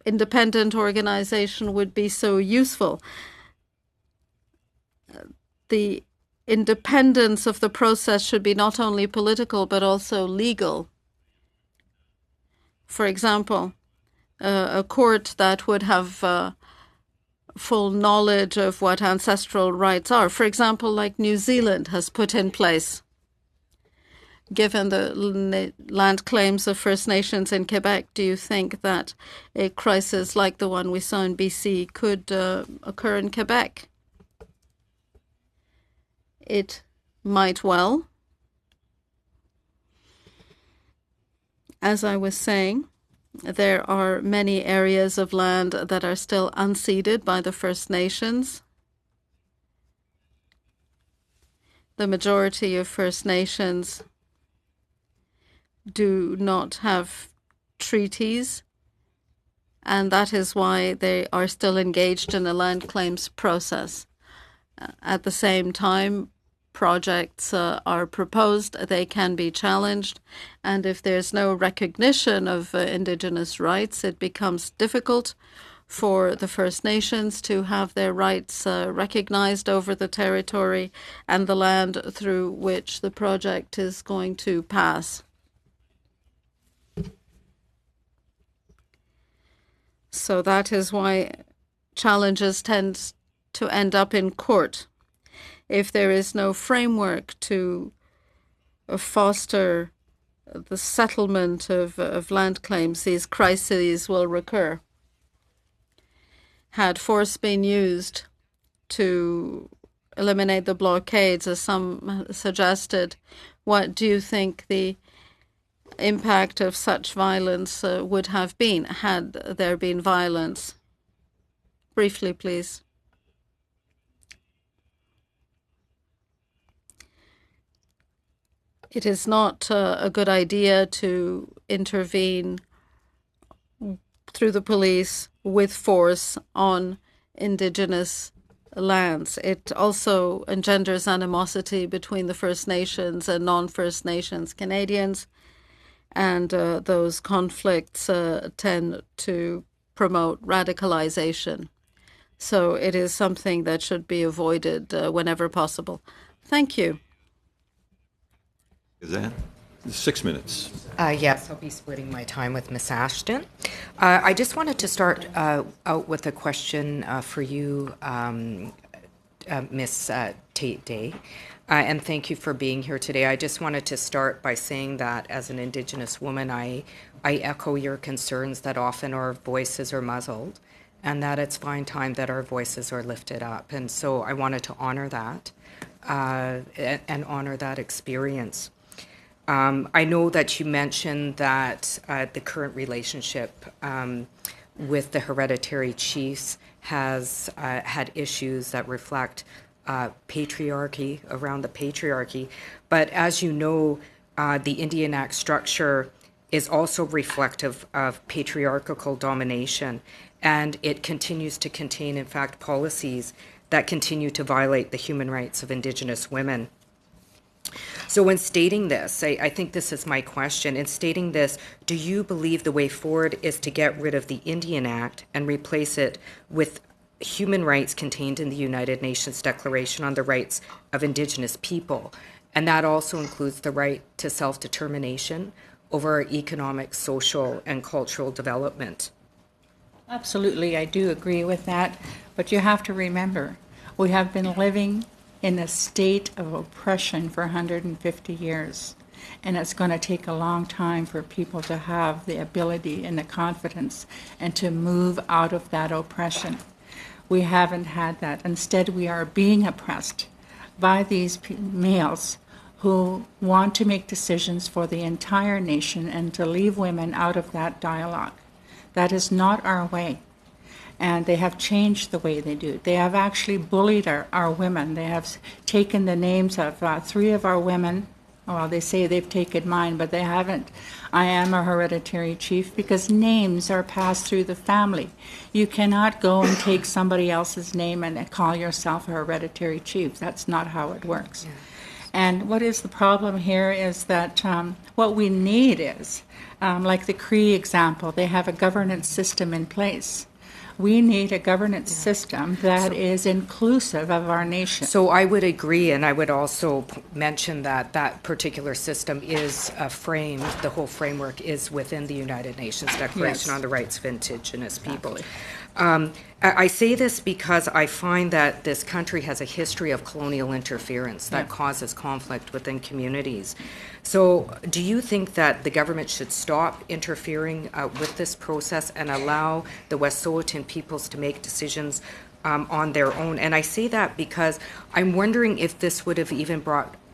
independent organization would be so useful. The independence of the process should be not only political but also legal. For example, a court that would have full knowledge of what ancestral rights are, for example, like New Zealand has put in place. Given the land claims of First Nations in Quebec, do you think that a crisis like the one we saw in BC could occur in Quebec? It might well. As I was saying, there are many areas of land that are still unceded by the First Nations. The majority of First Nations do not have treaties, and that is why they are still engaged in a land claims process. At the same time, projects are proposed, they can be challenged, and if there's no recognition of Indigenous rights, it becomes difficult for the First Nations to have their rights recognized over the territory and the land through which the project is going to pass. So that is why challenges tend to end up in court. If there is no framework to foster the settlement of land claims, these crises will recur. Had force been used to eliminate the blockades, as some suggested, what do you think the impact of such violence would have been had there been violence? Briefly, please. It is not a good idea to intervene through the police with force on Indigenous lands. It also engenders animosity between the First Nations and non-First Nations Canadians, and those conflicts tend to promote radicalization. So it is something that should be avoided whenever possible. Thank you. Is that 6 minutes? Yes, I'll be splitting my time with Ms. Ashton. I just wanted to start out with a question for you, Ms. Tate Day, and thank you for being here today. I just wanted to start by saying that as an Indigenous woman, I echo your concerns that often our voices are muzzled and that it's fine time that our voices are lifted up. And so I wanted to honor that and honor that experience. I know that you mentioned that the current relationship with the hereditary chiefs has had issues that reflect patriarchy, around the patriarchy. But as you know, the Indian Act structure is also reflective of patriarchal domination, and it continues to contain, in fact, policies that continue to violate the human rights of Indigenous women. So in stating this, I think this is my question. In stating this, do you believe the way forward is to get rid of the Indian Act and replace it with human rights contained in the United Nations Declaration on the Rights of Indigenous People? And that also includes the right to self-determination over our economic, social, and cultural development. Absolutely, I do agree with that. But you have to remember, we have been living in a state of oppression for 150 years. And it's going to take a long time for people to have the ability and the confidence and to move out of that oppression. We haven't had that. Instead, we are being oppressed by these males who want to make decisions for the entire nation and to leave women out of that dialogue. That is not our way. And they have changed the way they do it. They have actually bullied our women. They have taken the names of 3 of our women Well, they say they've taken mine, but they haven't. I am a hereditary chief because names are passed through the family. You cannot go and take somebody else's name and call yourself a hereditary chief. That's not how it works. Yeah. And what is the problem here is that what we need is, like the Cree example, they have a governance system in place. We need a governance system that is inclusive of our nation. So I would agree, and I would also mention that that particular system is framed, the whole framework is within the United Nations Declaration on the Rights of Indigenous People. I say this because I find that this country has a history of colonial interference that causes conflict within communities. So do you think that the government should stop interfering with this process and allow the Wet'suwet'en peoples to make decisions on their own? And I say that because I'm wondering if this would have even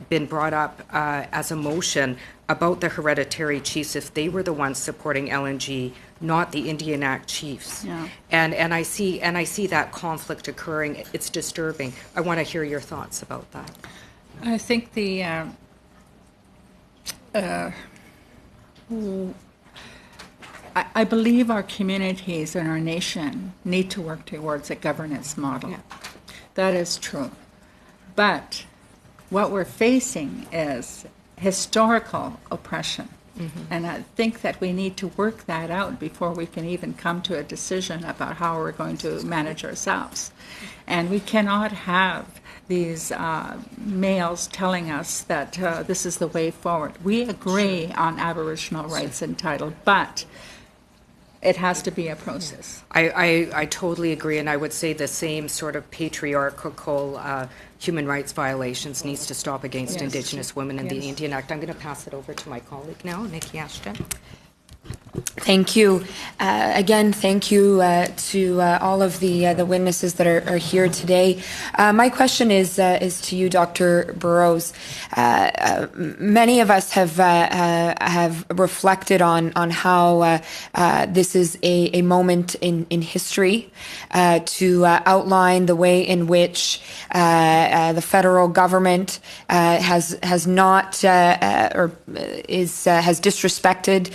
been brought up as a motion about the hereditary chiefs if they were the ones supporting LNG, not the Indian Act chiefs. Yeah. And I see that conflict occurring. It's disturbing. I want to hear your thoughts about that. I think I believe our communities and our nation need to work towards a governance model. Yeah. That is true. But what we're facing is historical oppression. Mm-hmm. And I think that we need to work that out before we can even come to a decision about how we're going to manage ourselves. And we cannot have these males telling us that this is the way forward. We agree on Aboriginal rights and title, but it has to be a process. I totally agree, and I would say the same sort of patriarchal human rights violations needs to stop against Indigenous women in the Indian Act. I'm going to pass it over to my colleague now, Nikki Ashton. Thank you. Again, thank you to all of the witnesses that are here today. My question is to you, Dr. Burrows. Many of us have reflected on how this is a moment in history to outline the way in which the federal government has not has disrespected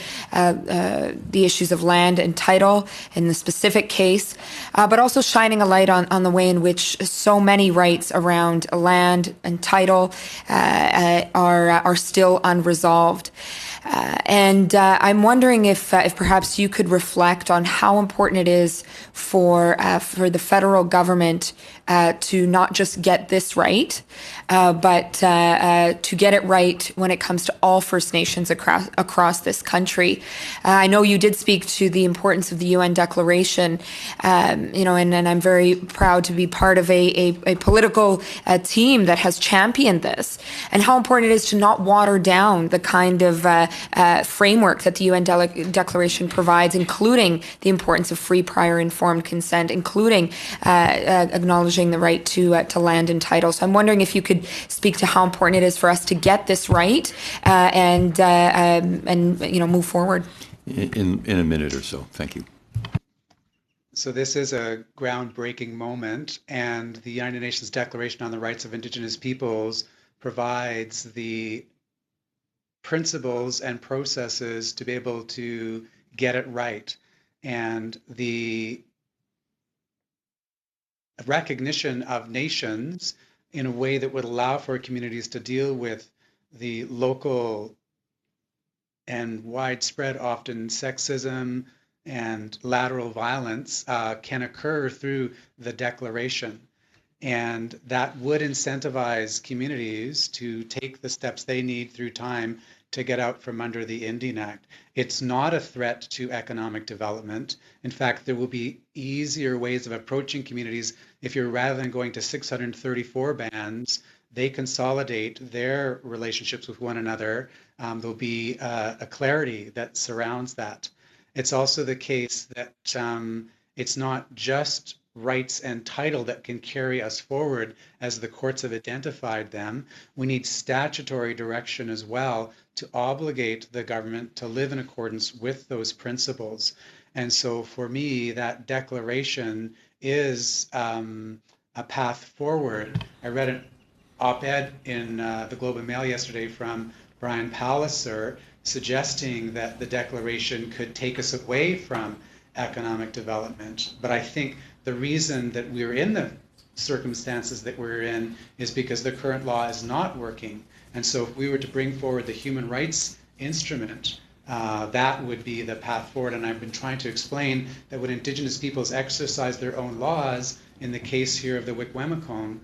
the issues of land and title in the specific case, but also shining a light on the way in which so many rights around land and title are still unresolved. And I'm wondering if perhaps you could reflect on how important it is for the federal government to not just get this right, but to get it right when it comes to all First Nations across this country. I know you did speak to the importance of the UN Declaration, and I'm very proud to be part of a political team that has championed this, and how important it is to not water down the kind of framework that the UN Declaration provides, including the importance of free, prior, informed consent, including acknowledging the right to land and title. So I'm wondering if you could speak to how important it is for us to get this right and move forward. In a minute or so. Thank you. So this is a groundbreaking moment, and the United Nations Declaration on the Rights of Indigenous Peoples provides the principles and processes to be able to get it right. And the recognition of nations in a way that would allow for communities to deal with the local and widespread, often sexism and lateral violence can occur through the declaration. And that would incentivize communities to take the steps they need through time to get out from under the Indian Act. It's not a threat to economic development. In fact, there will be easier ways of approaching communities if you're, rather than going to 634 bands, they consolidate their relationships with one another. There'll be a clarity that surrounds that. It's also the case that it's not just rights and title that can carry us forward as the courts have identified them. We need statutory direction as well to obligate the government to live in accordance with those principles. And so for me, that declaration is a path forward. I read an op-ed in the Globe and Mail yesterday from Brian Palliser, suggesting that the declaration could take us away from economic development. But I think the reason that we're in the circumstances that we're in is because the current law is not working. And so if we were to bring forward the human rights instrument, that would be the path forward. And I've been trying to explain that when Indigenous peoples exercise their own laws, in the case here of the Wickwemicong,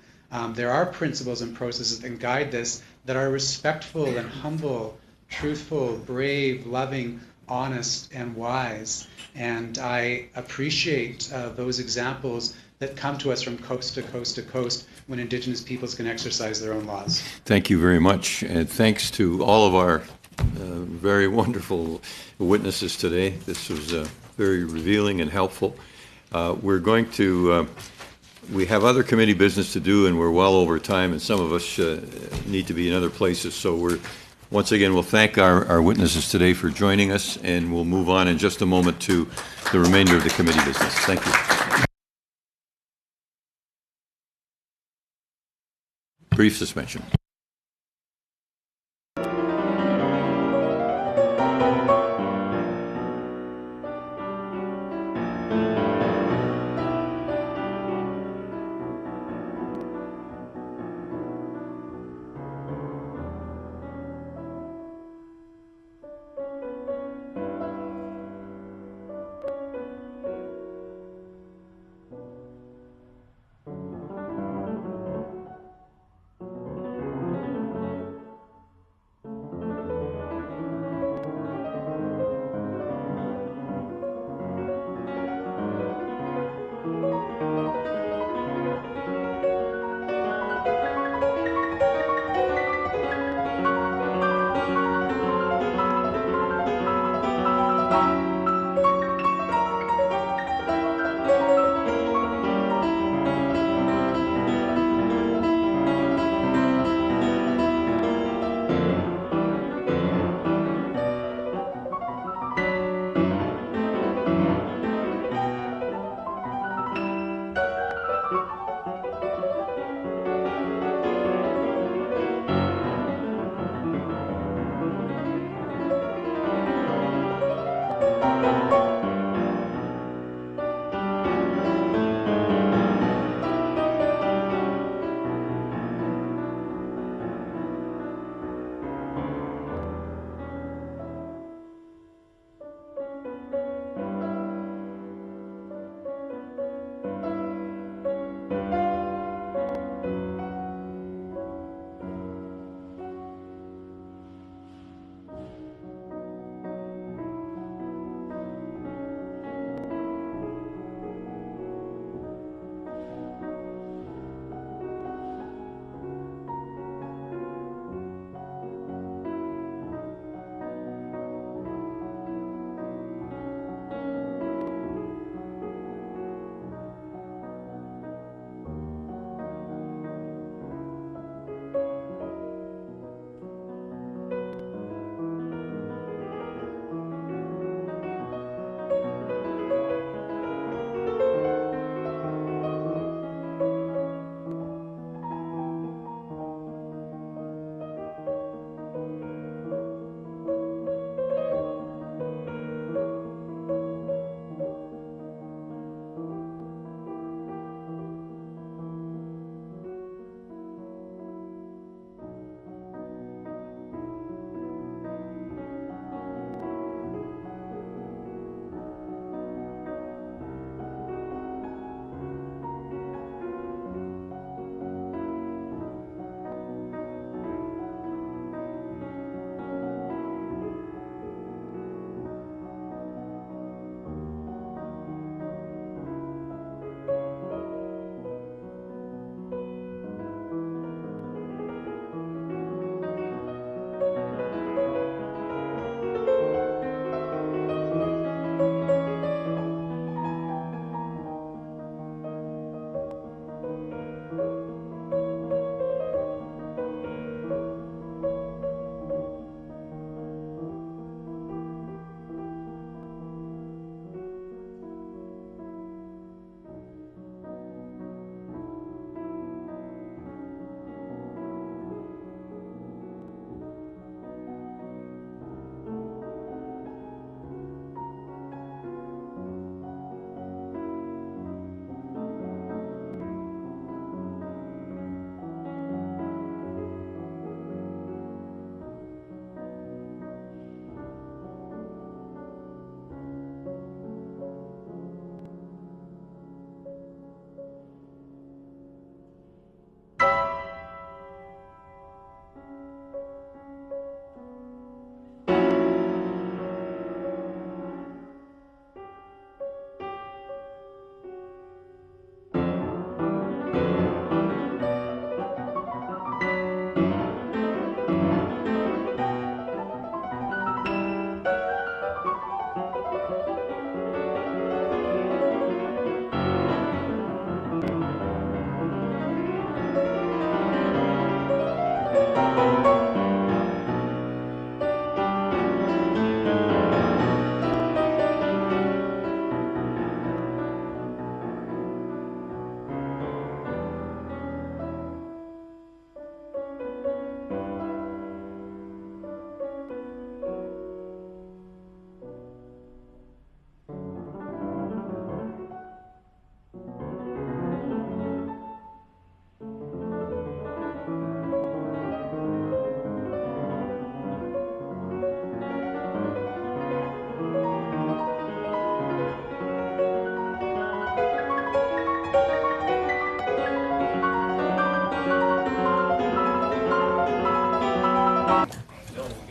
there are principles and processes that guide this that are respectful and humble, truthful, brave, loving, honest, and wise. And I appreciate those examples that come to us from coast to coast to coast when Indigenous peoples can exercise their own laws. Thank you very much, and thanks to all of our very wonderful witnesses today. This was very revealing and helpful. We're going to, we have other committee business to do, and we're well over time, and some of us need to be in other places. So once again, we'll thank our witnesses today for joining us, and we'll move on in just a moment to the remainder of the committee business. Thank you. Brief suspension.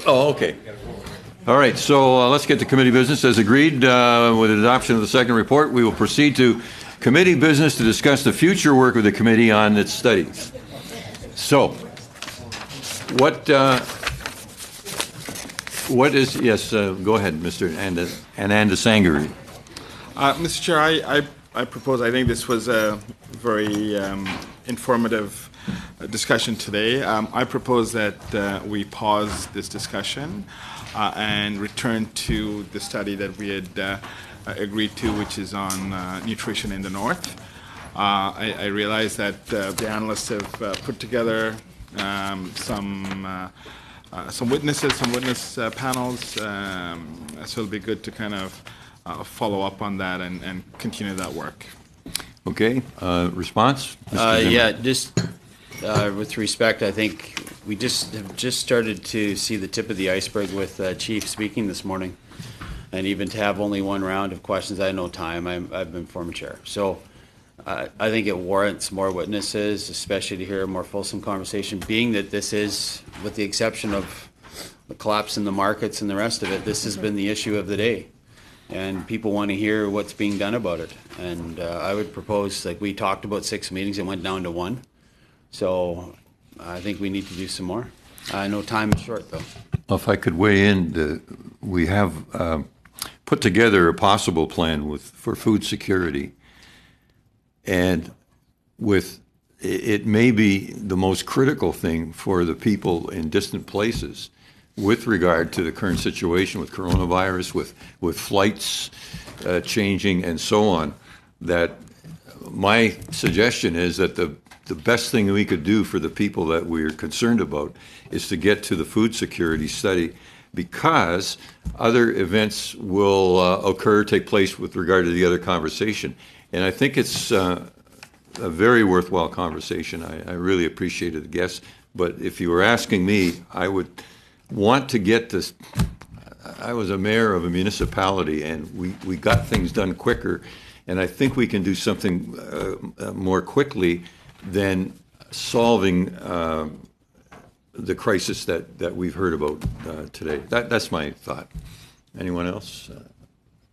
Oh, okay. All right, so let's get to committee business. As agreed with the adoption of the second report, we will proceed to committee business to discuss the future work of the committee on its studies. So, what is, yes, go ahead, Mr. Ananda Sangari. Mr. Chair, I propose, I think this was a very informative discussion today. I propose that we pause this discussion and return to the study that we had agreed to, which is on nutrition in the North. I realize that the analysts have put together some witnesses, some witness panels, so it'll be good to kind of follow up on that and continue that work. Okay, response? Yeah, just with respect, I think we have just started to see the tip of the iceberg with Chief speaking this morning, and even to have only one round of questions, I had no time. I've been former chair, so I think it warrants more witnesses, especially to hear a more fulsome conversation. Being that this is, with the exception of the collapse in the markets and the rest of it, this has been the issue of the day. And people want to hear what's being done about it. And I would propose, like we talked about 6 meetings, it went down to 1. So I think we need to do some more. I know time is short, though. If I could weigh in, we have put together a possible plan for food security. And it may be the most critical thing for the people in distant places with regard to the current situation with coronavirus, with flights changing and so on, that my suggestion is that the best thing we could do for the people that we're concerned about is to get to the food security study, because other events will take place with regard to the other conversation. And I think it's a very worthwhile conversation. I really appreciated the guests. But if you were asking me, I would want to get this. I was a mayor of a municipality, and we got things done quicker, and I think we can do something more quickly than solving the crisis that we've heard about today. That's my thought. Anyone else?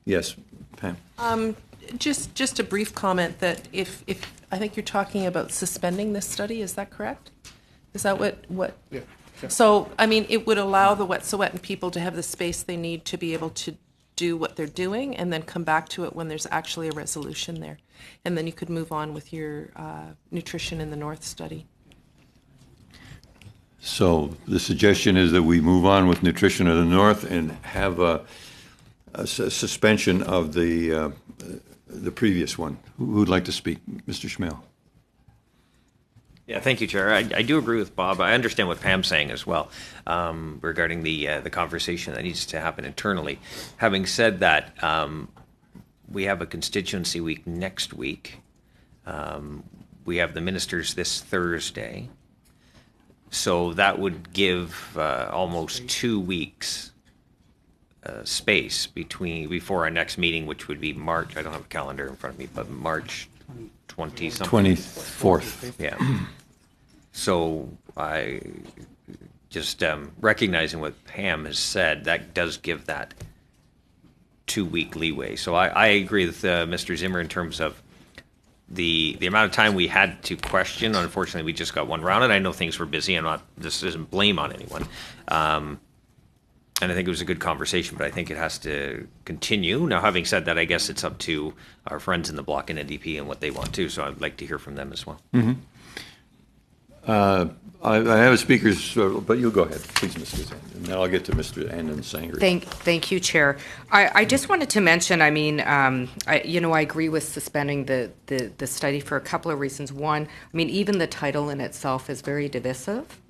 Yes, Pam. Just a brief comment that if I think you're talking about suspending this study, is that correct? Is that what? Yeah. So, I mean, it would allow the Wet'suwet'en people to have the space they need to be able to do what they're doing and then come back to it when there's actually a resolution there. And then you could move on with your nutrition in the North study. So the suggestion is that we move on with nutrition in the North and have a suspension of the previous one. Who'd like to speak? Mr. Schmale. Yeah, thank you, Chair. I do agree with Bob. I understand what Pam's saying as well regarding the conversation that needs to happen internally. Having said that, we have a constituency week next week. We have the ministers this Thursday. So that would give almost 2 weeks space before our next meeting, which would be March. I don't have a calendar in front of me, but March 20-something. 24th. Yeah. So I just recognizing what Pam has said, that does give that 2-week leeway. So I agree with Mr. Zimmer in terms of the amount of time we had to question. Unfortunately, we just got one round, and I know things were busy. This isn't blame on anyone. And I think it was a good conversation, but I think it has to continue. Now, having said that, I guess it's up to our friends in the Bloc and NDP and what they want to, so I'd like to hear from them as well. Mm-hmm. I have a speaker's, but you go ahead, please, Mr. Zang, and then I'll get to Mr. Anand Sangri. Thank you, Chair. I just wanted to mention, I mean, I agree with suspending the study for a couple of reasons. One, I mean, even the title in itself is very divisive.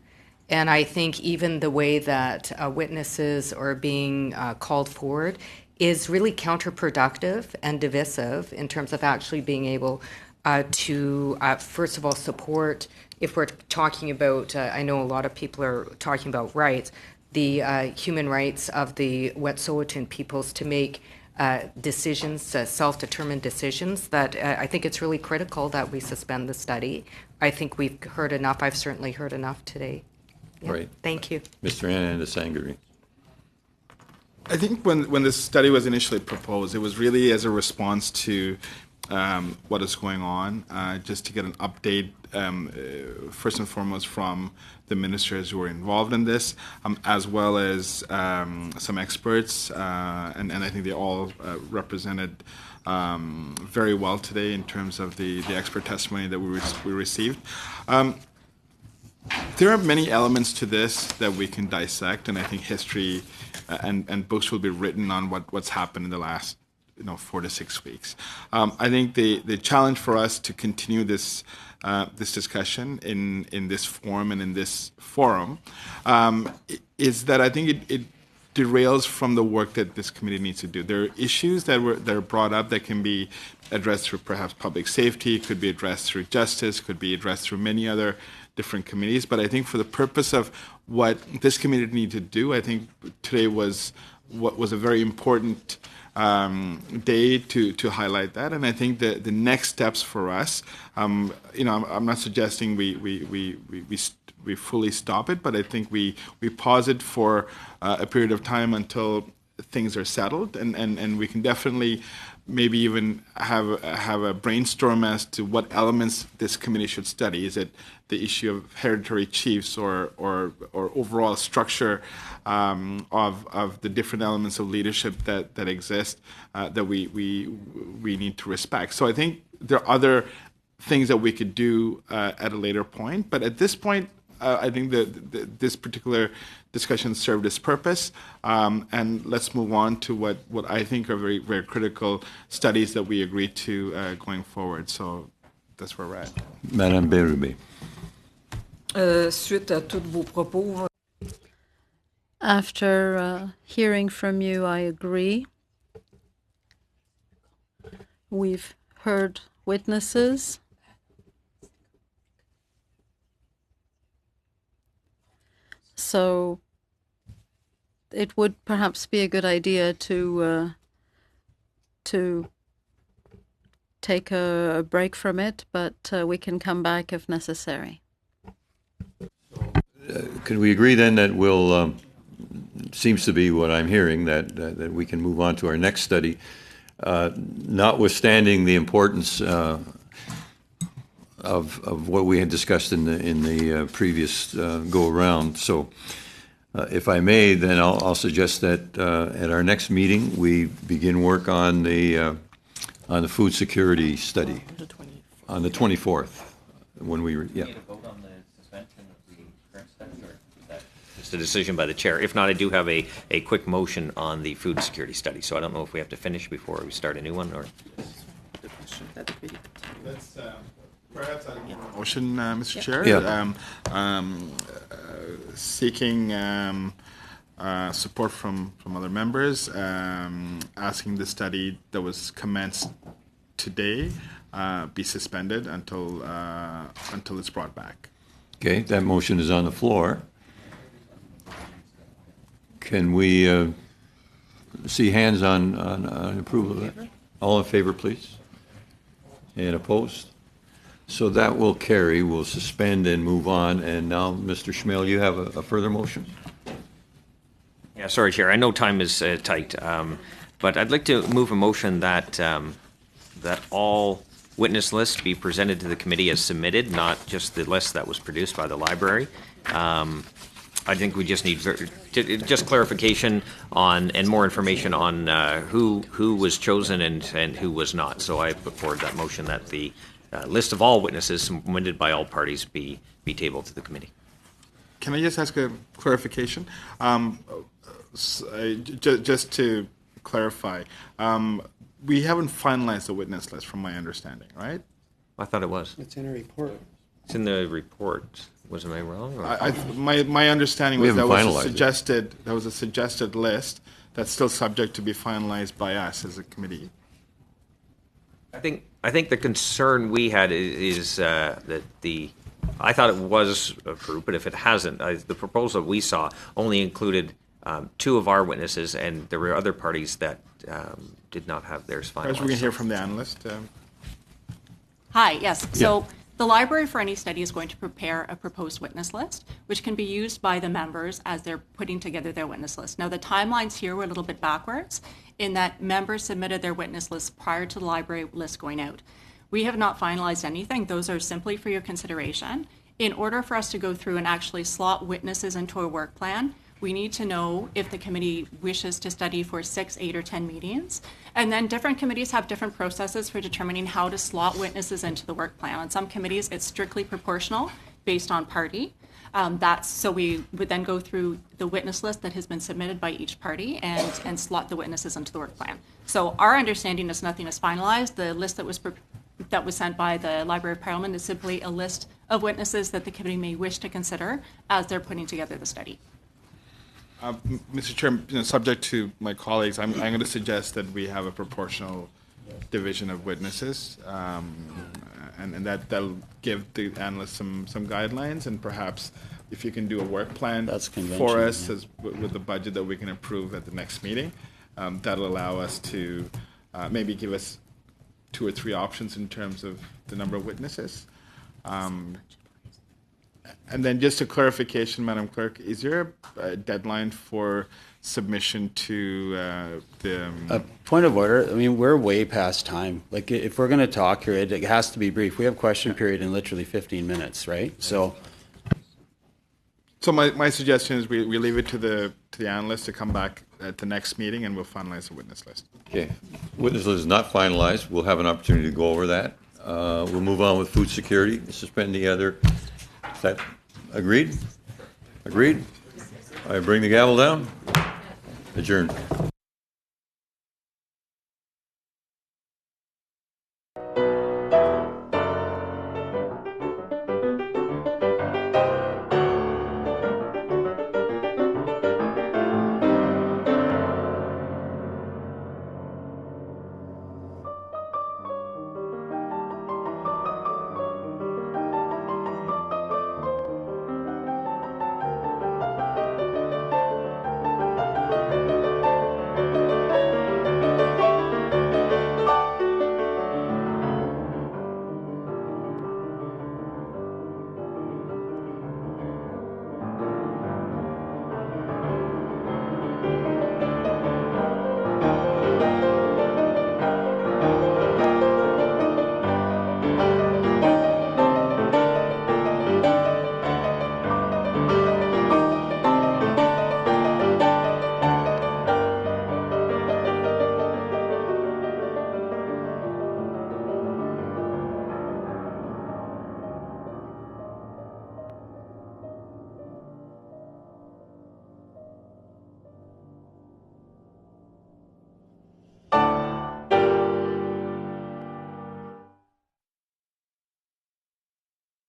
And I think even the way that witnesses are being called forward is really counterproductive and divisive in terms of actually being able to, first of all, support, if we're talking about, I know a lot of people are talking about rights, the human rights of the Wet'suwet'en peoples to make decisions, self-determined decisions, that I think it's really critical that we suspend the study. I think we've heard enough. I've certainly heard enough today. Right. Thank you. Mr. Anand-Sangari. I think when this study was initially proposed, it was really as a response to what is going on, just to get an update, first and foremost, from the ministers who were involved in this, as well as some experts, and I think they all represented very well today in terms of the expert testimony that we received. There are many elements to this that we can dissect, and I think history and books will be written on what's happened in the last 4 to 6 weeks. I think the challenge for us to continue this discussion in this form and in this forum is that I think it derails from the work that this committee needs to do. There are issues that are brought up that can be addressed through perhaps public safety, could be addressed through justice, could be addressed through many other different committees. But I think for the purpose of what this committee needs to do, I think today was a very important day to highlight that. And I think the next steps for us, I'm not suggesting we fully stop it, but I think we pause it for a period of time until things are settled, and we can definitely maybe even have a brainstorm as to what elements this committee should study. Is it the issue of hereditary chiefs or overall structure of the different elements of leadership that exist that we need to respect? So I think there are other things that we could do at a later point, but at this point, I think that this particular discussion served its purpose, and let's move on to what I think are very, very critical studies that we agreed to going forward. So that's where we're at. Madame Bérubé. Suite à tous vos propos. After hearing from you, I agree. We've heard witnesses. So it would perhaps be a good idea to take a break from it, but we can come back if necessary. Could we agree then that we'll, seems to be what I'm hearing, that we can move on to our next study, notwithstanding the importance of what we had discussed in the previous go-around. So if I may, then I'll suggest that at our next meeting, we begin work on the food security study on the 24th, when we, yeah. Just a decision by the chair. If not, I do have a quick motion on the food security study. So I don't know if we have to finish before we start a new one, or. Let's perhaps a motion, Mr. Chair. Yeah. Seeking support from other members, asking the study that was commenced today be suspended until it's brought back. Okay, that motion is on the floor. Can we see hands on approval of that? All in favor, please. And opposed? So that will carry. We'll suspend and move on. And now, Mr. Schmale, you have a further motion? Yeah, sorry, Chair. I know time is tight, but I'd like to move a motion that that all witness lists be presented to the committee as submitted, not just the list that was produced by the library. I think we just need just clarification on and more information on who was chosen and who was not. So I put forward that motion that the list of all witnesses submitted by all parties be tabled to the committee. Can I just ask a clarification? Just to clarify, we haven't finalized the witness list, from my understanding, right? I thought it was. It's in a report. It's in the report. Was I wrong? Or? My understanding was that was a suggested list that's still subject to be finalized by us as a committee. I think the concern we had is that I thought it was approved, but if it hasn't, the proposal we saw only included 2 of our witnesses, and there were other parties that did not have theirs finalized. Perhaps we can hear from the analyst. Hi, yes. So The library for any study is going to prepare a proposed witness list, which can be used by the members as they're putting together their witness list. Now, the timelines here were a little bit backwards in that members submitted their witness list prior to the library list going out. We have not finalized anything. Those are simply for your consideration. In order for us to go through and actually slot witnesses into a work plan, we need to know if the committee wishes to study for 6, 8, or 10 meetings. And then different committees have different processes for determining how to slot witnesses into the work plan. On some committees, it's strictly proportional based on party. So we would then go through the witness list that has been submitted by each party and slot the witnesses into the work plan. So our understanding is nothing is finalized. The list that was sent by the Library of Parliament is simply a list of witnesses that the committee may wish to consider as they're putting together the study. Mr. Chair, subject to my colleagues, I'm going to suggest that we have a proportional division of witnesses, and that'll give the analysts some guidelines, and perhaps if you can do a work plan for us with the budget that we can approve at the next meeting, that'll allow us to maybe give us 2 or 3 options in terms of the number of witnesses. And then just a clarification, Madam Clerk, is there a deadline for submission to the... Point of order, I mean, we're way past time. Like, if we're going to talk here, it has to be brief. We have question period in literally 15 minutes, right? So my suggestion is we leave it to the analysts to come back at the next meeting, and we'll finalize the witness list. Okay. Witness list is not finalized. We'll have an opportunity to go over that. We'll move on with food security, suspend the other... Is that agreed? Agreed? I bring the gavel down. Adjourned.